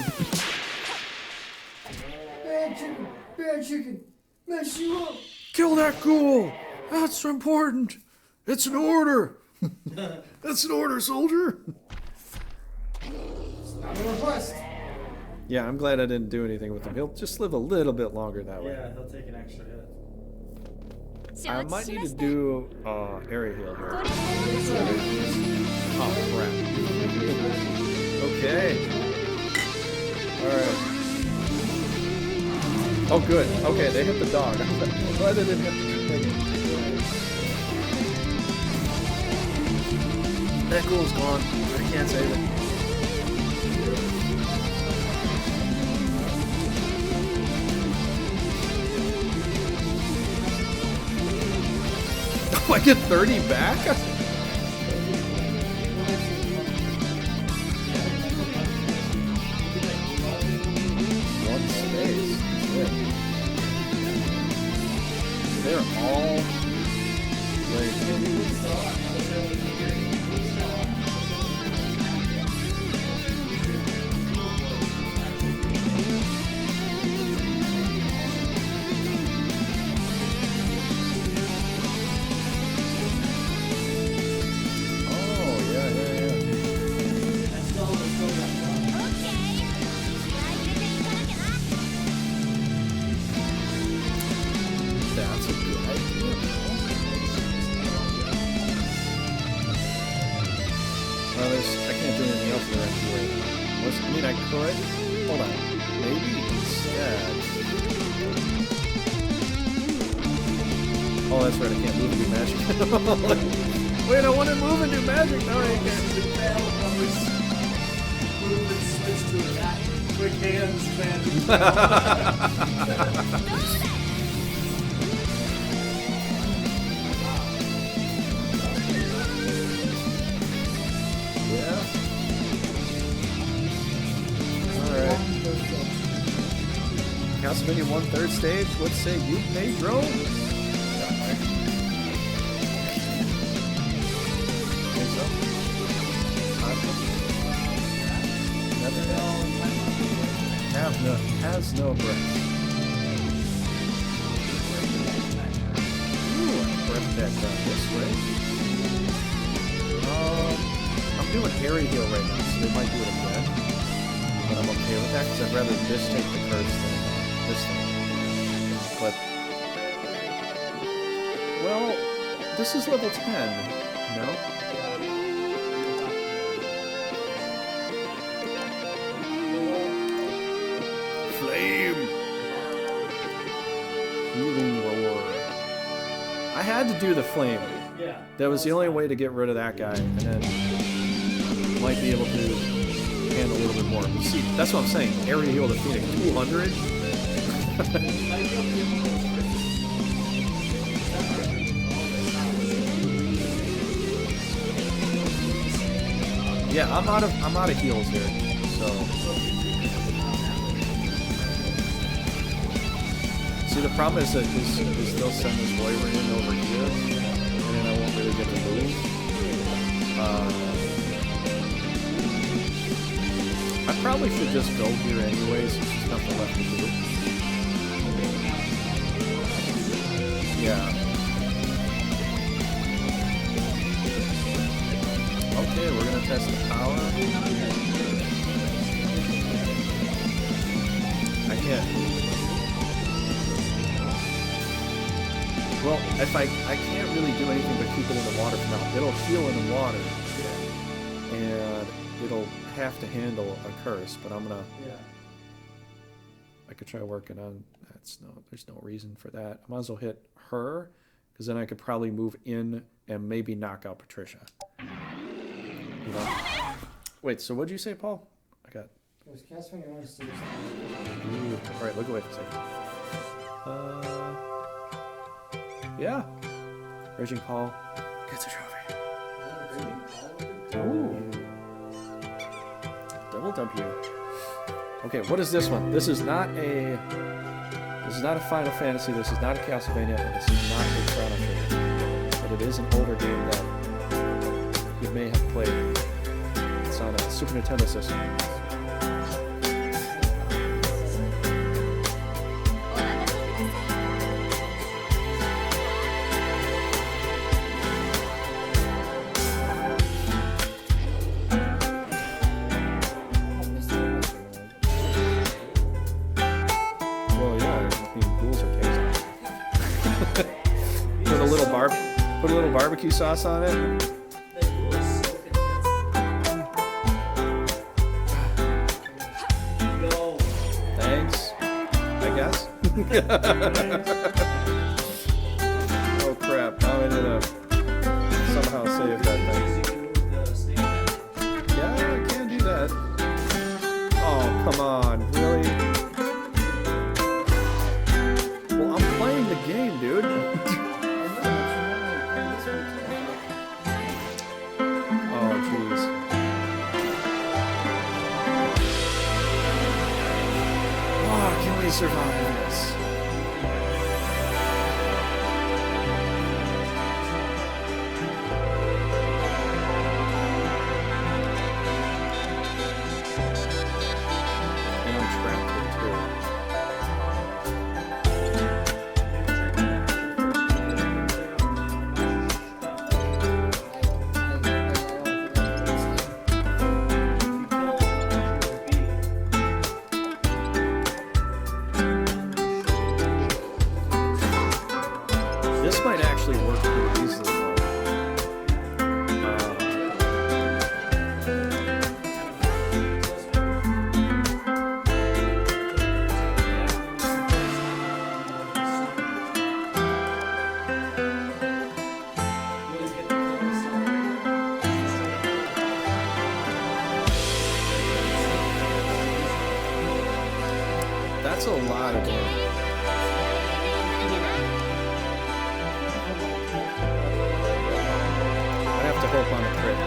Bad chicken, mess you up. Kill that ghoul! That's important! It's an order! That's an order, soldier! request. Yeah, I'm glad I didn't do anything with him. He'll just live a little bit longer that way. Yeah, he'll take an extra hit. I might need to do area heal here. Oh crap. Okay. Alright. Oh good. Okay, they hit the dog. I'm glad they didn't hit the thing. That ghoul's gone. I can't save it. Oh, I get 30 back? One space. Shit. They're all like wait, I want to move and do magic. No, I can't. Move and switch to that quick hands magic. Yeah. Alright. Castlevania 1/3 stage. Let's say you, Pedro. Has no breath. Ooh, I breath that down this way. I'm doing area heal right now, so they might do it again. But I'm okay with that because I'd rather this take the curse than this thing. But well, this is level 10, you know? I had to do the flame. Yeah. That was the only way to get rid of that guy, and then might be able to handle a little bit more. But see, that's what I'm saying. Area heal defeating 200. Yeah, I'm out of heals here, so. See, the problem is that they'll send this Wyvern in over here, and then I won't really get to move. I probably should just go here anyways, there's just nothing left to do. Yeah. Okay, we're gonna test the power. I can't. Well, if I can't really do anything but keep it in the water for now. It'll heal in the water, and it'll have to handle a curse. But I'm gonna. Yeah. I could try working on. There's no reason for that. I might as well hit her, because then I could probably move in and maybe knock out Patricia. You know? Wait. So what'd you say, Paul? I got. It was Castlevania 1 Stage. All right. Look away for a second. Yeah. Raging Paul gets a trophy. Ooh. Double W. Okay, what is this one? This is not a Final Fantasy, this is not a Castlevania, and this is not a Chrono Trigger. But it is an older game that you may have played. It's on a Super Nintendo system. put a little barbecue sauce on it. Thanks, I guess. Oh crap! Now I need to somehow save that thing. Yeah, I can do that. Oh come on, really? Well, I'm playing the game, dude. Oh jeez. Oh, can we survive this? And I'm trapped here too. This might actually work pretty easily though. That's a lot of damage. I have to hope on a crit.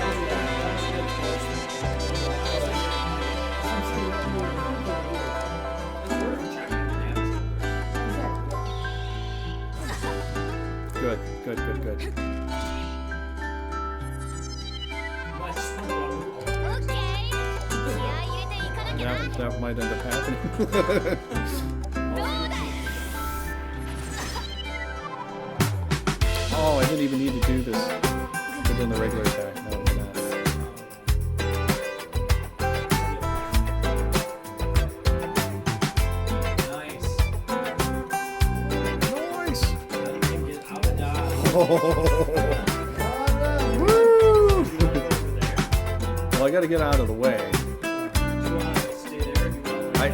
Good, good, good, good. That might end up happening. Oh, I didn't even need to do this within the regular attack. No, I'm not. Nice. Woo! Well, I got to get out of the way.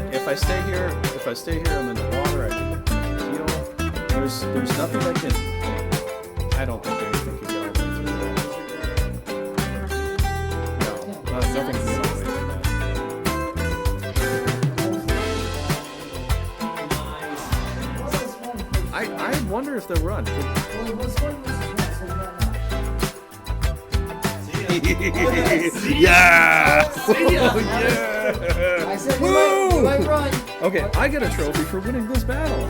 If I stay here, I'm in the water. I can heal. There's nothing I can. I don't think anything can get over through that. No, nothing can get away from that. I wonder if they'll run. Yeah! Oh, yeah! I said you might run. Okay, I get a trophy for winning this battle.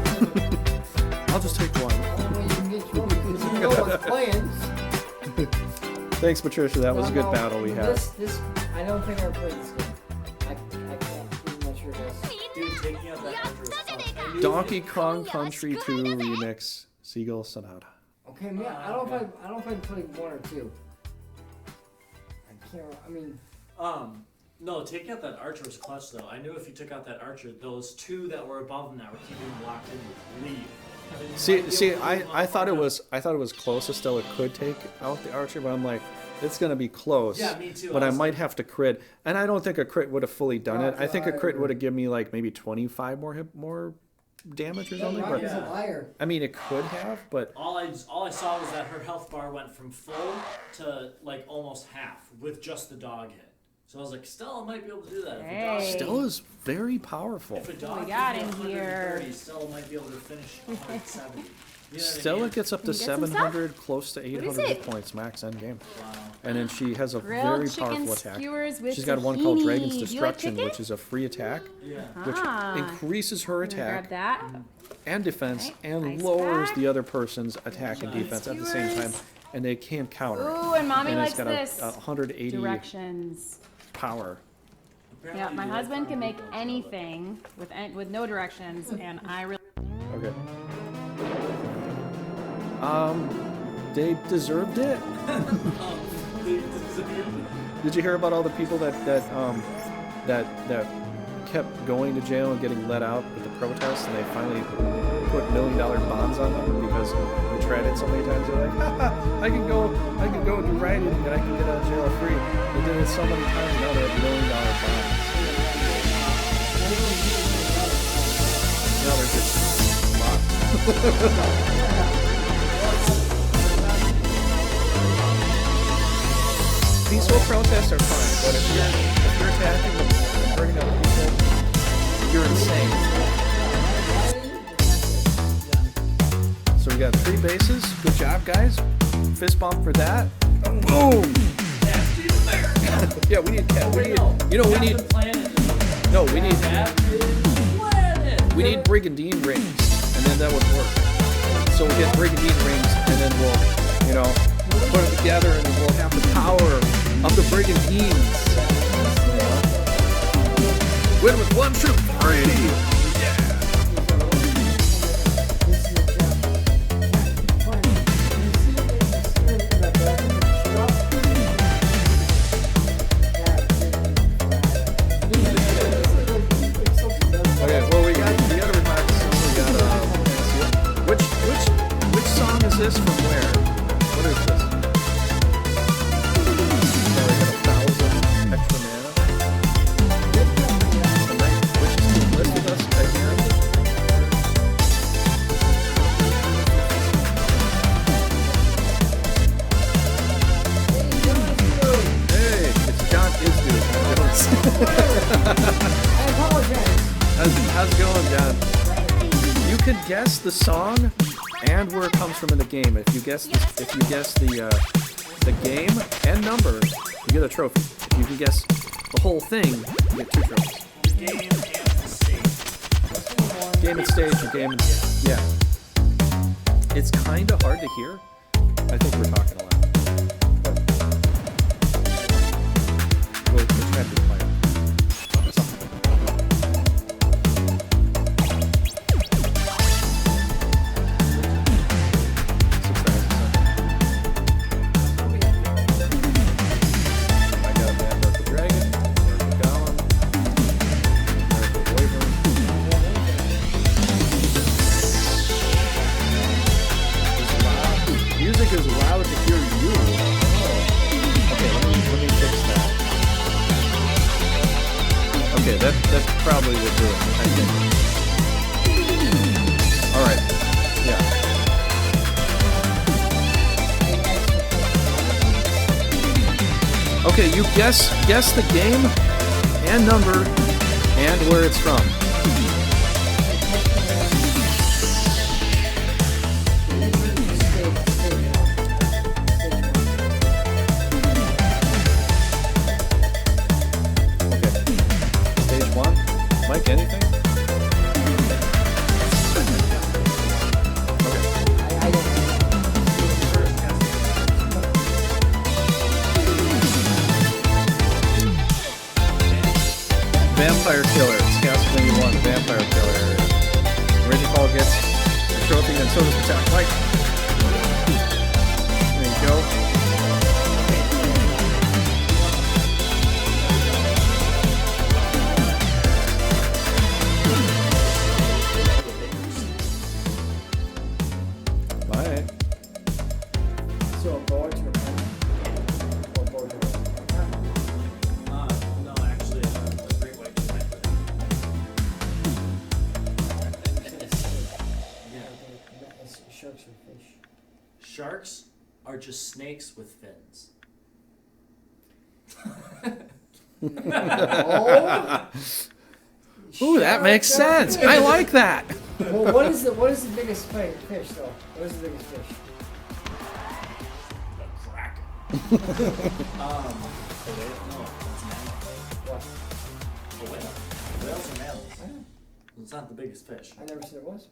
I'll just take one. You can get trophies if no one's playing. Thanks, Patricia. That was a good battle we had. This, I don't think I played this game. I can't. I'm not sure this. Dude, taking out that hunter. Donkey Kong Country 2 Remix, Seagull Sonata. Okay, man. I don't know if I played 1 or 2. I can't. I mean. No, taking out that archer was clutch though. I knew if you took out that archer, those 2 that were above him that were keeping him locked in would leave. See, I thought it was close. Still, it could take out the archer, but I'm like, it's gonna be close. Yeah, me too. But I might have to crit, and I don't think a crit would have fully done it. I think a crit would have given me like maybe 25 more damage or something. Rock is a liar. I mean, it could have, but all I saw was that her health bar went from full to like almost half with just the dog hit. So I was like, Stella might be able to do that. Hey. Stella's very powerful. If a dog we got hit in here. 130, Stella might be able to finish 170. You know Stella gets up to 700, close to 800 hit it? points max end game. Wow. And then she has a Grilled very chicken powerful attack. skewers with She's got one called tahini. Dragon's Do you like Destruction, chicken? which is a free attack, which Ah. increases her I'm gonna grab attack that. and defense, Okay, and ice lowers pack. the other person's attack and defense at the same time, and they can't counter it. Ooh, and mommy and likes it's got this. a 180 Directions. power. Yeah, my husband can make anything with no directions, and I really. Okay. They deserved it. Did you hear about all the people that kept going to jail and getting let out with the protests, and they finally put $1 million bonds on them because they tried it so many times. They're like, I can go do writing and I can get out of jail free. They did it so many times, now they have $1 million bonds. Now they're just Peaceful protests are fine, but if you're attacking them and burning up people, you're insane. So we got 3 bases. Good job, guys. Fist bump for that. Boom! Yeah, we need. We need Brigandine rings, and then that would work. So we'll get Brigandine rings, and then we'll, put them together, and then we'll have the power of the Brigandines. Win with 1, 2, 3. Okay, well we got the other remarks. We got which song is this from where? What is this? So we got 1,000 extra mana. Which is the list with us again. Hey, it's John Isdu. I apologize. How's it going, John? You could guess the song and where it comes from in the game. If you guess the game and number, you get a trophy. If you can guess the whole thing, you get 2 trophies. Game and stage, or game and yeah. It's kind of hard to hear. I think we're talking a lot. But we'll try to be quiet. That probably will do it, I think. Alright. Yeah. Okay, you guess the game and number and where it's from. Mike, anything? Vampire Killer. It's Castlevania 1, Vampire Killer. Reggie Paul gets a trophy, and so does Metalic Mike. There you go. Sharks are just snakes with fins. Ooh, that makes sense. I like that. Well, what is the biggest fish though? What is the biggest fish? The Kraken. Whales are mammals. It's not the biggest fish. I never said it was.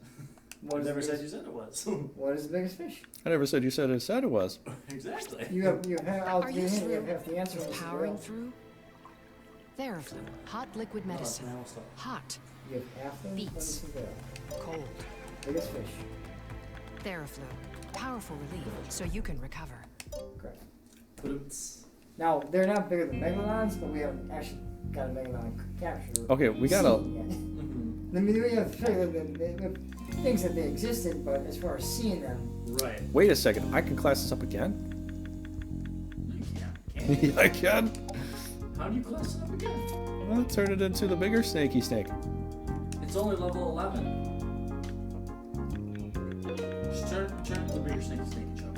I never said you said it was. What is the biggest fish? I never said you said it was. Exactly. You have half the answer. Powering through? Theraflu, hot liquid medicine. Hot. You have half the beats. Cold. Biggest fish. Theraflu, powerful relief, so you can recover. Correct. Now they're not bigger than megalodons, but we have actually got a Mega Man capture. Okay, we gotta. I mean, we have the things that they existed, but as far as seeing them. Right. Wait a second. I can class this up again. You can't. I can. How do you class it up again? Well, turn it into the bigger snaky snake. It's only level 11. Just turn the bigger snake and chug.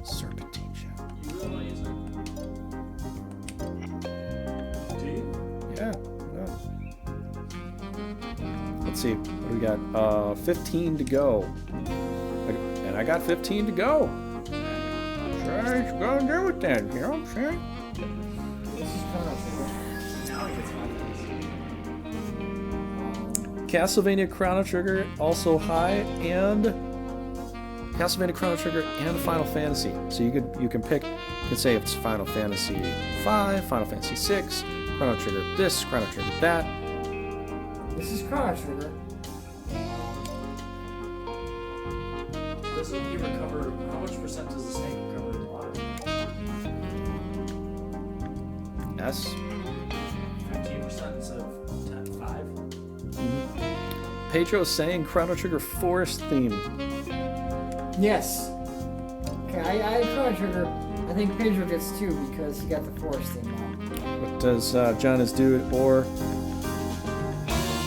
Serpentine shell. You really want to use it? Do you? Yeah. Let's see. What do we got? 15 to go. And I got 15 to go. Sure, what you gonna do with that? You know what I'm saying? Castlevania Chrono Trigger also high, and Castlevania Chrono Trigger and Final Fantasy. So you can pick. You can say if it's Final Fantasy 5, Final Fantasy 6, Chrono Trigger this, Chrono Trigger that. This is Chrono Trigger. Doesn't he recover? How much percent does the snake recover in the water? S. 15% instead of 5. Pedro's saying Chrono Trigger forest theme. Yes. Okay, I had Chrono Trigger. I think Pedro gets 2 because he got the forest thing now. What does John is Dude or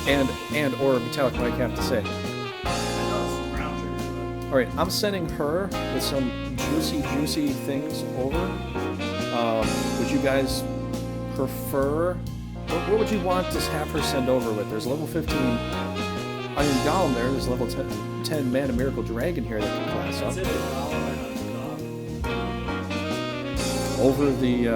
Metalic Mike have to say? All right, I'm sending her with some juicy things over. Would you guys prefer? What would you want to have her send over with? There's level 15 Iron Golem there. There's level 10 Mana Miracle Dragon here that can class up. Over the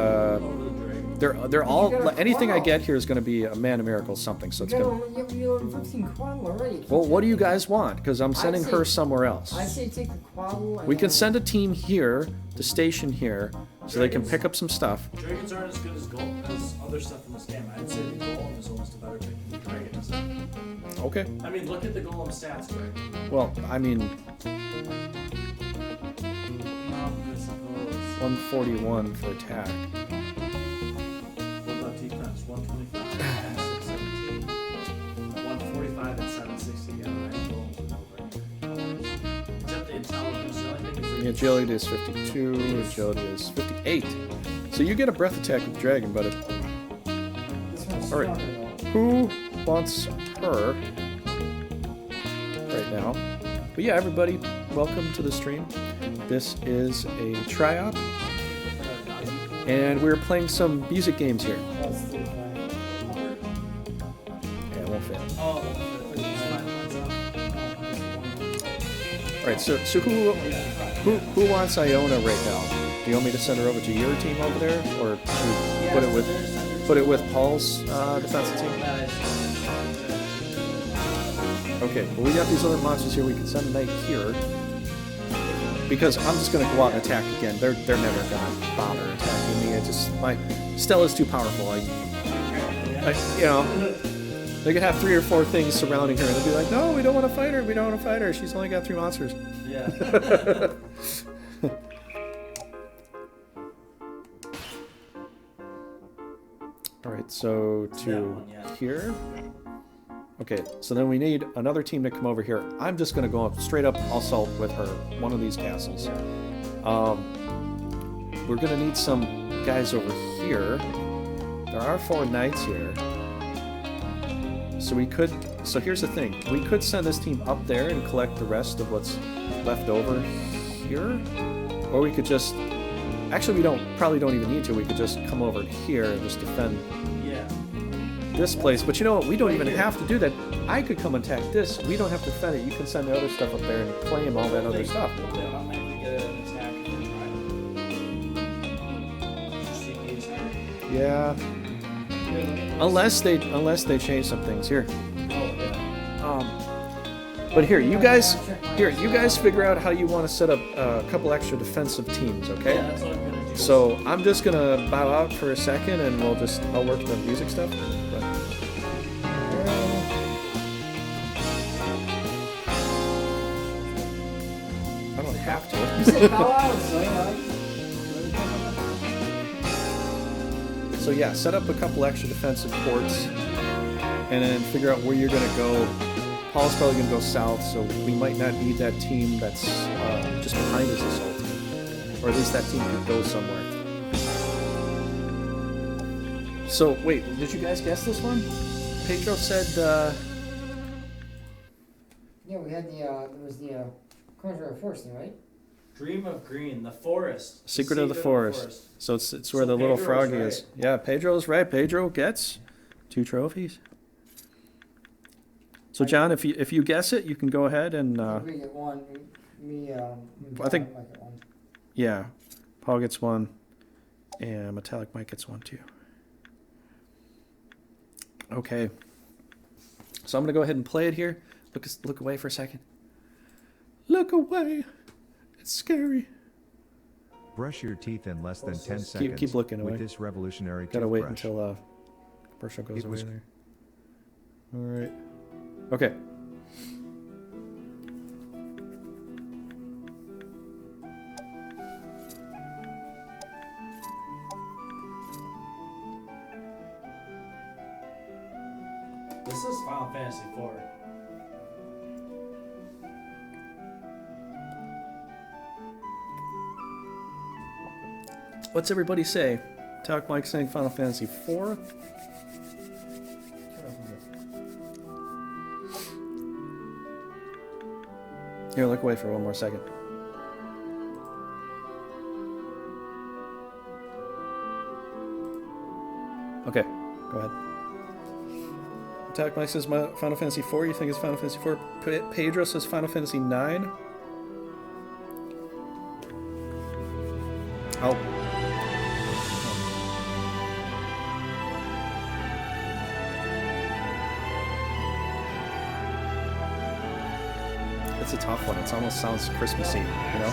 they're all anything I get here is going to be a Mana Miracle something. So it's going. You have 15 quaddle already. Well, what do you guys want? Because I'm sending her somewhere else. I say take the quaddle. We can send a team here to station here, so they can pick up some stuff. Dragons aren't as good as other stuff in this game. I'd say the golem is almost a better pick than the dragon, isn't it? Okay. I mean, look at the golem stats, Greg. Well, I mean, 141 for attack. What about defense? 125, 617, 145, and 760. Yeah, right. Golem's a no-brainer. Except the intelligence, the only thing is The agility is 52, agility is 58. So you get a breath attack with dragon, buddy. Alright. Who wants her right now? But yeah, everybody, welcome to the stream. This is a try-out. And we're playing some music games here. Yeah, it won't fail. Alright, so who wants Iona right now? Do you want me to send her over to your team over there, or should we put it with Paul's defensive team? Okay, well we got these other monsters here. We can send a knight here because I'm just gonna go out and attack again. They're never gonna bother attacking me. My Stella's too powerful. You know. They could have 3 or 4 things surrounding her, and they'll be like, "No, we don't want to fight her. We don't want to fight her. She's only got 3 monsters." Yeah. All right, so to here. Okay, so then we need another team to come over here. I'm just gonna go straight up assault with her, one of these castles. We're gonna need some guys over here. There are 4 knights here. So here's the thing. We could send this team up there and collect the rest of what's left over here. Or we could just... Actually, we probably don't even need to. We could just come over here and just defend this place. But you know what? We don't even have to do that. I could come attack this. We don't have to defend it. You can send the other stuff up there and claim all that other stuff. Yeah. Unless they change some things here. But here, you guys figure out how you want to set up a couple extra defensive teams, okay? Yeah, that's what I'm gonna do. So I'm just gonna bow out for a second, and I'll work the music stuff. But, I don't have to. You said bow out, so So yeah, set up a couple extra defensive ports, and then figure out where you're going to go. Paul's probably going to go south, so we might not need that team that's just behind his assault team. Or at least that team could go somewhere. So, wait, did you guys guess this one? Pedro said, Yeah, we had there was the Conjurer Forest thing, right? Dream of Green, the forest. Secret of the Forest. So it's where the little froggy is. Yeah, Pedro's right. Pedro gets 2 trophies. So John, if you guess it, you can go ahead and. We get 1. I think. Mike get 1. Yeah, Paul gets 1, and Metallic Mike gets 1 too. Okay. So I'm gonna go ahead and play it here. Look away for a second. Look away. It's scary. Brush your teeth in less than 10 seconds. Keep looking away. With this revolutionary Gotta wait toothbrush. until commercial goes away there. All right. Okay. This is Final Fantasy IV. What's everybody say? Talk Mike saying Final Fantasy IV. Here, look away for 1 more second. Okay, go ahead. Attack Mike says Final Fantasy IV. You think it's Final Fantasy IV? Pedro says Final Fantasy IX. Oh. It's a tough one. It almost sounds Christmassy, you know?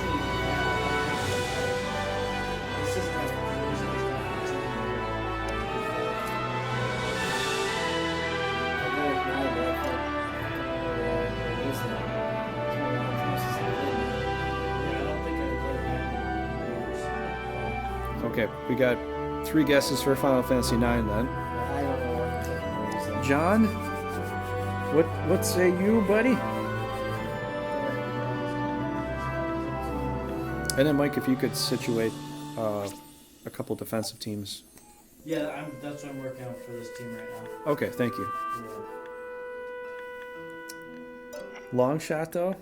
Okay, we got 3 guesses for Final Fantasy IX then. John, what say you, buddy? And then Mike, if you could situate a couple defensive teams. Yeah, that's what I'm working on for this team right now. Okay, thank you. Yeah. Long shot though.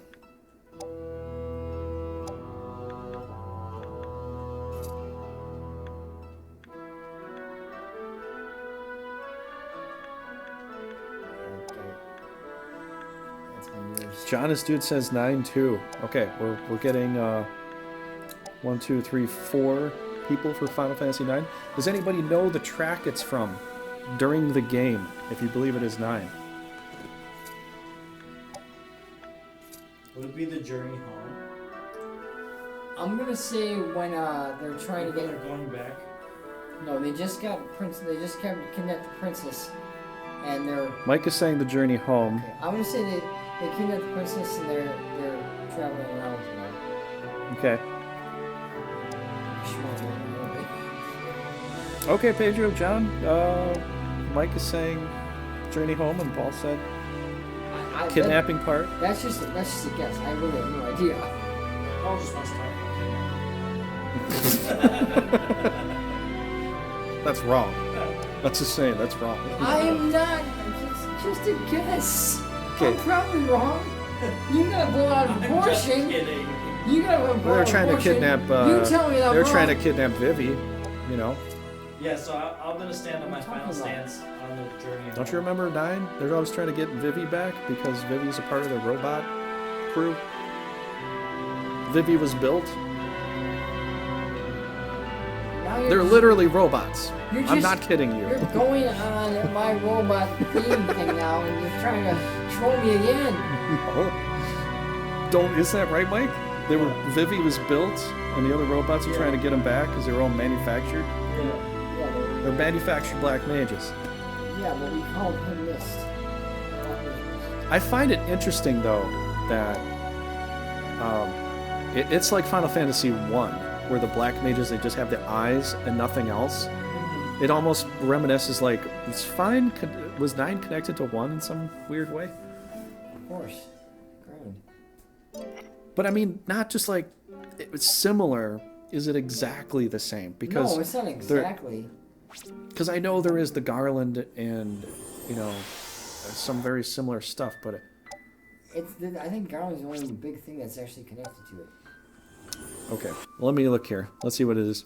Jonas dude says 9-2. Okay, we're getting 1, 2, 3, 4 people for Final Fantasy IX. Does anybody know the track it's from during the game? If you believe it is 9. Would it be the journey home? I'm gonna say when they're trying to get her going back. No, they just got They just kidnapped the princess, and they're. Mike is saying the journey home. Okay. I'm gonna say they kidnapped the princess and they're traveling around. Okay. Okay, Pedro, John. Mike is saying journey home, and Paul said kidnapping part. That's just a guess. I really have no idea. Paul just wants to talk. That's wrong. Let's just say that's wrong. I am not. It's just a guess. Okay. I'm probably wrong. You gotta blow out of proportion. You gotta blow They're out trying to proportion. kidnap. You tell me that They're wrong. trying to kidnap Vivi. You know. Yeah, so I'm gonna stand on my final stance on the journey. Don't you remember 9? They're always trying to get Vivi back because Vivi's a part of the robot crew. Vivi was built. They're literally robots. I'm not kidding you. You're going on my robot theme thing now, and you're trying to troll me again. Is that right, Mike? Vivi was built, and the other robots are trying to get them back because they're all manufactured. Yeah. They're manufactured black mages. Yeah, but we called him Mist. I find it interesting though that it's like Final Fantasy 1, where the black mages, they just have the eyes and nothing else. It almost reminisces like, it's fine. Was 9 connected to 1 in some weird way? Of course. Ground. But I mean, not just like it's similar. Is it exactly the same? Because no, it's not exactly. Because I know there is the garland and, you know, some very similar stuff, but I think garland is the only big thing that's actually connected to it. Okay, let me look here. Let's see what it is.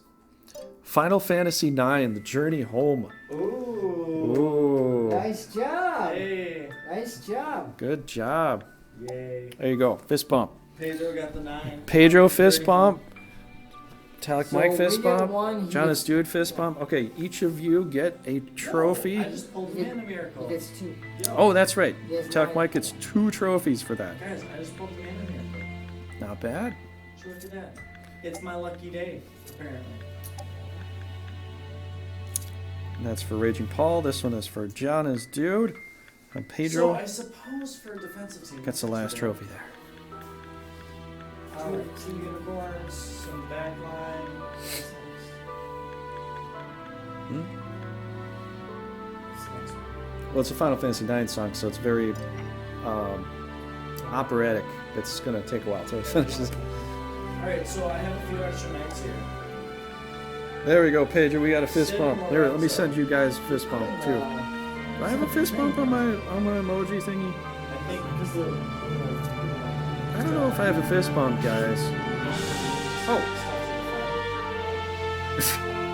Final Fantasy IX: The Journey Home. Ooh. Nice job. Hey. Nice job. Good job. Yay. There you go. Fist bump. Pedro got the 9. Pedro fist bump. Metalic So Mike fist we get bump. one, he Jonas gets- Dude fist bump. Okay, each of you get a trophy. I just pulled the Mana Miracle. He gets 2. Oh, that's right. He has Metalic 9. Mike gets 2 trophies for that. Guys, I just pulled the Mana Miracle. Not bad. Sure to that. It's my lucky day, apparently. And that's for Raging Paul. This one is for Jonas Dude. And Pedro So I suppose for a defensive team, gets the last trophy there. Two unicorns, some backline. Well, it's a Final Fantasy IX song, so it's very operatic. It's going to take a while till it finishes. Alright, so I have a few extra nights here. There we go, Pedro. We got a fist bump. Here, let me send you guys a fist bump too. Do I have a fist bump on my emoji thingy? I think because the. I don't know if I have a fist bump, guys. Oh.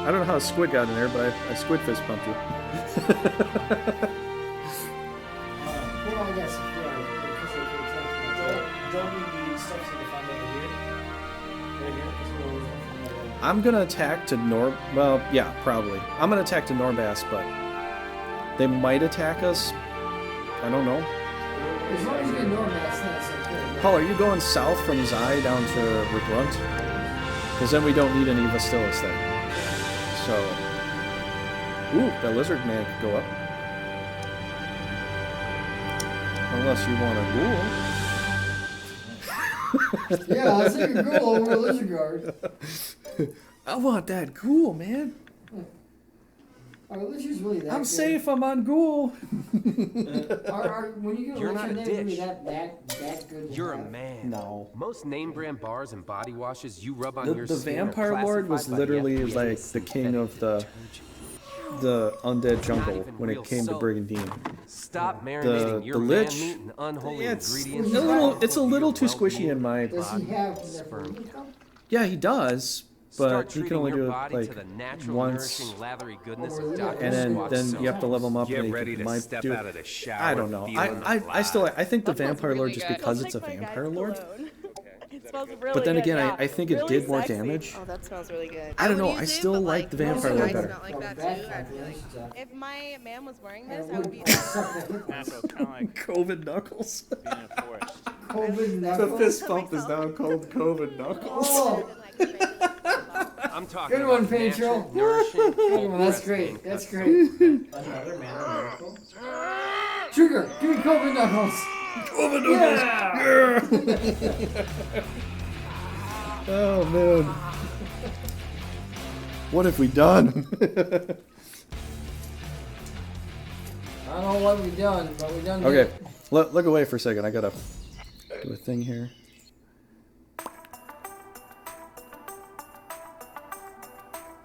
I don't know how Squid got in there, but I Squid fist bumped you. Don't we need stuff to defend over here? Right here? I'm gonna attack to well, yeah, probably. I'm gonna attack to Norbass, but they might attack us. I don't know. As long as you get Norbass, then it's okay. Paul, are you going south from Zai down to Regrunt? Because then we don't need any Vastilis then. So, ooh, that lizard man could go up. Unless you want a ghoul. Yeah, I'll take a ghoul over a lizard guard. I want that ghoul, man. Are lizards really that I'm good? safe, I'm on ghoul. When you get a You're not lizard, a they're really dish. that good. to You're a have? man. No. Most name brand bars and body washes you rub on your The skin are Vampire Lord was classified by the literally FDA like as the king of the undead jungle when it came to Brigandine. Stop marinating your the Lich, man meat and unholy it's ingredients. it's a little too squishy in my. Does he have sperm? Yeah, he does, but Start he can treating only your do it body to like the natural, once, nourishing, lathery goodness of Dr. and Squatch then soap. you have to level him up. Get and ready he to might step do, out of the shower. I don't know. feeling I still I think the That smells Vampire Lord really just good. because Don't it's a take my Vampire guy's Lord. cologne. It smells really But then good, again, yeah. I think it Really did more sexy. damage. Oh, that smells really good. I don't know. would I use it, still but, like the Vampire most Lord guys better. smell like that too. I'd be like, if my man was wearing this, I would be. COVID knuckles. COVID The knuckles. fist bump is now called COVID knuckles. Oh. I'm talking Good one, about natural, Pedro. nourishing, Good one. That's great. That's great. Another Mana Miracle? Trigger, give me COVID knuckles. COVID knuckles. Yeah. Oh man. What have we done? I don't know what we've done, but we've done. Okay, it. look away for a second. I gotta do a thing here.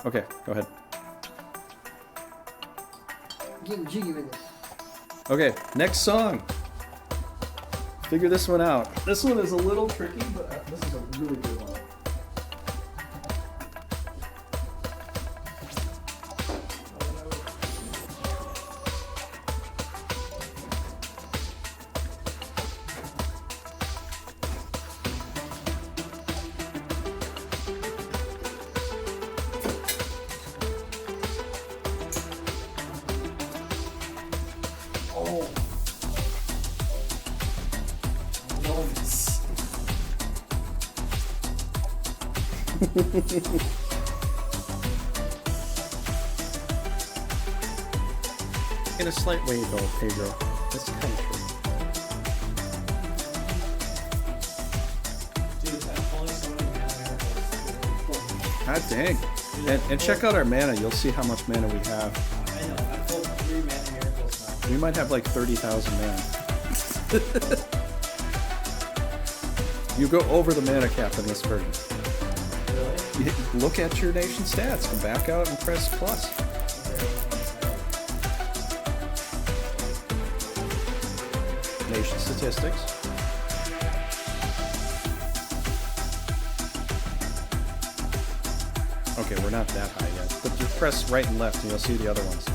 Okay, go ahead. Getting jiggy with it. Okay, next song. Figure this one out. This one is a little tricky, but this is a really good one. Oh. Novice. In a slight way, though, Pedro. That's kind of true. Dude, I'm only so many Mana Miracles. God dang. Dude, And check out our mana. You'll see how much mana we have. I know. I pulled 3 mana miracles now. We might have like 30,000 mana. You go over the mana cap in this version. Really? You look at your nation stats. Go back out and press plus. Nation statistics. Okay, we're not that high yet, but just press right and left and you'll see the other ones.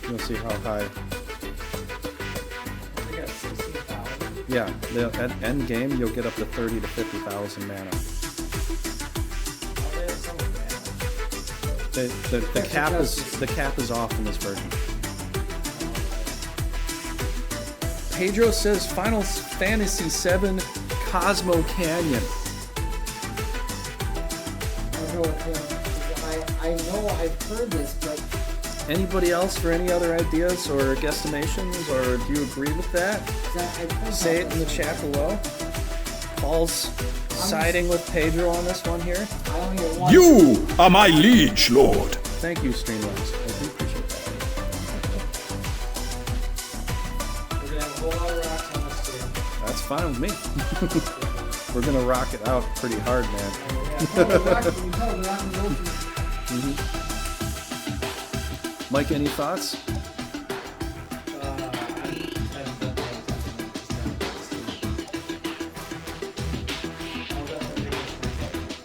You'll see how high. We got 16,000. Yeah, at end game you'll get up to 30 to 50,000 mana. The cap is off in this version. Pedro says Final Fantasy VII Cosmo Canyon. I know I've heard this, but Anybody else for any other ideas or guesstimations, or do you agree with that? Say it in the chat below. Paul's siding with Pedro on this one here. You are my liege, Lord. Thank you, Streamlabs. I do appreciate that. We're gonna have a whole lot of rocks on this too. That's fine with me. We're gonna rock it out pretty hard, man. Mike, any thoughts?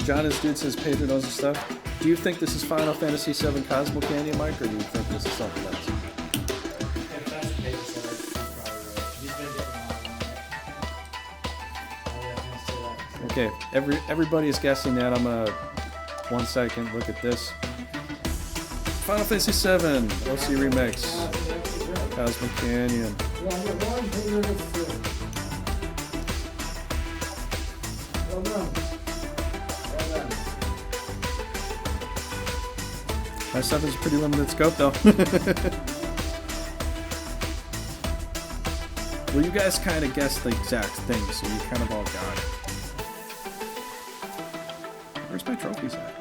John is dude says Pedro knows his stuff. Do you think this is Final Fantasy VII Cosmo Canyon, Mike, or do you think this is something else? If that's what Pedro said, he's probably right. He's been getting on. Okay, everybody is guessing that. I'm gonna 1 second look at this. Final Fantasy VII OC Remix Cosmo Canyon. My stuff is a pretty limited scope, though. Well, you guys kind of guessed the exact thing, so you kind of all got it. Where's my trophies at?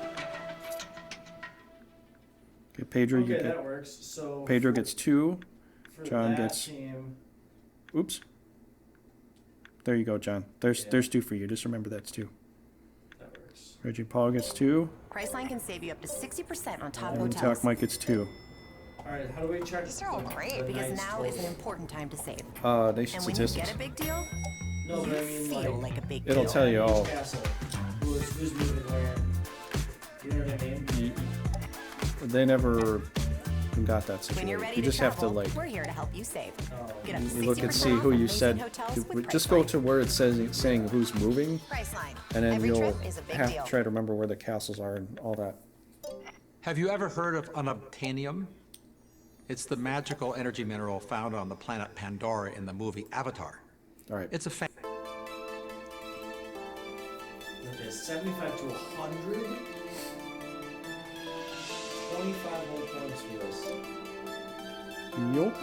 Okay, Pedro, Okay, you get. that works. So Pedro gets 2. for John that gets. team, Oops. There you go, John. There's 2 for you. Just remember that's 2. that works. Reggie Paul gets 2. Priceline can save you up to 60% on top And hotels. Metalic Mike gets 2. All right, how do we charge? These are all great because now is an important time to save. Nation and when statistics. you get a big deal, No, but I mean, feel like a big It'll deal. tell you all. Castle, who's moving where? You know what I mean? They never got that When you're situation. ready You to just have to travel, like we're here to help you save. Get up to you look and 60% see who off you amazing said. hotels with Just go to where it says saying who's moving, Priceline. and then Every you'll trip is a big have deal. to try to remember where the castles are and all that. Have you ever heard of unobtainium? It's the magical energy mineral found on the planet Pandora in the movie Avatar. All right. It's a Okay, 75 to 100. 25 whole points for this. Yup.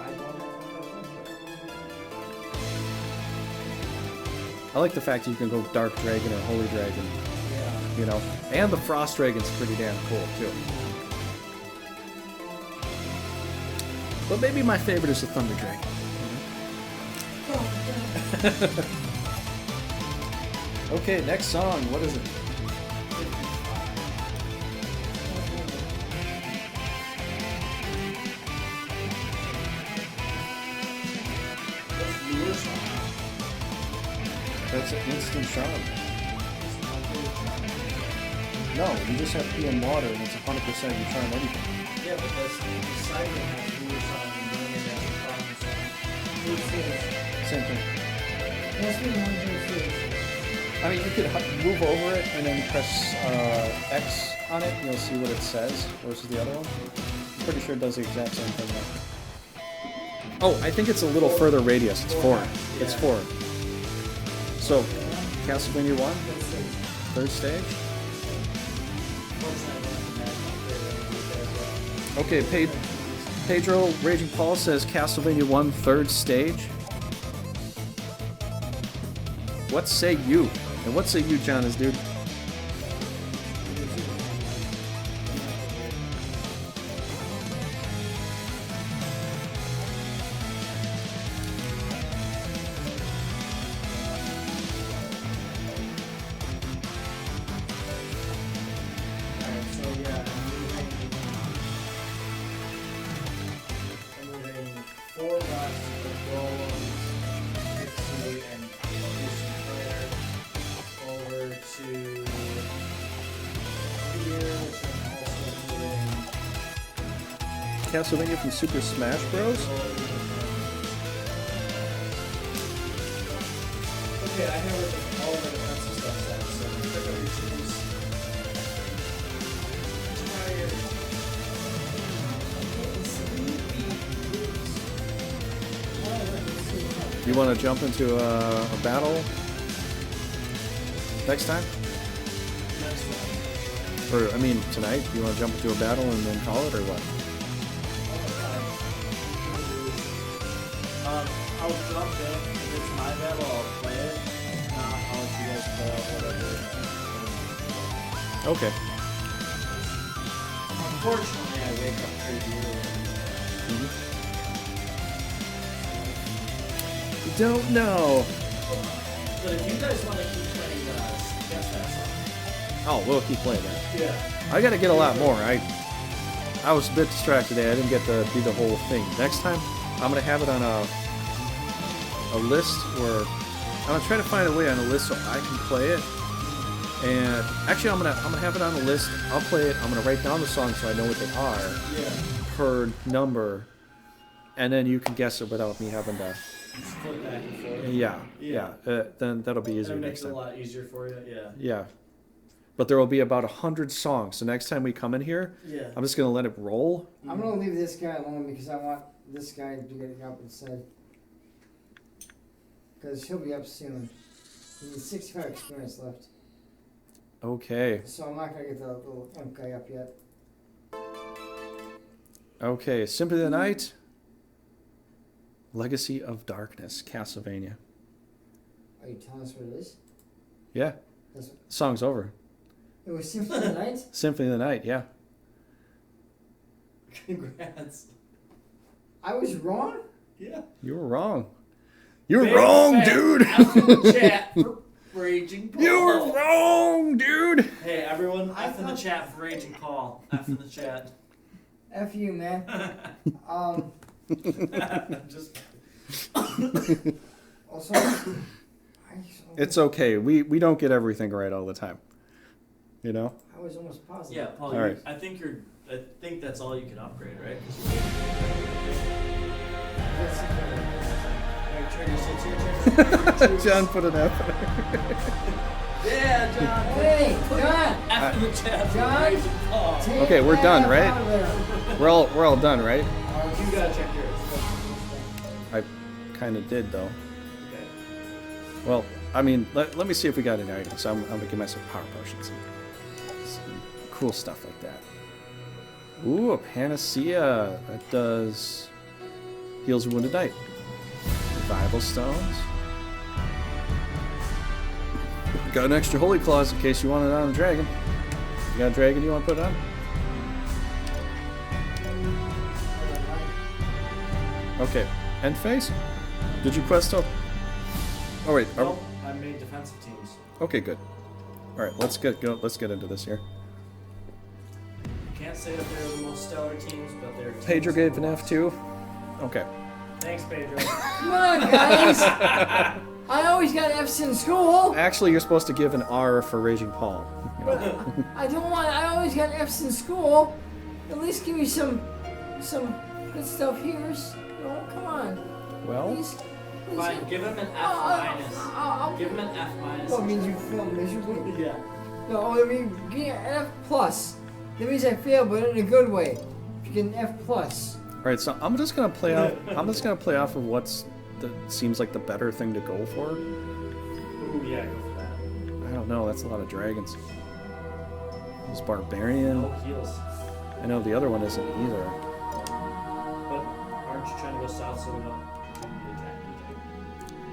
I don't know I like the fact that you can go Dark Dragon or Holy Dragon. Yeah. You know, and the Frost Dragon's pretty damn cool too. But maybe my favorite is the Thunder Dragon. Okay, next song. What is it? That's an instant charm. No, you just have pee and water, and it's 100% you charm everything. Yeah, but that's the side that has Lure Song and Mermaid has a Problem Song. Same thing. That's really one thing too. I mean, you could move over it and then press X on it, and you'll see what it says versus the other one. I'm pretty sure it does the exact same thing though. Oh, I think it's a little further radius. It's 4. It's 4. So, Castlevania 1, 3rd stage. Okay, Pedro Raging Paul says Castlevania 1, 3rd stage. What say you? And what say you, Jonas, dude? Castlevania from Super Smash Bros. Okay, I have all the defensive stuff set, so pick up your teams. You want to jump into a battle next time? Or, I mean, tonight? You want to jump into a battle and then call it, or what? I'll jump in. If it's my battle, I'll play it. If not, I'll let you guys play out whatever. Okay. Unfortunately, I wake up pretty early. You don't know. But if you guys want to keep playing Guess That Song. Oh, we'll keep playing that. Yeah. I got to get a lot more. I was a bit distracted today. I didn't get to do the whole thing. Next time, I'm gonna have it on a list where I'm gonna try to find a way on a list so I can play it. And actually, I'm gonna have it on a list. I'll play it. I'm gonna write down the songs so I know what they are per number, and then you can guess it without me having to. Flip back and forth. Yeah. Then that'll be easier That next makes it time. a lot easier for you. Yeah. Yeah. But there will be about 100 songs. So next time we come in here, I'm just gonna let it roll. I'm gonna leave this guy alone because I want this guy to get up instead. Because he'll be up soon. He needs 65 experience left. Okay. So I'm not gonna get the little imp guy up yet. Okay. Symphony of the Night. Legacy of Darkness, Castlevania. Are you telling us what it is? Yeah. Song's over. It was Symphony of the Night? Symphony of the Night, yeah. Congrats. I was wrong? Yeah. You were wrong. You're wrong, dude! Chat for Raging Paul. You were wrong, dude! Hey, everyone, F in the chat for Raging Paul. F in the chat. F you, man. Just also, It's okay. We don't get everything right all the time. You know? I was almost positive. Yeah, Paul. All right. I think that's all you can upgrade, right? John put an F. Yeah, John. Hey, John. F in the chat. John. Okay, we're done, right? We're all done, right? You gotta check yours. I kind of did though. Okay. Well, I mean, let me see if we got any items. I'm gonna give myself power potions and some cool stuff like that. Ooh, a panacea that does heals wounded knight. Revival stones. Got an extra holy claws in case you want it on a dragon. You got a dragon you want to put it on? Okay. End phase? Did you quest up? Oh wait. Nope, I made defensive teams. Okay, good. All right, let's get into this here. Can't say that they're the most stellar teams, but they're. Pedro gave an F2. Okay. Thanks, Pedro. Come on, guys. I always got F's in school. Actually, you're supposed to give an R for Raging Paul. You know? I don't want. I always got F's in school. At least give me some good stuff here. You know, come on. Well. Please. Fine, give him an F minus. Give him an F minus. Oh, it means you fail miserably? Yeah. No, I mean, give me an F plus. That means I failed, but in a good way. If you get an F plus. All right, so I'm just gonna play off. I'm just gonna play off of seems like the better thing to go for. Ooh, yeah, go for that. I don't know. That's a lot of dragons. This barbarian. No heals. I know the other one isn't either. But aren't you trying to go south so we don't do the attack?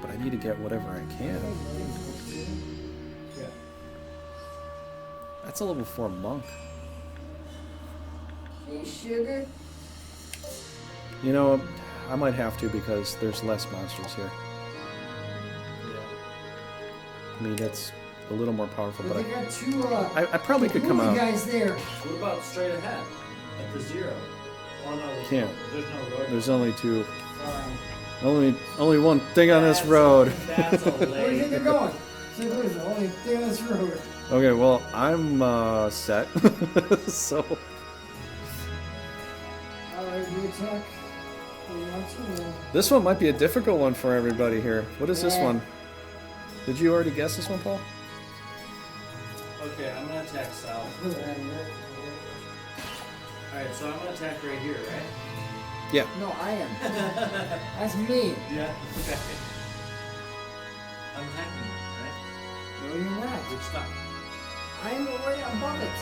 But I need to get whatever I can. That's a level 4 monk. Hey, sugar. You know, I might have to because there's less monsters here. I mean, that's a little more powerful, but They got two, I probably could come out. guys there. What about straight ahead at the 0? Oh no, Can't. There's no road. There's only two. Only one thing on this road. That's a Where do you think they're going? So there's the only thing on this road. Okay, well, I'm set. So. Alright, you attack. You want to, This one might be a difficult one for everybody here. What is this one? Did you already guess this one, Paul? Okay, I'm gonna attack south. Alright, so I'm gonna attack right here, right? Yeah. No, I am. That's me. Yeah, okay. I'm attacking you, right? No, you're not. You're stuck. I'm right above it.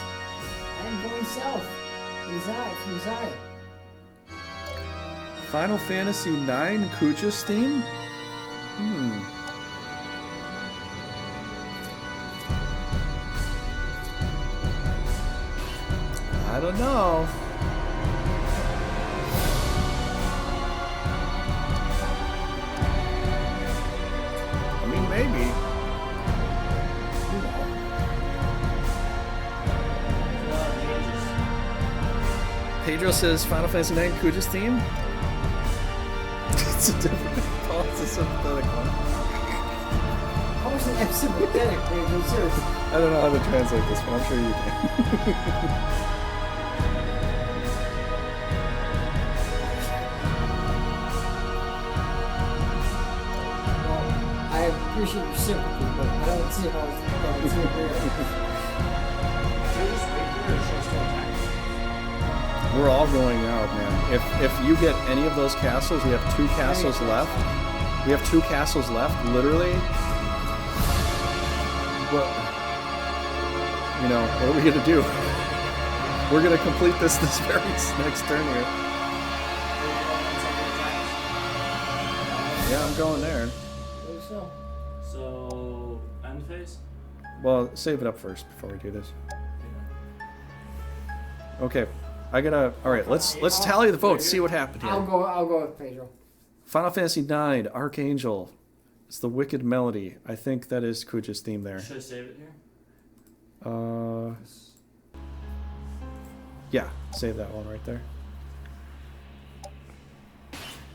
I'm going south. From Zion. Final Fantasy IX Kuja's theme? I don't know. I mean, maybe. Pedro says Final Fantasy IX Kuja's theme? It's a different it's a sympathetic one. How was it sympathetic, Pedro? Seriously. I don't know how to translate this one. I'm sure you can. I appreciate your sympathy, but I don't see how it's We're all going out, man. If you get any of those castles, we have 2 castles left. We have 2 castles left, literally. What? You know, what are we gonna do? We're gonna complete this very next turn here. Yeah, I'm going there. So, end phase? Well, save it up first before we do this. Okay, I gotta. All right, let's tally the votes. See what happened here. I'll go with Pedro. Final Fantasy IX Archangel. It's the Wicked Melody. I think that is Kuja's theme there. Should I save it here? Yeah, save that one right there.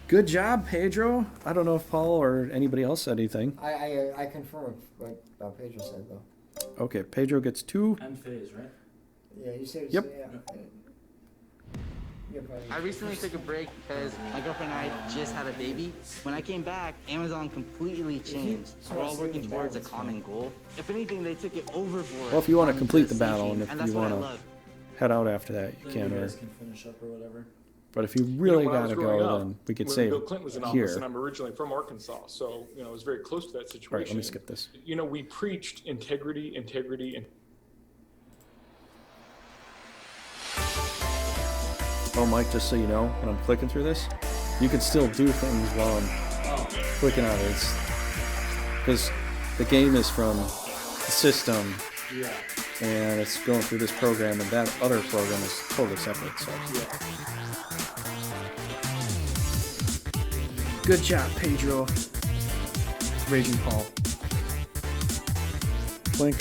Good job, Pedro. I don't know if Paul or anybody else said anything. I confirm what Pedro said though. Okay, Pedro gets 2. End phase, right? Yeah, you said. Yep. Yeah. I recently took a break because my girlfriend and I just had a baby. When I came back, Amazon completely changed. We're all working towards a common goal. If anything, they took it overboard. Well, if you want to complete the battle, and if that's you what I want to love. head out after that, you Then can. you Or, guys can finish up or whatever. but if you really when I was gotta growing go, up, then we could when save Bill Clinton was in office, here. and I'm originally from Arkansas, so I was very close to that situation. All right, let me skip this. We preached integrity, and Oh, Mike, just so you know, when I'm clicking through this, you can still do things while I'm clicking on it. Because the game is from the system, and it's going through this program, and that other program is totally separate. So, good job, Pedro. Raging Paul. Blink.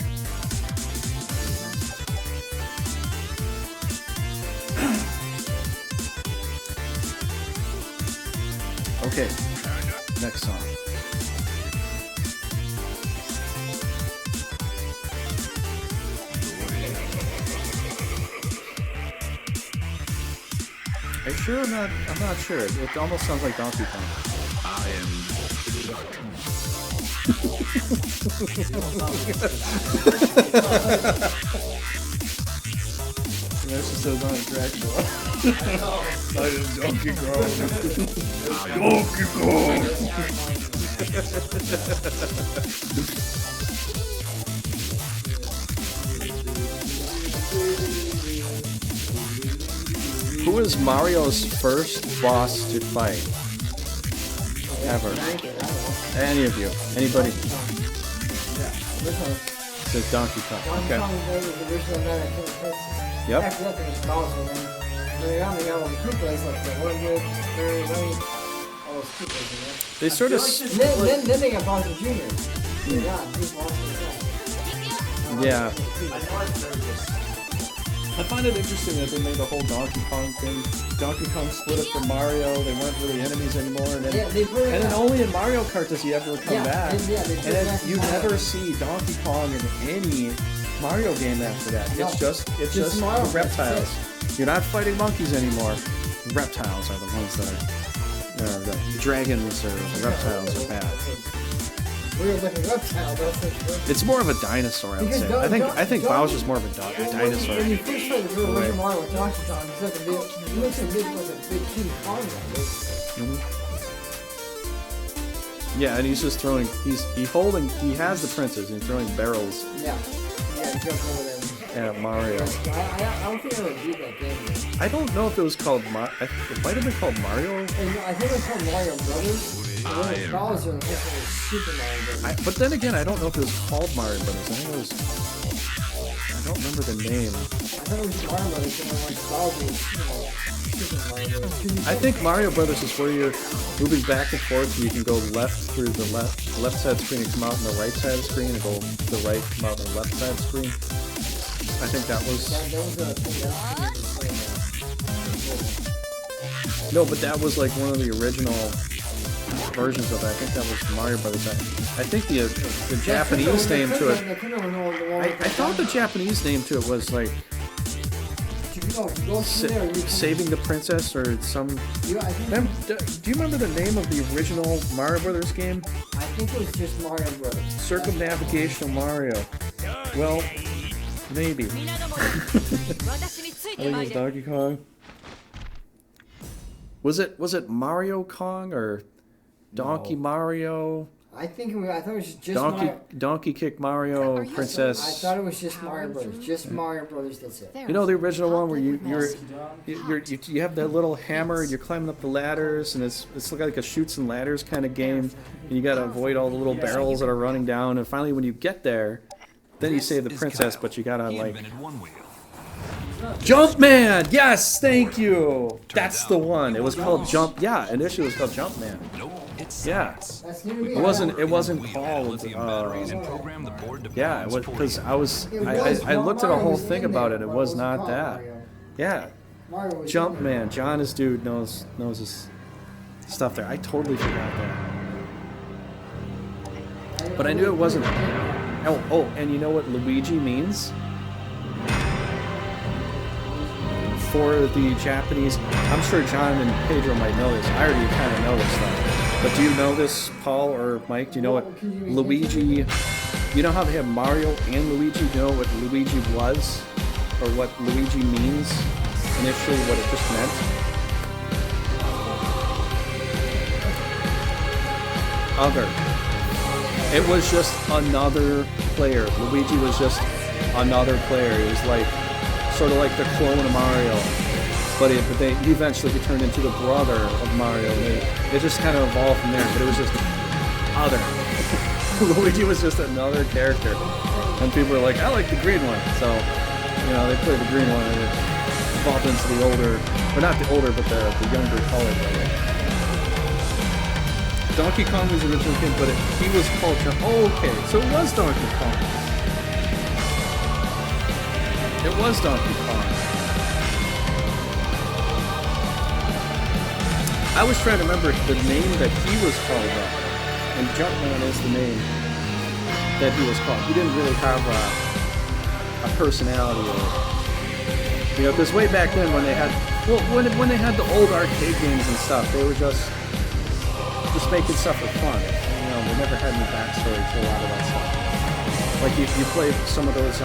Okay, next song. Are you sure? I'm not sure. It almost sounds like Donkey Kong. I am That just says on Dracula. I am Donkey Kong. Donkey Kong. Who is Mario's first boss to fight? Ever. Any of you. Anybody. says Donkey Kong. Donkey Okay. Kong was the original Knight of Princess. Yep. After that, there was Bowser. Then later on, they got all the Koopas, like the Wormwood, Fairy Lane, all those Koopas in there. They sort of. Then they got Bowser Jr. Yeah, he's Bowser. Yeah. I find it interesting that they made the whole Donkey Kong thing. Donkey Kong split up from Mario. They weren't really enemies anymore. And then, only in Mario Kart does he ever come back. And then you never see Donkey Kong in any Mario game after that. It's just the reptiles. You're not fighting monkeys anymore. The reptiles are the ones that are the dragons or the reptiles are bad. Weird looking reptile, It's more of a dinosaur, I would say. I think Bowser's more of a dinosaur. When you first play the original Mario with Donkey Kong, he's like he looks like a big King Kong guy. Yeah, and he's just throwing. He has the princess and he's throwing barrels. Yeah, he jumps over them. At Mario. I don't think I ever beat that game. I don't know if it was called. It might have been called Mario. I think it was called Mario Brothers. Bowser and this was Super Mario Brothers. But then again, I don't know if it was called Mario Brothers. I think it was. I don't remember the name. I thought it was Mario Brothers, and then like Bowser was, Super Mario Brothers. I think Mario Brothers is where you're moving back and forth. So you can go left through the left side of the screen and come out on the right side of the screen, and go to the right, come out on the left side of the screen. I think that was. No, but that was like one of the original versions of it. I think that was Mario Brothers. I think the Japanese name to it. I thought the Japanese name to it was like Saving the Princess or some. Do you remember the name of the original Mario Brothers game? I think it was just Mario Brothers. Circumnavigational Mario. Well, maybe. I think it was Donkey Kong. Was it Mario Kong or Donkey Mario? I thought it was just Donkey Kick Mario Princess. I thought it was just Mario Brothers. Just Mario Brothers. That's it. You know the original one where you have that little hammer and you're climbing up the ladders and it's like a shoots and ladders kind of game and you got to avoid all the little barrels that are running down and finally when you get there, then you save the princess, but you gotta like. Jumpman! Yes, thank you. That's the one. It was called Jump. Yeah, initially it was called Jumpman. Yeah. It wasn't called. Yeah, it was because I looked at a whole thing about it. It was not that. Yeah. Jumpman. John, his dude, knows his stuff there. I totally forgot that. But I knew it wasn't. Oh, and you know what Luigi means? For the Japanese, I'm sure John and Pedro might know this. I already kind of know this stuff. But do you know this, Paul or Mike? Do you know what Luigi... You know how they have Mario and Luigi? Do you know what Luigi was? Or what Luigi means? Initially, what it just meant? Other. It was just another player. Luigi was just another player. It was like... sort of like the clone of Mario, but he eventually turned into the brother of Mario. And it just kind of evolved from there, but it was just other. Luigi was just another character, and people were like, "I like the green one," so you know they played the green one, and it evolved into the older, or not the older, but the younger color. Donkey Kong was the original kid, but he was called. Oh, okay, so it was Donkey Kong. It was Donkey Kong. I was trying to remember the name that he was called up. And Jumpman is the name that he was called. He didn't really have a personality or... You know, because way back then when they had... Well, when they had the old arcade games and stuff, they were just making stuff for fun. You know, they never had any backstory to a lot of that stuff. Like, you played some of those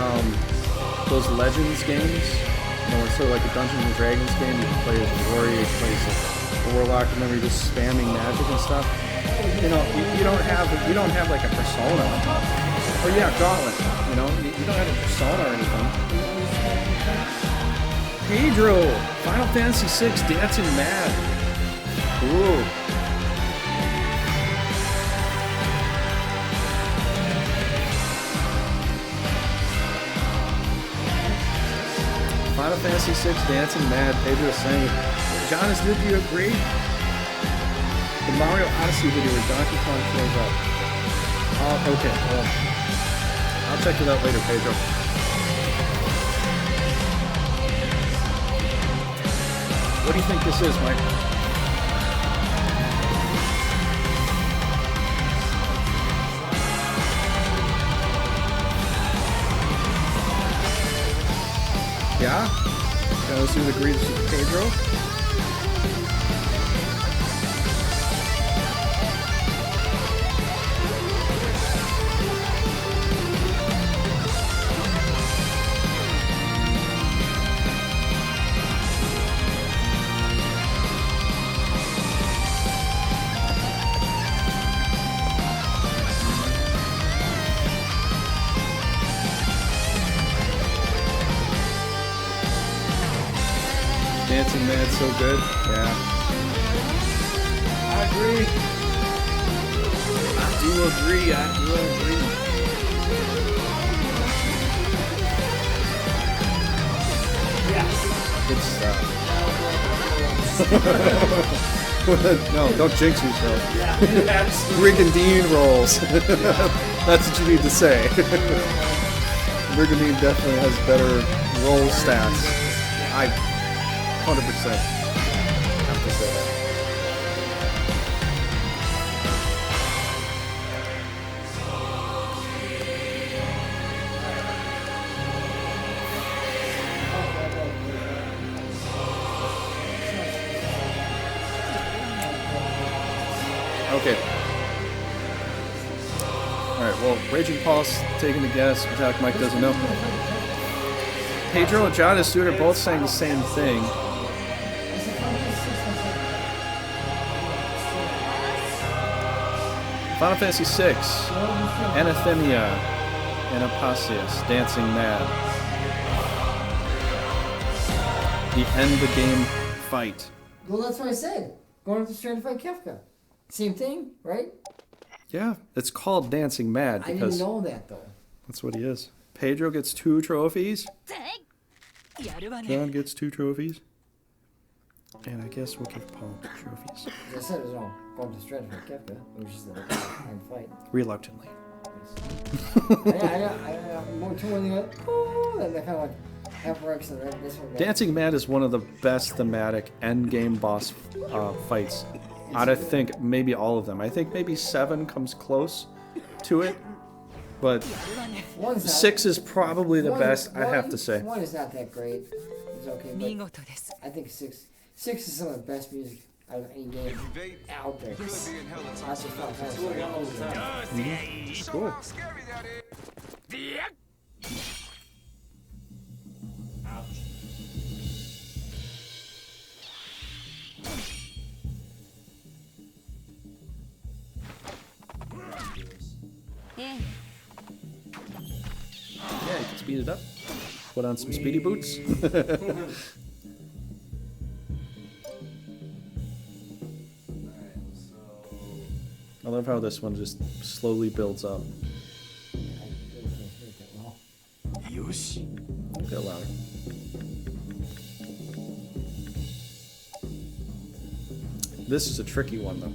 Legends games, you know, it's sort of like a Dungeons and Dragons game. You can play as a warrior, you can play as a warlock, and then you're just spamming magic and stuff. You know, you don't have like a persona, or Gauntlet. You know, you don't have a persona or anything. Pedro, Final Fantasy VI, Dancing Mad. Ooh. Final Fantasy VI Dancing Mad. Pedro is saying, Jonas, did you agree? The Mario Odyssey video where Donkey Kong shows up. Okay. Well, I'll check it out later, Pedro. What do you think this is, Mike? Yeah? Let's see what agrees with Pedro. Dancing Mad's so good. Yeah. I agree. I do agree. Yeah. Good stuff. No, don't jinx yourself. Yeah, Brigandine rolls. That's what you need to say. Brigandine definitely has better roll stats. 100% have to say that. Okay. Alright, well, Raging Paul's taking a guess. Metalic Mike doesn't know. Pedro and John and Stuart are both saying the same thing. Final Fantasy VI, Anathemia, and Apasius, Dancing Mad. The end the game fight. Well, that's what I said. Going up the strand to fight Kefka. Same thing, right? Yeah, it's called Dancing Mad I because didn't know that though. That's what he is. Pedro gets 2 trophies. John gets 2 trophies. And I guess we'll give Paul trophies. As I said, it was all going to strand to fight Kefka, which is the end fight. Reluctantly. I'm more toward the and they're kind of like half works and this one. Dancing Mad is one of the best thematic end game boss fights. I think maybe all of them. I think maybe 7 comes close to it, but 6 is probably the best. I have to say. 1 is not that great. It's okay, but I think 6 is some of the best music out of any game out there. That's just Final Fantasy. Cool. Yeah, you can speed it up. Put on some speedy boots. I love how this one just slowly builds up. Yoshi. A bit louder. This is a tricky one though.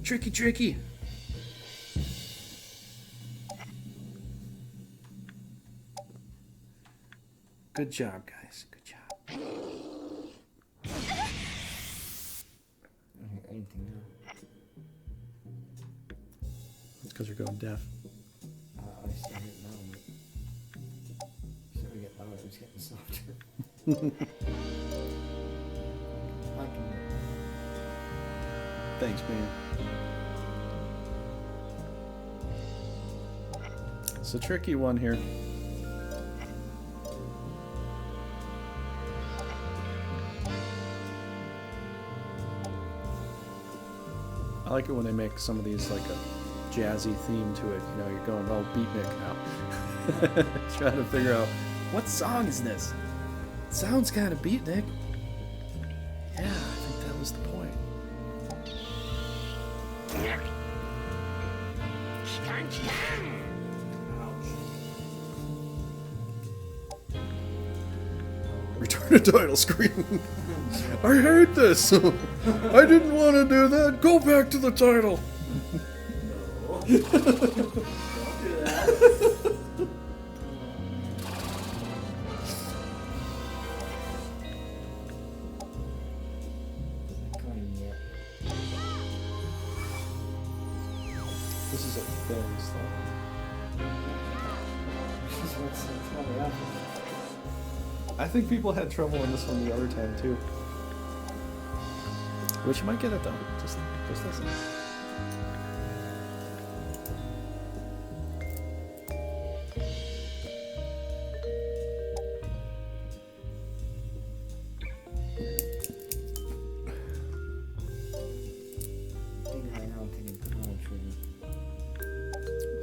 Tricky. Good job, guys. Good job. I don't hear anything now. It's because you're going deaf. I still hear it now, but so we get louder, it's getting softer. Thanks, man. It's a tricky one here. I like it when they make some of these like a jazzy theme to it. You know, you're going all beatnik now. Trying to figure out what song is this? It sounds kind of beatnik. Yeah, I think that was the point. Return to title screen. I hate this. I didn't want to do that. Go back to the title. Don't do that. This is a very slow one. I think people had trouble in this one the other time too. Which you might get it though. Just listen.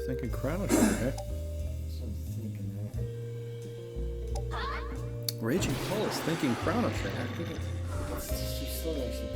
Thinking Chrono Trigger, eh? Raging Paul is thinking Chrono Trigger. It's just too slow to actually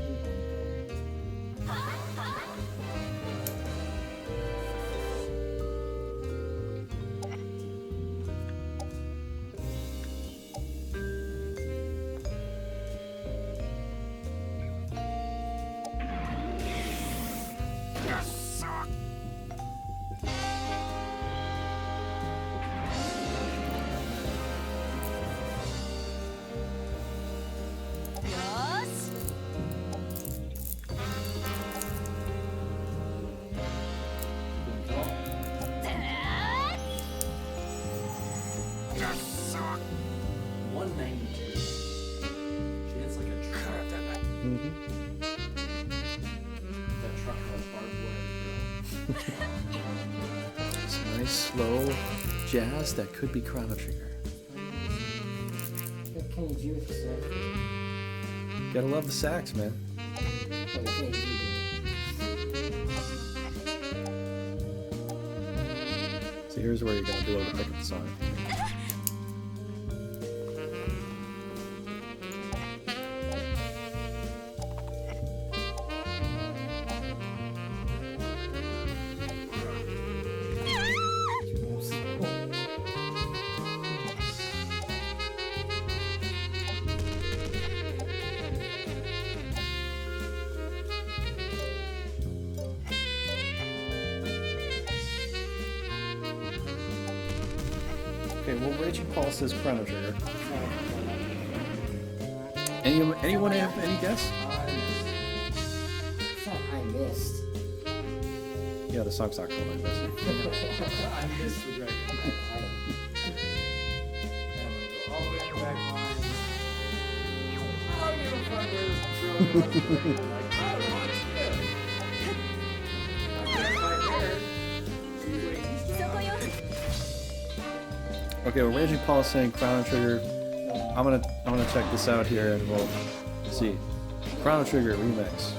Some nice slow jazz that could be Chrono Trigger. What can you do with the sax? Gotta love the sax, man. What can you do? So here's where you're gonna be able to pick up the song. Okay, well, Raging Paul says Chrono Trigger. Anyone have any guess? It's not I missed. Yeah, the song's not called I Missed. I missed the dragon. I'm gonna go all the way in the back line. I don't give a fuck where this dragon is. Like, I don't want to. Okay, well, Raging Paul is saying Chrono Trigger. I'm gonna check this out here and we'll see. Chrono Trigger remix.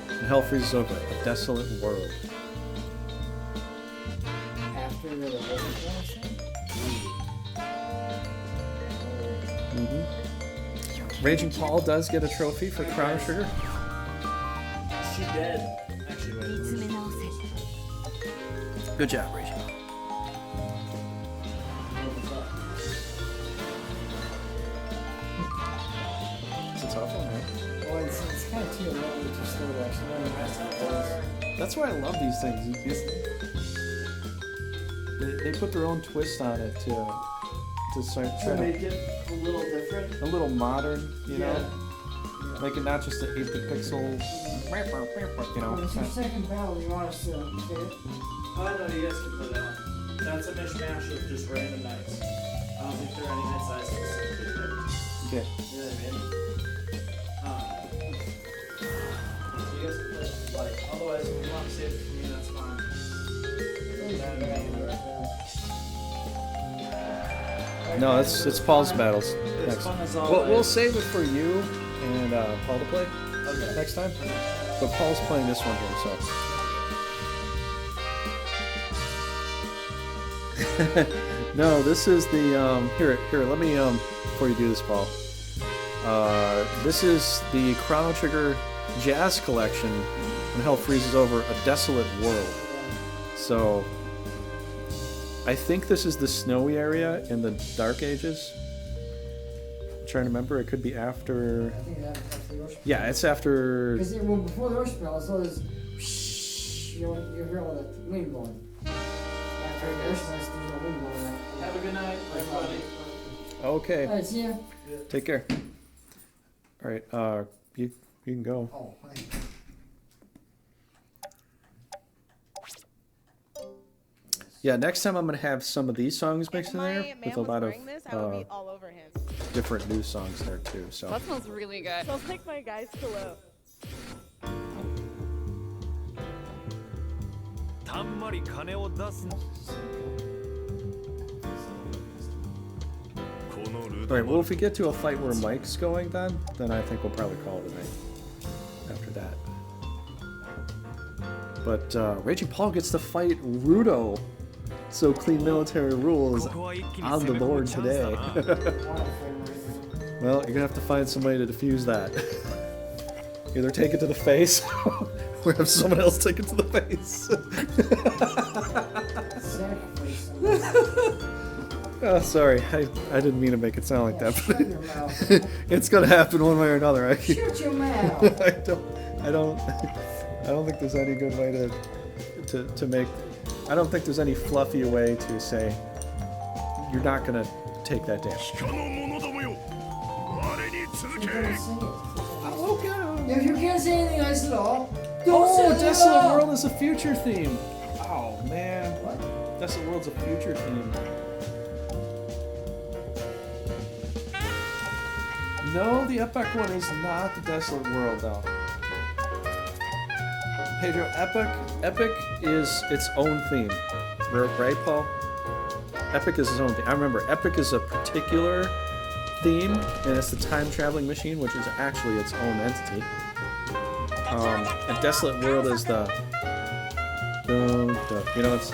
And hell freezes over a desolate world. After the Raging Paul does get a trophy for Chrono Trigger. She dead. Actually, Good job, Raging Paul. It's a tough one, right? Well, it's kind of too low, too slow to actually learn. That's why I love these things. They put their own twist on it to try to make it a little different, a little modern, you know. Make it not just an 8-bit pixel, you know. It's your second battle. You want us to say it? Oh, no, you guys can play that one. That's a mishmash of just random nights. I don't think there are any nights I specifically picked. Okay. You know what I mean? So you guys can play it. Like, otherwise, if you want to save it for me, that's fine. No, it's Paul's battles. It's Next. fun as always. We'll save it for you and Paul to play next time. But Paul's playing this one here, so. No, this is the here. Let me before you do this, Paul. This is the Chrono Trigger Jazz Collection. When hell freezes over a desolate world. So I think this is the snowy area in the Dark Ages. I'm trying to remember, it could be after... I think that's after the Rush. Yeah, it's after... Because before the Rush spell, so there's... You hear all that wind blowing. After the Rush spell, there's no wind blowing. Have a good night, everybody. Okay. Alright, see ya. Take care. Alright, you can go. Oh, hi. Yeah, next time I'm going to have some of these songs mixed in there with a lot of different new songs there too. So That smells really good. Smells like my guy's pillow. たんまり金を出す Alright, well if we get to a fight where Mike's going then I think we'll probably call it a night after that. But Raging Paul gets to fight Rudo. So Clean Military Rules on the board today. Well, you're gonna have to find some way to defuse that. Either take it to the face, or have someone else take it to the face. Oh, sorry, I didn't mean to make it sound like that, but it's gonna happen one way or another. Shut your mouth. I don't think there's any good way to make. I don't think there's any fluffy way to say you're not gonna take that damage. If you can't say anything nice at all, Oh, Desolate World is a future theme. Oh man, what? Desolate World's a future theme. No, the Epic one is not the Desolate World though. Pedro, Epic is its own theme, right, Paul? Epic is its own theme. I remember Epic is a particular theme, and it's the time traveling machine, which is actually its own entity. And Desolate World is the, you know, it's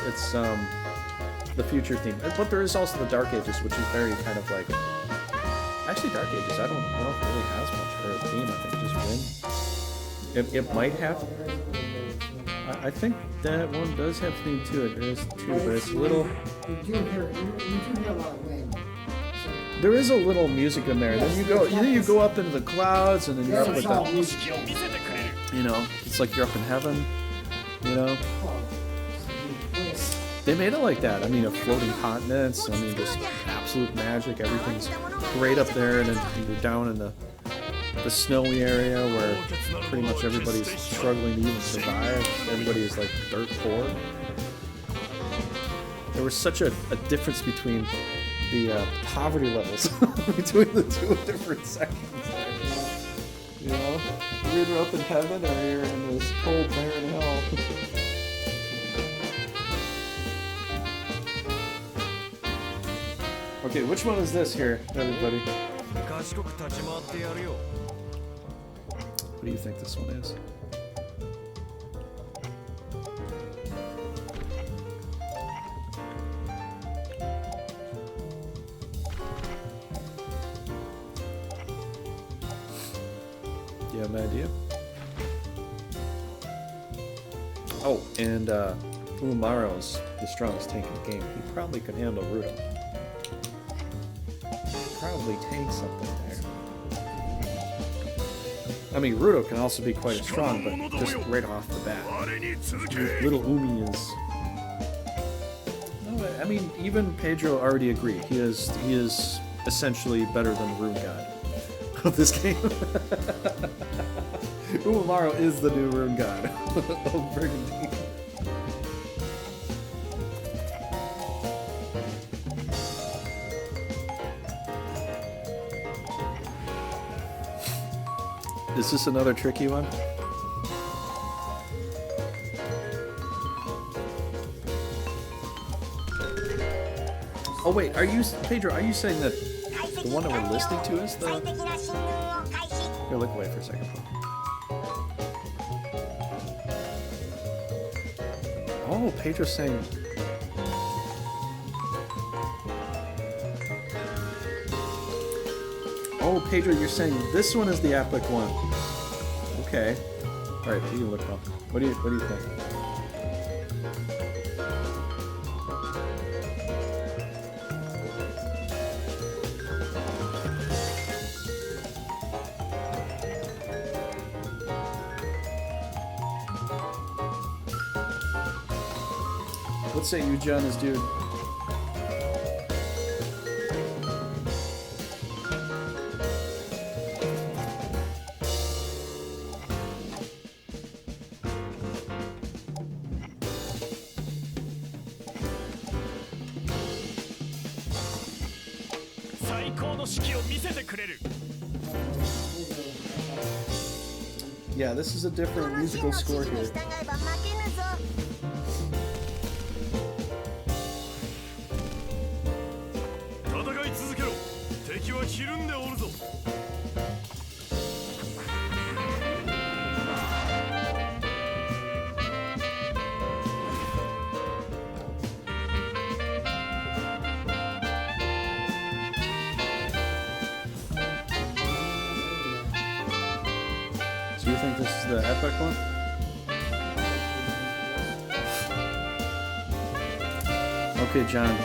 the future theme. But there is also the Dark Ages, which is very kind of like, actually Dark Ages, I don't know if it really has much for a theme. I think it just wins. It might have. I think that one does have theme to it. There is two, but it's a little. You do hear a lot of wind. There is a little music in there. Then you go up into the clouds, and then you're up with the. You know, it's like you're up in heaven. You know. They made it like that. I mean, floating continents. I mean, just absolute magic. Everything's great up there, and then you're down in the snowy area where pretty much everybody's struggling to even survive. Everybody is like dirt poor. There was such a difference between the poverty levels between the two different sections. You know, you're either up in heaven or you're in this cold, barren hell. Okay, which one is this here, everybody? What do you think this one is? Do you have an idea? Oh, and Umaro's the strongest tank in the game. He probably could handle Rudo. Probably take something there. I mean, Rudo can also be quite strong, but just right off the bat, little Umi is. No, I mean, even Pedro already agreed. He is essentially better than the Rune God of this game. Umaro is the new Rune God of Brigandine. Is this another tricky one? Oh wait, Pedro, are you saying that the one that we're listening to is the... Here, look away for a second. Oh, Pedro's saying... Oh, Pedro, you're saying this one is the epic one. Okay. Alright, you can look up. What do you think? What say you, Jonas, dude? Yeah, this is a different musical score here. So you think this is the epic one? Okay, John.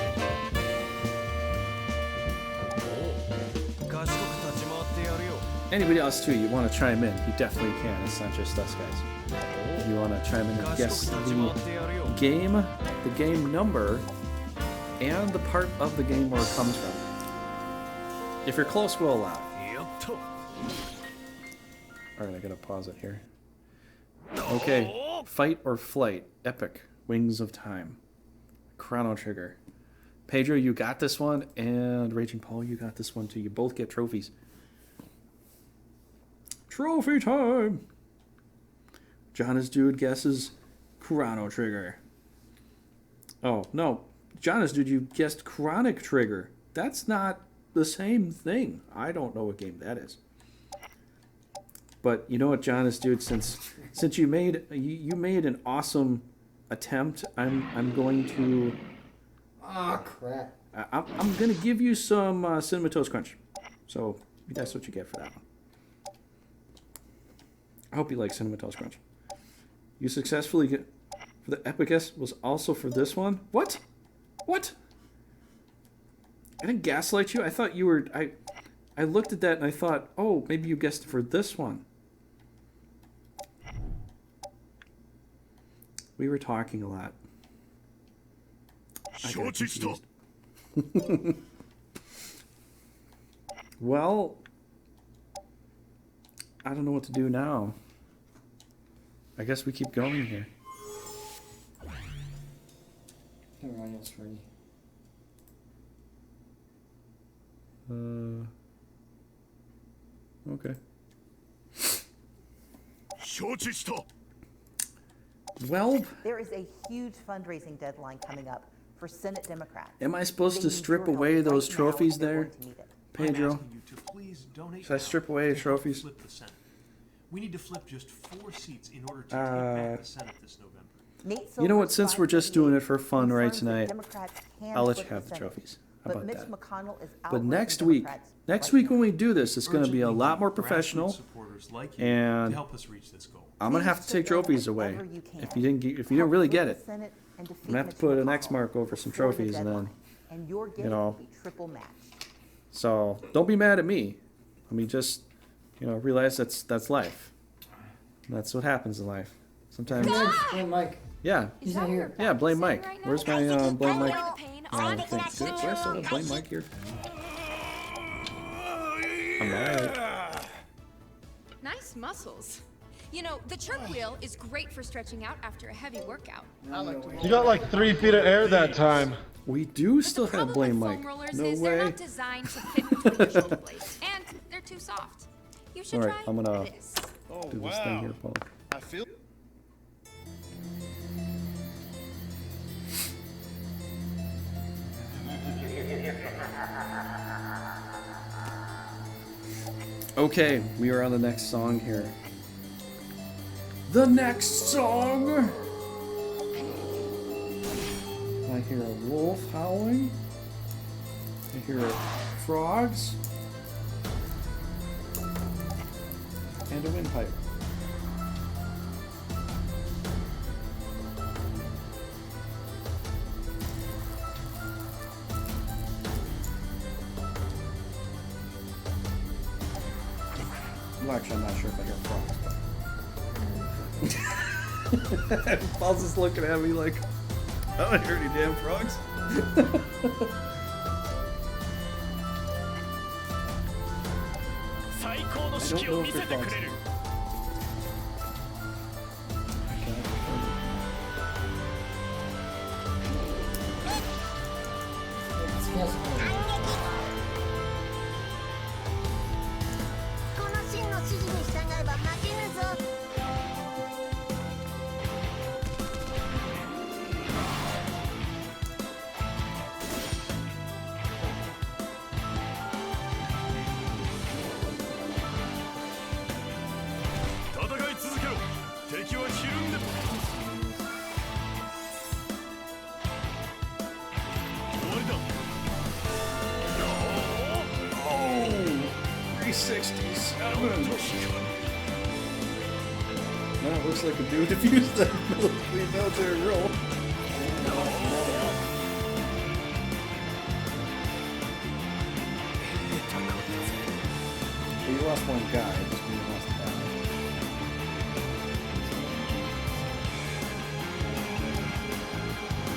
Anybody else too, you want to chime in, you definitely can. It's not just us guys. If you want to chime in and guess the game number, and the part of the game where it comes from. If you're close, we'll allow it. Alright, I gotta pause it here. Okay, Fight or Flight, Epic, Wings of Time, Chrono Trigger. Pedro, you got this one, and Raging Paul, you got this one too. You both get trophies. Trophy time! Jonas Dude guesses Chrono Trigger. Oh, no. Jonas Dude, you guessed Chronic Trigger. That's not the same thing. I don't know what game that is. But you know what, Jonas Dude, since you made an awesome attempt, I'm going to crap. I'm gonna give you some Cinnamon Toast Crunch. So that's what you get for that one. I hope you like Cinnamon Toast Crunch. You successfully get for the epic guess was also for this one. What? What? I didn't gaslight you. I thought you were. I looked at that and I thought, oh, maybe you guessed for this one. We were talking a lot. I got confused. Well, I don't know what to do now. I guess we keep going here. Ryan's free. Okay. Well, there is a huge fundraising deadline coming up for Senate Democrats. Am I supposed to strip away those trophies there, Pedro? Should I strip away the trophies? We need to flip just 4 seats in order to take back the Senate this November. You know what? Since we're just doing it for fun right tonight, I'll let you have the trophies. How about that? But next week when we do this, it's going to be a lot more professional, and I'm going to have to take trophies away. If you didn't really get it, I'm going to have to put an X mark over some trophies, and then, you know. So don't be mad at me. I mean, just, realize that's life. That's what happens in life. Sometimes. Blame Mike. Yeah. He's not here. Yeah, blame Mike. Where's my blame Mike? Do I still have blame Mike here? Alright. Nice muscles. You know, the chirp wheel is great for stretching out after a heavy workout. You got like 3 feet of air that time. We do still have blame Mike. No way. They're not designed to fit between your shoulder blades, and they're too soft. You should try I'm gonna this. do this thing here, Paul. I feel. Okay, we are on the next song here. The next song! I hear a wolf howling. I hear frogs. And a windpipe. Well, actually, I'm not sure if I hear frogs. But... Paul's just looking at me like, I don't hear any damn frogs. I don't know if they're frogs. Now it looks like a dude defused that military role. So you lost one guy, just when you lost the battle.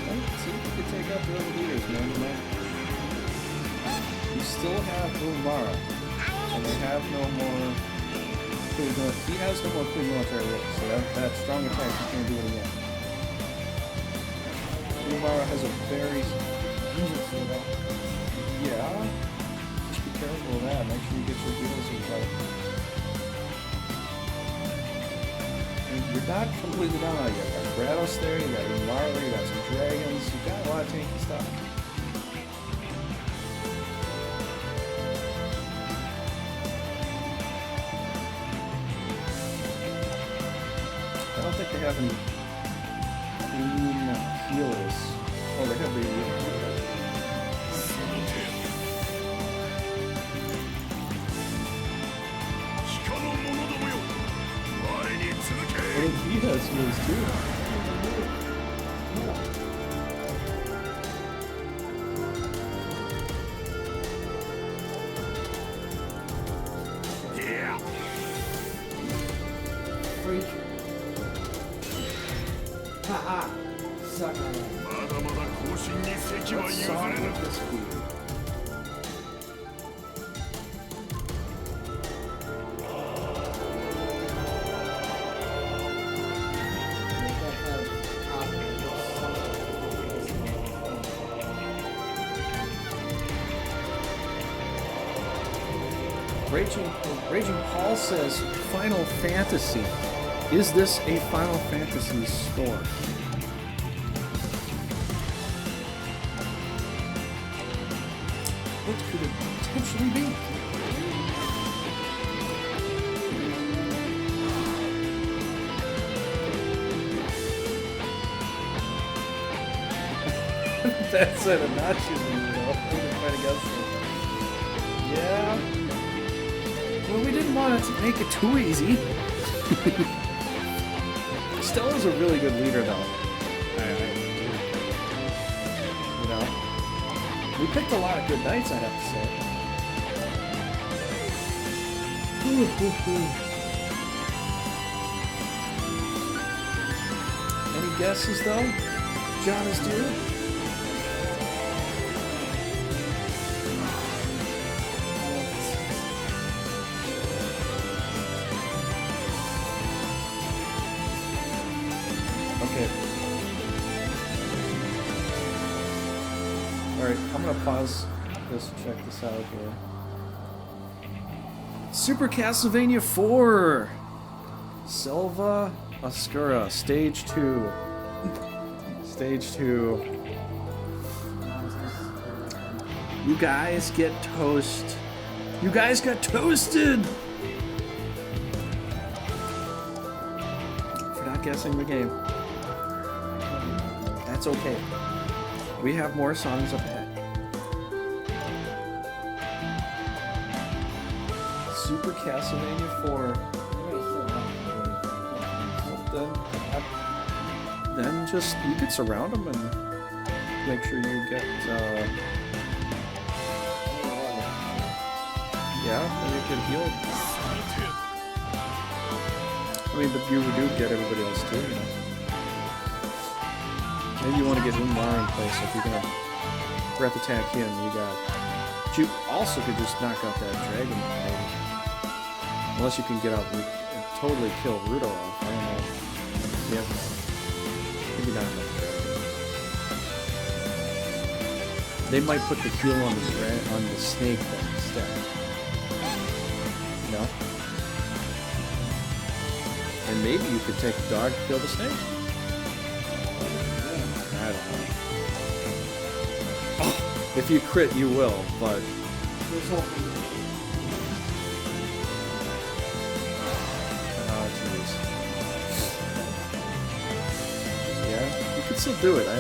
Let's see if you can take out the other leaders, man. You still have Umara, and they have no more. He has no more clean military rules, so that strong attack, you can't do it again. Umara has a very... Yeah? Just be careful of that. Make sure you get your deals in right. You're not completely down on it yet. You got Grados there, you got Umara, you got some dragons, you got a lot of tanky stuff. I don't think they have any clean healers. Oh, they have the and he has healers too. Yeah. Freak. Haha. Suck on that. What song would this be? Raging Paul says Final Fantasy. Is this a Final Fantasy store? What could it potentially be? That's it, a notch in the fight against it. Yeah. Well, we didn't want to make it too easy. Stella's a really good leader, though. You know, we picked a lot of good knights, I have to say. Any guesses, though? John is due. Alright, I'm gonna pause this and check this out here. Super Castlevania 4! Silva Oscura, Stage 2. Stage 2. You guys get toast. You guys got toasted! For not guessing the game. That's okay. We have more songs up ahead. Super Castlevania 4. Then just, you could surround them and make sure you get, yeah, maybe you get healed. I mean, but you do get everybody else too, you know. Maybe you want to get Umar in place, so if you're gonna breath attack him, you got. But you also could just knock out that dragon, maybe. Unless you can get out and totally kill Rudo off. I don't know. Yeah. Maybe not enough dragon. They might put the heal on the snake then instead. No? And maybe you could take the dog to kill the snake? I don't know. Oh, if you crit, you will, but... Oh, jeez. Yeah, you can still do it. I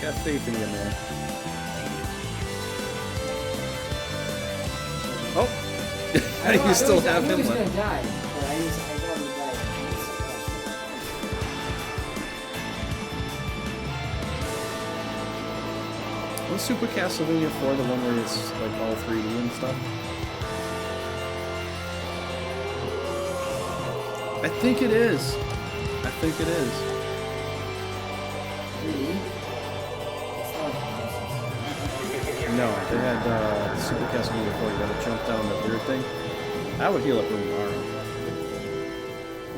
got faith in you, man. Oh! You still have him left. Gonna die, but I already died. Was Super Castlevania 4 the one where it's like all 3D and stuff? I think it is. I think it is. 3D? No, they had Super Castlevania 4. You gotta jump down the weird thing. I would heal up Umaro.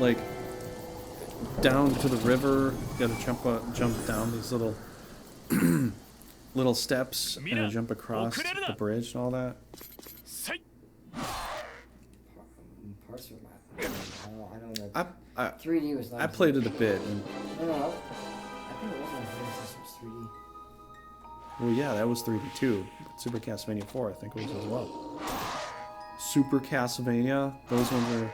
Like, down to the river, you gotta jump down these little little steps and then jump across the bridge and all that. Parts of my... I don't know. 3D was nice. I played it a bit. And, No. I think it wasn't 3D. well, yeah, that was 3D too. Super Castlevania 4, I think it was as well. Super Castlevania, those ones are...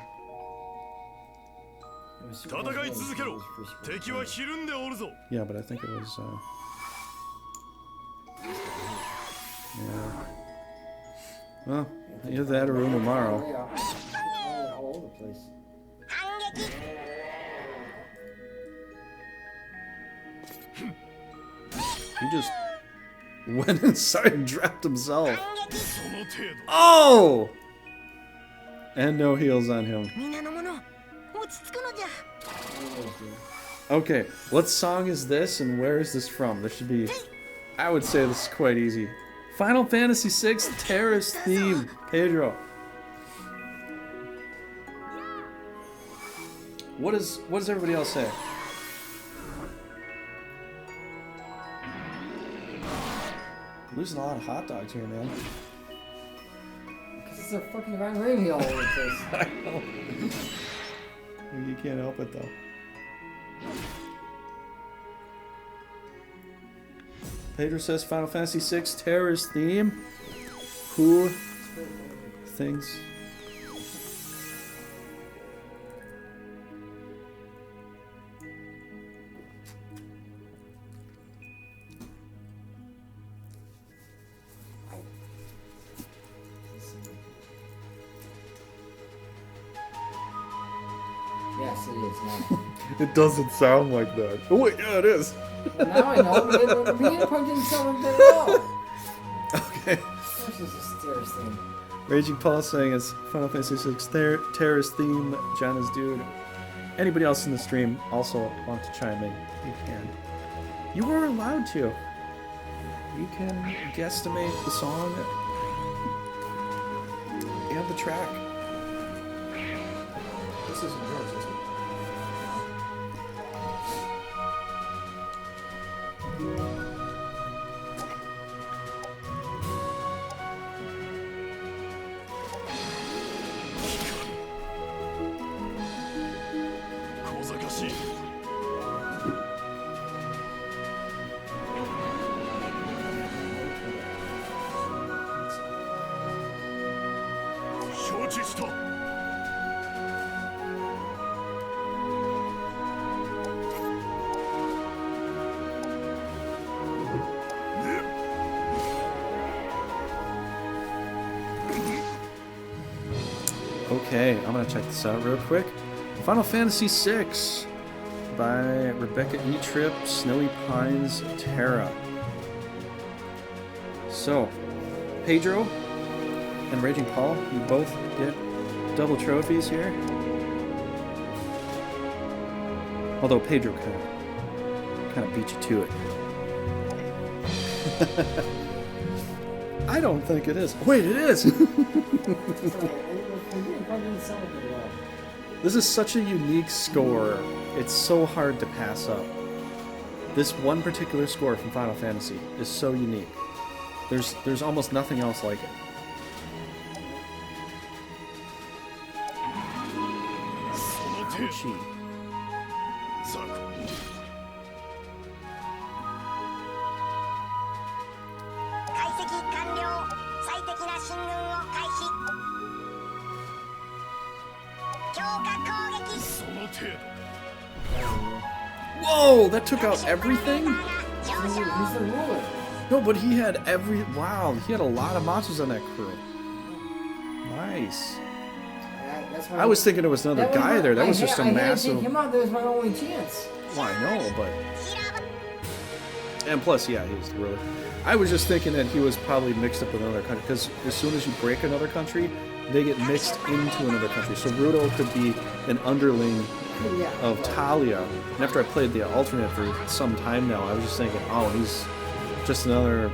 Yeah, but I think it was... yeah. Well, either that or Umaro. All over the place. He just went inside and dropped himself. Oh! And no heals on him. Okay, what song is this and where is this from? There should be... I would say this is quite easy. Final Fantasy VI Terrace theme. Pedro. What does everybody else say? Losing a lot of hot dogs here, man. Because it's a fucking Ryan Raimi all over the place. I know. You can't help it though. Pedro says Final Fantasy VI Terrorist theme. Who thinks? Yes, it is now. It doesn't sound like that. Oh wait, yeah, it is. Well, now I know, but the beginning part didn't sound like that at all. Okay. That's just a stairs thing. Raging Paul saying it's Final Fantasy VI Terrorist theme. John is dude. Anybody else in the stream also want to chime in? You can. You are allowed to. You can guesstimate the song and the track. This isn't yours, is it? Okay, I'm gonna check this out real quick. Final Fantasy VI by Rebecca E. Tripp, Snowy Pines, Terra. So, Pedro and Raging Paul, you both get double trophies here. kind of beat you to it. I don't think it is. Wait, it is! This is such a unique score. It's so hard to pass up. This one particular score from Final Fantasy is so unique. There's almost nothing else like it. Ouchie. Whoa, that took out everything? He's the ruler. No, but he had wow, he had a lot of monsters on that crew. Nice. I was thinking it was another guy there. That was just a massive... Him out there was my only chance. Well, I know, but... And plus, yeah, he's the ruler. I was just thinking that he was probably mixed up with another country, because as soon as you break another country, they get mixed into another country. So Rudo could be an underling of Talia. And after I played the alternate for some time now, I was just thinking, oh, he's just another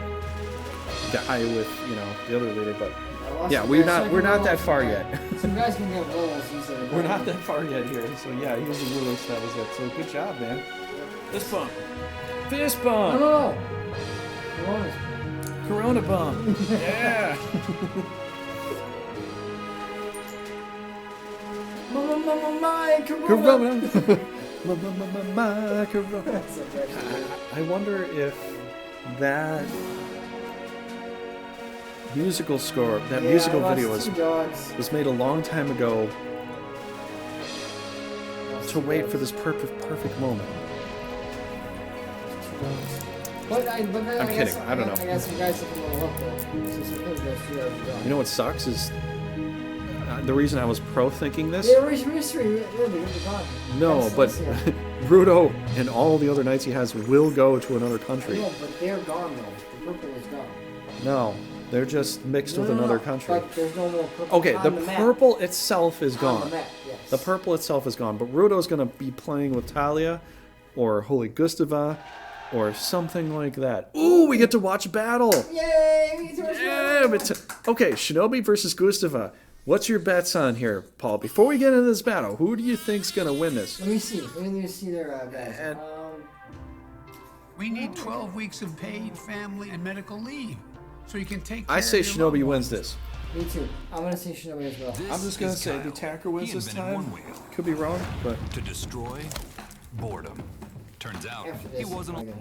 guy with, you know, the other leader. But yeah, we're not that far yet. Some guys can get roles. We're not that far yet here. So yeah, he was the ruler, so that was it. So good job, man. Fist bump. Fist bump. No. Corona bump. Yeah. My Corona. My Corona. I wonder if that musical score, that musical video was made a long time ago to wait for this perfect moment. I'm kidding. I don't know. I got some guys that can roll up though. You know what sucks is the reason I was pro-thinking this. Yeah, mystery. No, but Rudo and all the other knights he has will go to another country. No, but they're gone though. The purple is gone. No, they're just mixed with another country. But there's no more purple. Okay, the purple itself is gone. The map, yes. The purple itself is gone, but Rudo's gonna be playing with Talia, or Holy Gustava, or something like that. Ooh, we get to watch battle! Yay! We get to watch battle! Okay, Shinobi versus Gustava. What's your bets on here, Paul? Before we get into this battle, who do you think's gonna win this? Let me see. Let me see their bets. We need 12 weeks of paid family and medical leave, so you can take care I say of your Shinobi loved wins ones. this. Me too. I'm gonna say Shinobi as well. I'm just gonna say the attacker wins this time. Could be wrong, but to destroy boredom. Turns out he wasn't.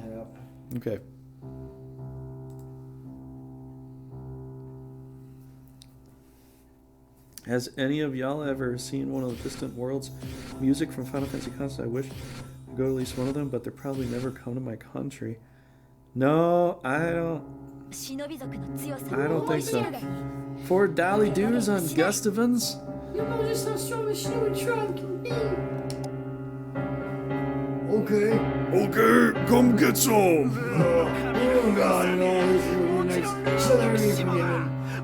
Okay. Has any of y'all ever seen one of the Distant Worlds music from Final Fantasy concerts? I wish to go to at least one of them, but they're probably never come to my country. No, I don't think so. 4 Dolly Doos on Gustavans? You know just how strong the Shinobi tribe can be. Okay, come get some. Oh God, no, nice.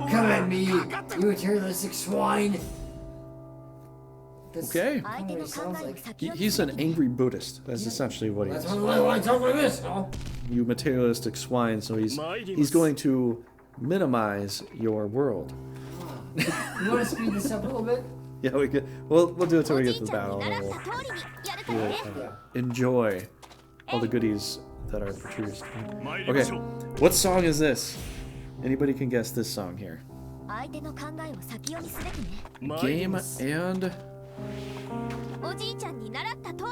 Come at me, you materialistic swine. Okay. He's an angry Buddhist. That's essentially what he is. That's why I talk like this, no? You materialistic swine. So he's going to minimize your world. You want to speed this up a little bit? Yeah, we could. We'll do it till we get to the battle. We'll enjoy all the goodies that are produced. Okay, what song is this? Anybody can guess this song here. Game and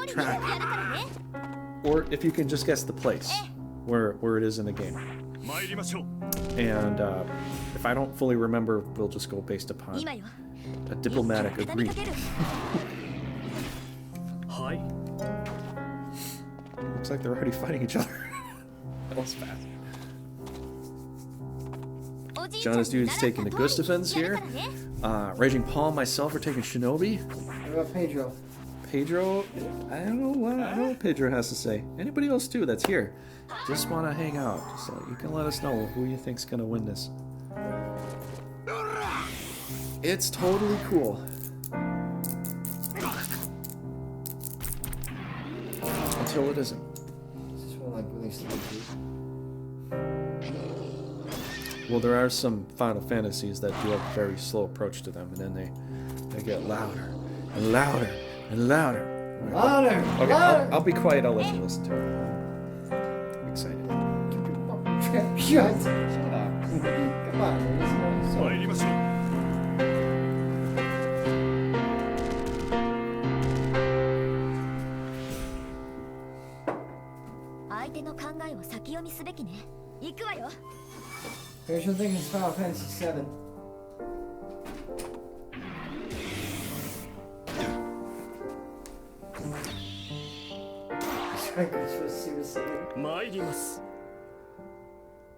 track. Or if you can just guess the place where it is in the game. And if I don't fully remember, we'll just go based upon a diplomatic agreement. Looks like they're already fighting each other. That was fast. Jonas Dude's taking the Gustavans here. Raging Paul and myself are taking Shinobi. What about Pedro? Pedro, I don't know what Pedro has to say. Anybody else too that's here? Just want to hang out. So you can let us know who you think's gonna win this. It's totally cool. Until it isn't. least 3 feet. Well, there are some Final Fantasies that do have a very slow approach to them, and then they get louder and louder and louder. Louder! Okay, Louder! I'll be quiet. I'll let you listen to it. I'm excited. Shut up. Come on, let's go. 相手の考えを先読みすべきね。行くわよ。Here's your thing is Final Fantasy 7.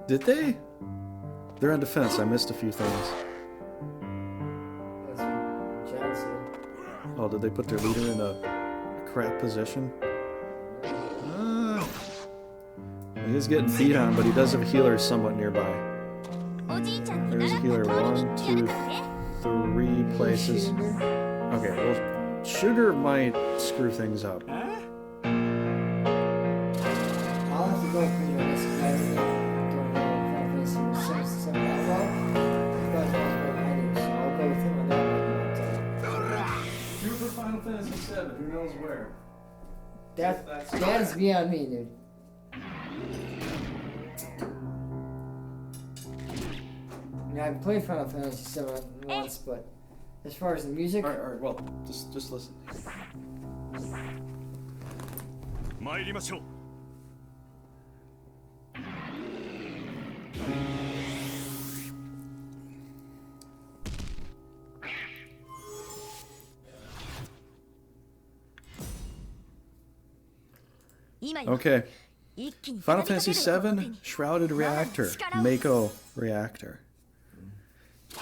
Did they? They're on defense. I missed a few things. Oh, did they put their leader in a crap position? He's getting beat on, but he does have a healer somewhat nearby. There's a healer 1, 2, 3 places. Okay, well, sugar might screw things up. I'll have to go for you this guy don't know Final Fantasy 7 that well. You guys know what I do, so I'll go with him on that one. Two for Final Fantasy 7, who knows where? That is beyond me, dude. I mean, I've played Final Fantasy 7 once, but as far as the music... Alright, well, just listen. Okay. Final Fantasy 7 Shrouded Reactor, Mako Reactor.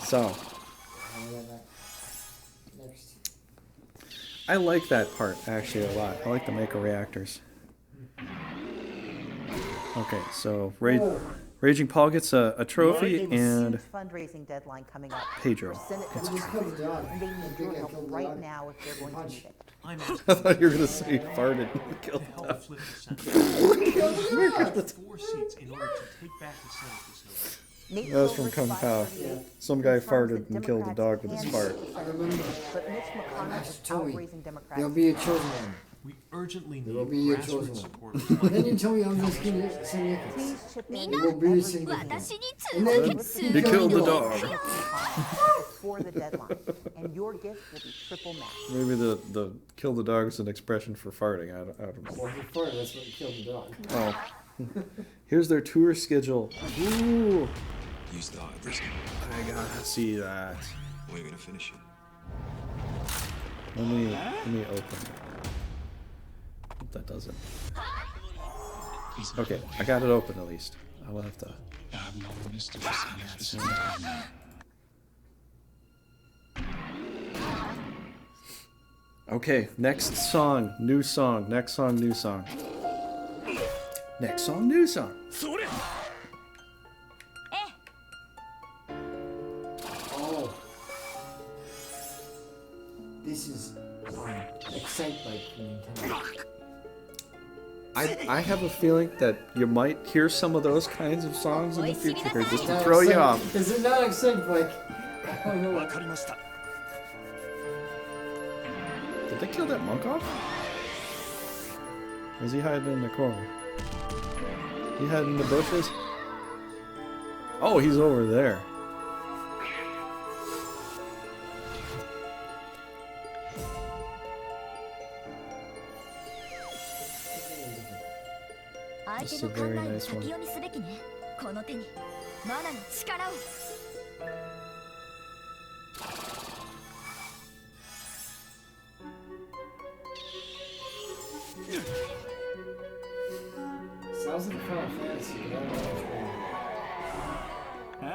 So, I like that part actually a lot. I like the Mako reactors. Okay, so Raging Paul gets a trophy and fundraising deadline coming up. Pedro gets a And trophy. they need your help right now if they're going to need it. I thought you were gonna say he farted and killed the dog. 4 seats in order to take back the Senate this November. That was from Kung Pao. Some guy farted and killed a dog with his fart. I remember. But Mitch McConnell is outraising Democrats. There'll be a chosen one. We urgently There will need be a chosen grassroots one. support. Then you tell me I'm just going to sing Please chip in. It will be significant. And then He killed the dog. For the deadline, and your gift will be triple matched. Maybe the kill the dog is an expression for farting. I don't know. Well, he farted, that's what killed the dog. Oh. Here's their tour schedule. Ooh. You started this. I gotta see that. We're gonna finish it. Let me open it. Hope that does it. Okay, I got it open at least. I will have to. Okay, next song, new song. Next song, new song. Next song, new song. Oh. This is Excite Bike for Nintendo. I have a feeling that you might hear some of those kinds of songs in the future here, just to throw you off. Is it not Excite Bike? I don't know. Did they kill that monk off? Or is he hiding in the corner? He hiding in the bushes? Oh, he's over there. This is a very nice one. Sounds like a Final Fantasy, but I don't know which one.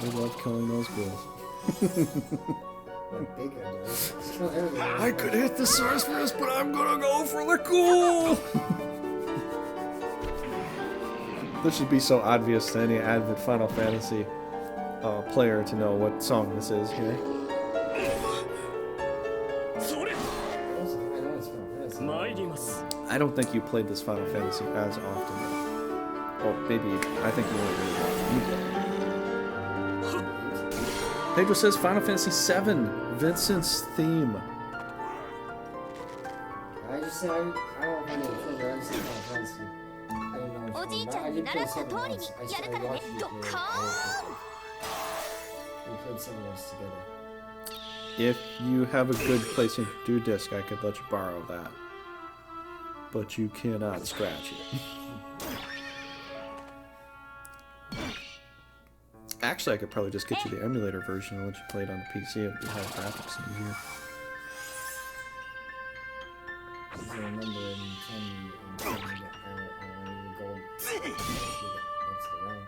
We love killing those ghouls. I could hit the sorceress, but I'm gonna go for the ghoul! This should be so obvious to any avid Final Fantasy player to know what song this is here. I don't think you played this Final Fantasy as often. Or maybe, I think you only really watched. Pedro says Final Fantasy VII, Vincent's theme. I just said I don't think it's further. I just said Final Fantasy. I didn't know which one. I did play 7 once. I watched you play it. We played 7 once together. If you have a good place in your disc, I could let you borrow that. But you cannot scratch it. Actually, I could probably just get you the emulator version and let you play it on the PC if you have graphics in here. I remember in 10 gold. That's the round.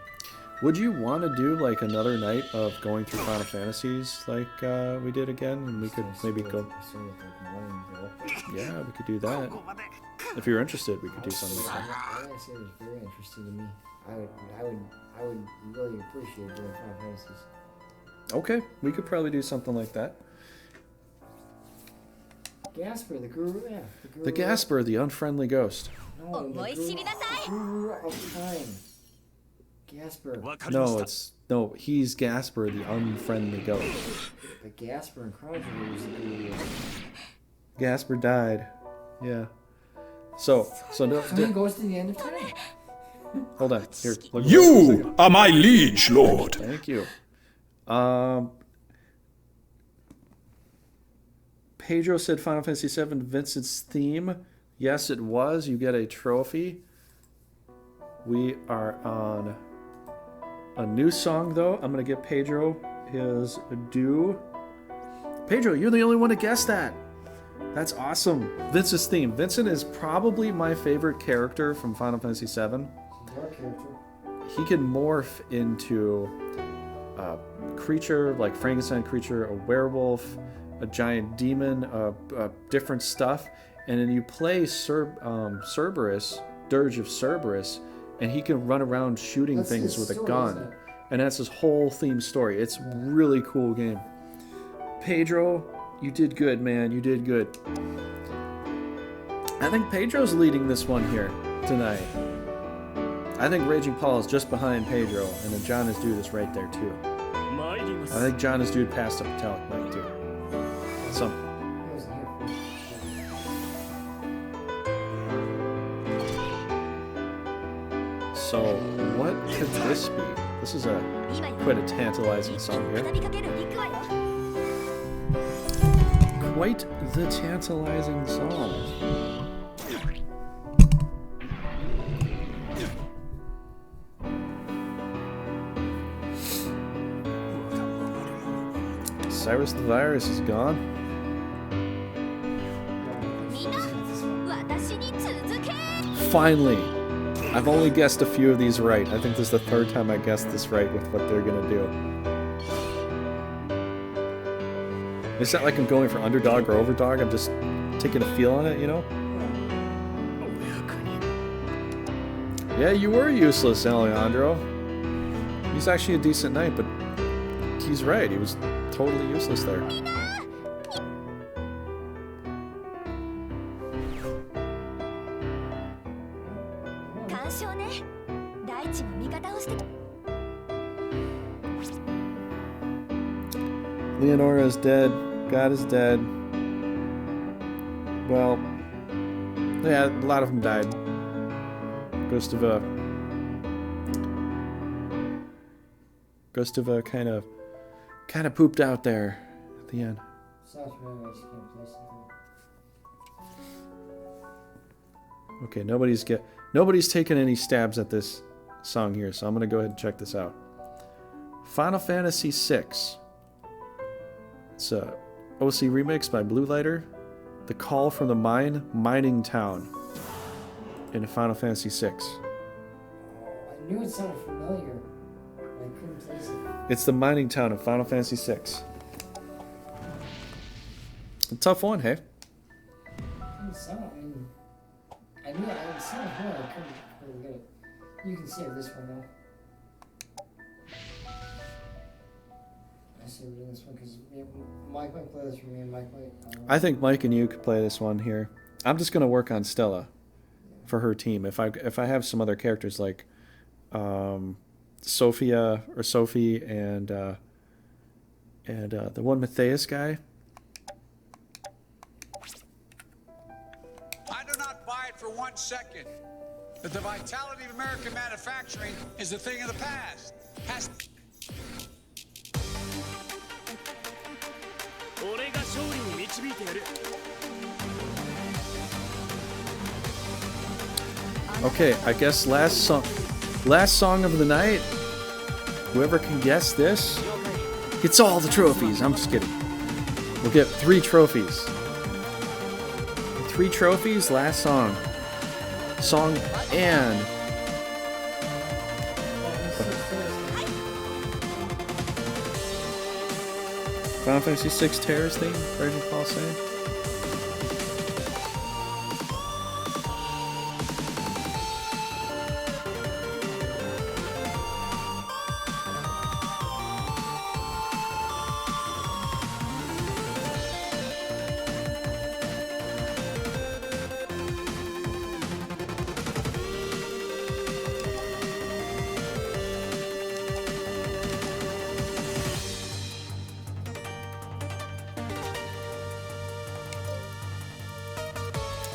Would you want to do like another night of going through Final Fantasies like we did again, and we could maybe go? Yeah, we could do that. If you're interested, we could do something like that. I would say it was very interesting to me. I would really appreciate doing Final Fantasies. Okay, we could probably do something like that. Gasper, the guru, yeah. The Gasper, the unfriendly ghost. No, the guru of time. Gasper. No, he's Gasper, the unfriendly ghost. But Gasper and Chrono Trigger was the guru. Gasper died. Yeah. So no. So he goes to the end of time. Hold on. Here. Look You are my liege, Lord. Thank you. Pedro said Final Fantasy VII, Vincent's theme. Yes, it was. You get a trophy. We are on a new song, though. I'm going to give Pedro his due. Pedro, you're the only one to guess that. That's awesome. Vincent's theme. Vincent is probably my favorite character from Final Fantasy VII. He can morph into a creature, like Frankenstein creature, a werewolf, a giant demon, different stuff. And then you play Cerberus, Dirge of Cerberus, and he can run around shooting things with a gun. And that's his whole theme story. It's a really cool game. Pedro, you did good, man. You did good. I think Pedro's leading this one here tonight. I think Raging Paul is just behind Pedro, and then John is Dude is right there too. I think John is Dude passed up Metalic Mike too. So what could this be? This is quite a tantalizing song here. Quite the tantalizing song. Cyrus the Virus is gone. Finally! I've only guessed a few of these right. I think this is the third time I guessed this right with what they're gonna do. It's not like I'm going for underdog or overdog, I'm just taking a feel on it, you know? Yeah, you were useless, Alejandro. He's actually a decent knight, but he's right, he was totally useless there. Leonora is dead. God is dead. Well, yeah, a lot of them died. Ghost of kind of pooped out there at the end. Okay, nobody's taken any stabs at this song here, so I'm gonna go ahead and check this out. Final Fantasy VI. It's a OC remix by Blue Lighter. The Call from the Mining Town in Final Fantasy VI. I knew it sounded familiar, but I couldn't place it. It's the mining town of Final Fantasy VI. A tough one, hey? I knew it sounded familiar, I couldn't really get it. You can save this one though. I saved this one because Mike might play this for me and Mike might. I think Mike and you could play this one here. I'm just going to work on Stella. for her team. If I have some other characters like Sophia or Sophie and the one Matthias guy. I do not buy it for 1 second that the vitality of American manufacturing is a thing of the past. Okay, I guess last song of the night. Whoever can guess this gets all the trophies. I'm just kidding. We'll get 3 trophies. 3 trophies, last song. Song and Final Fantasy VI Terrorist theme, Virgin Paul saying.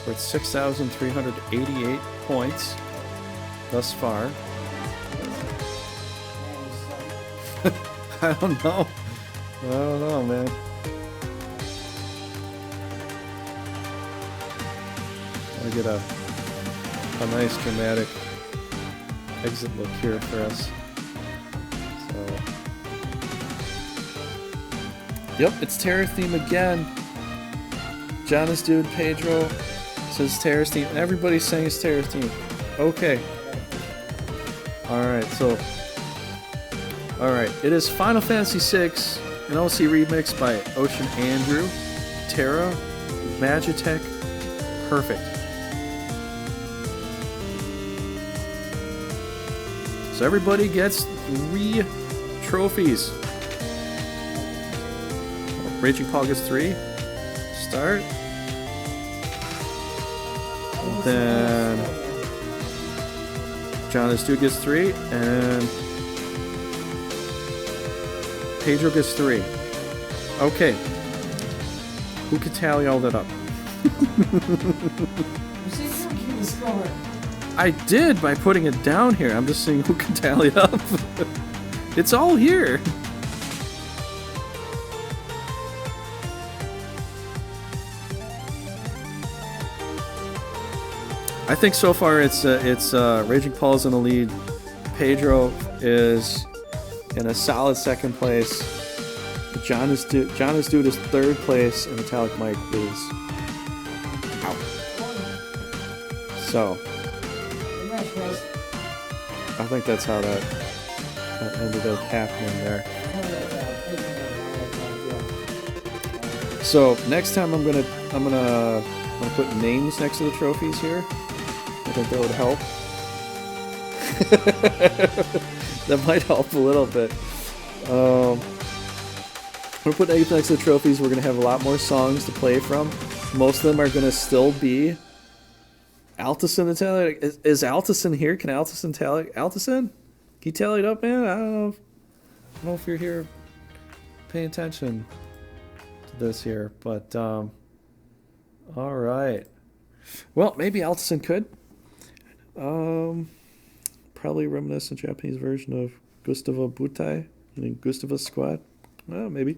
We're at 6,388 points thus far. I don't know. I don't know, man. I'll get a nice dramatic exit look here for us. So, yep, it's Terror theme again. Jonas Dude, Pedro says Terror theme. Everybody's saying it's Terror theme. Okay. Alright, so. Alright, it is Final Fantasy VI, an OC remix by Ocean Andrew, Terra, Magitech. Perfect. So everybody gets 3 trophies. Raging Paul gets 3. Start. And then Jonas Dude gets 3, and Pedro gets 3. Okay. Who could tally all that up? I did by putting it down here. I'm just saying who can tally it up. It's all here. I think so far it's Raging Paul's in the lead. Pedro is in a solid second place. Jonas Dude is third place, and Metalic Mike is out. So I think that's how that ended up happening there. So next time I'm gonna put names next to the trophies here. I think that would help. That might help a little bit. I'm gonna put names next to the trophies. We're gonna have a lot more songs to play from. Most of them are gonna still be Altison and Tally. Is Altison here? Can Altison tally? Altison? Can you tally it up, man? I don't know if you're here paying attention to this here, but all right. Well, maybe Altison could. Probably reminiscent Japanese version of Gustava Butai, Gustava Squad. Well, maybe.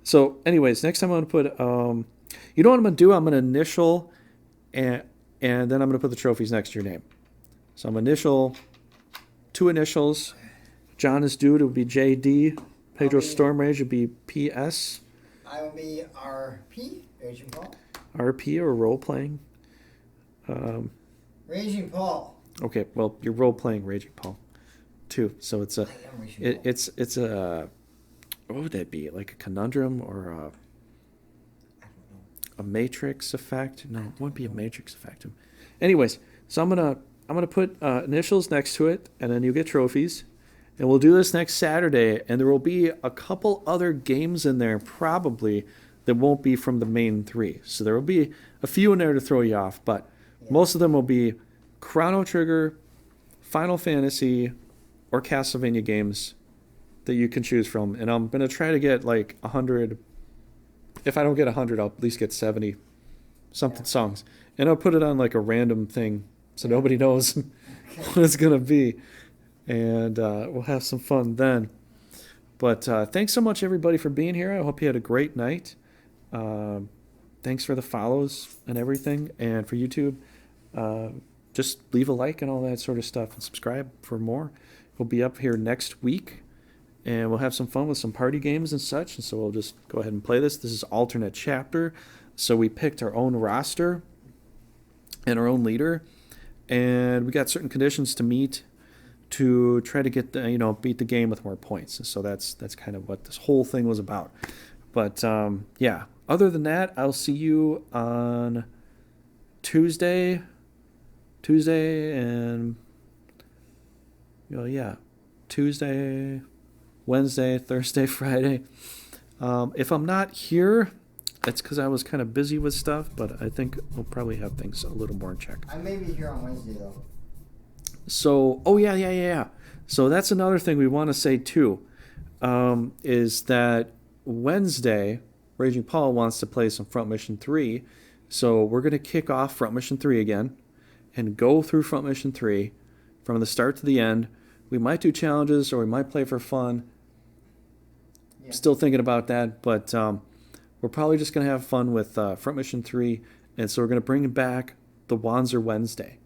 So, anyways, next time I'm going to put, you know what I'm going to do? I'm going to initial, and then I'm going to put the trophies next to your name. So I'm initial, 2 initials. Jonas Dude would be JD. Pedro Storm Rage would be PS. I will be RP, Raging Paul. RP or role playing. Raging Paul. Okay, well, you're role playing Raging Paul, too. So it's a, it's a, what would that be? Like a conundrum or a matrix effect? No, it wouldn't be a matrix effect. Anyways, so I'm gonna put initials next to it, and then you get trophies, and we'll do this next Saturday. And there will be a couple other games in there probably that won't be from the main 3. So there will be a few in there to throw you off, but most of them will be Chrono Trigger, Final Fantasy, or Castlevania games that you can choose from. And I'm going to try to get like 100. If I don't get 100, I'll at least get 70 something songs. And I'll put it on like a random thing so nobody knows what it's going to be. And we'll have some fun then. But thanks so much, everybody, for being here. I hope you had a great night. Thanks for the follows and everything. And for YouTube, just leave a like and all that sort of stuff. And subscribe for more. We'll be up here next week. And we'll have some fun with some party games and such. And so we'll just go ahead and play this. This is alternate chapter. So we picked our own roster and our own leader. And we got certain conditions to meet to try to get the, beat the game with more points. And so that's kind of what this whole thing was about. But yeah, other than that, I'll see you on Tuesday and Tuesday, Wednesday, Thursday, Friday. If I'm not here, it's because I was kind of busy with stuff, but I think we'll probably have things a little more in check. I may be here on Wednesday though. So, yeah. So that's another thing we want to say too, is that Wednesday, Raging Paul wants to play some Front Mission 3. So we're going to kick off Front Mission 3 again and go through Front Mission 3 from the start to the end. We might do challenges or we might play for fun. Yeah. Still thinking about that, but we're probably just going to have fun with Front Mission 3. And so we're going to bring back the Wanzer Wednesday.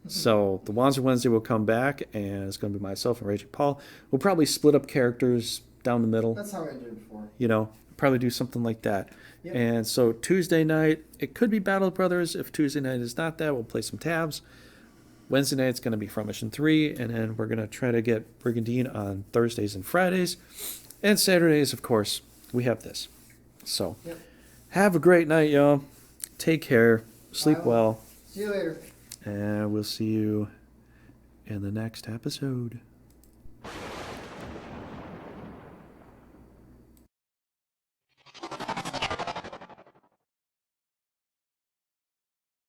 So the Wanzer Wednesday will come back, and it's going to be myself and Raging Paul. We'll probably split up characters down the middle. That's how I did it before. Probably do something like that. Yep. And so Tuesday night, it could be Battle Brothers. If Tuesday night is not that, we'll play some tabs. Wednesday night, it's going to be Front Mission 3, and then we're going to try to get Brigandine on Thursdays and Fridays. And Saturdays, of course, we have this. So have a great night, y'all. Take care. Sleep well. See you later. And we'll see you in the next episode.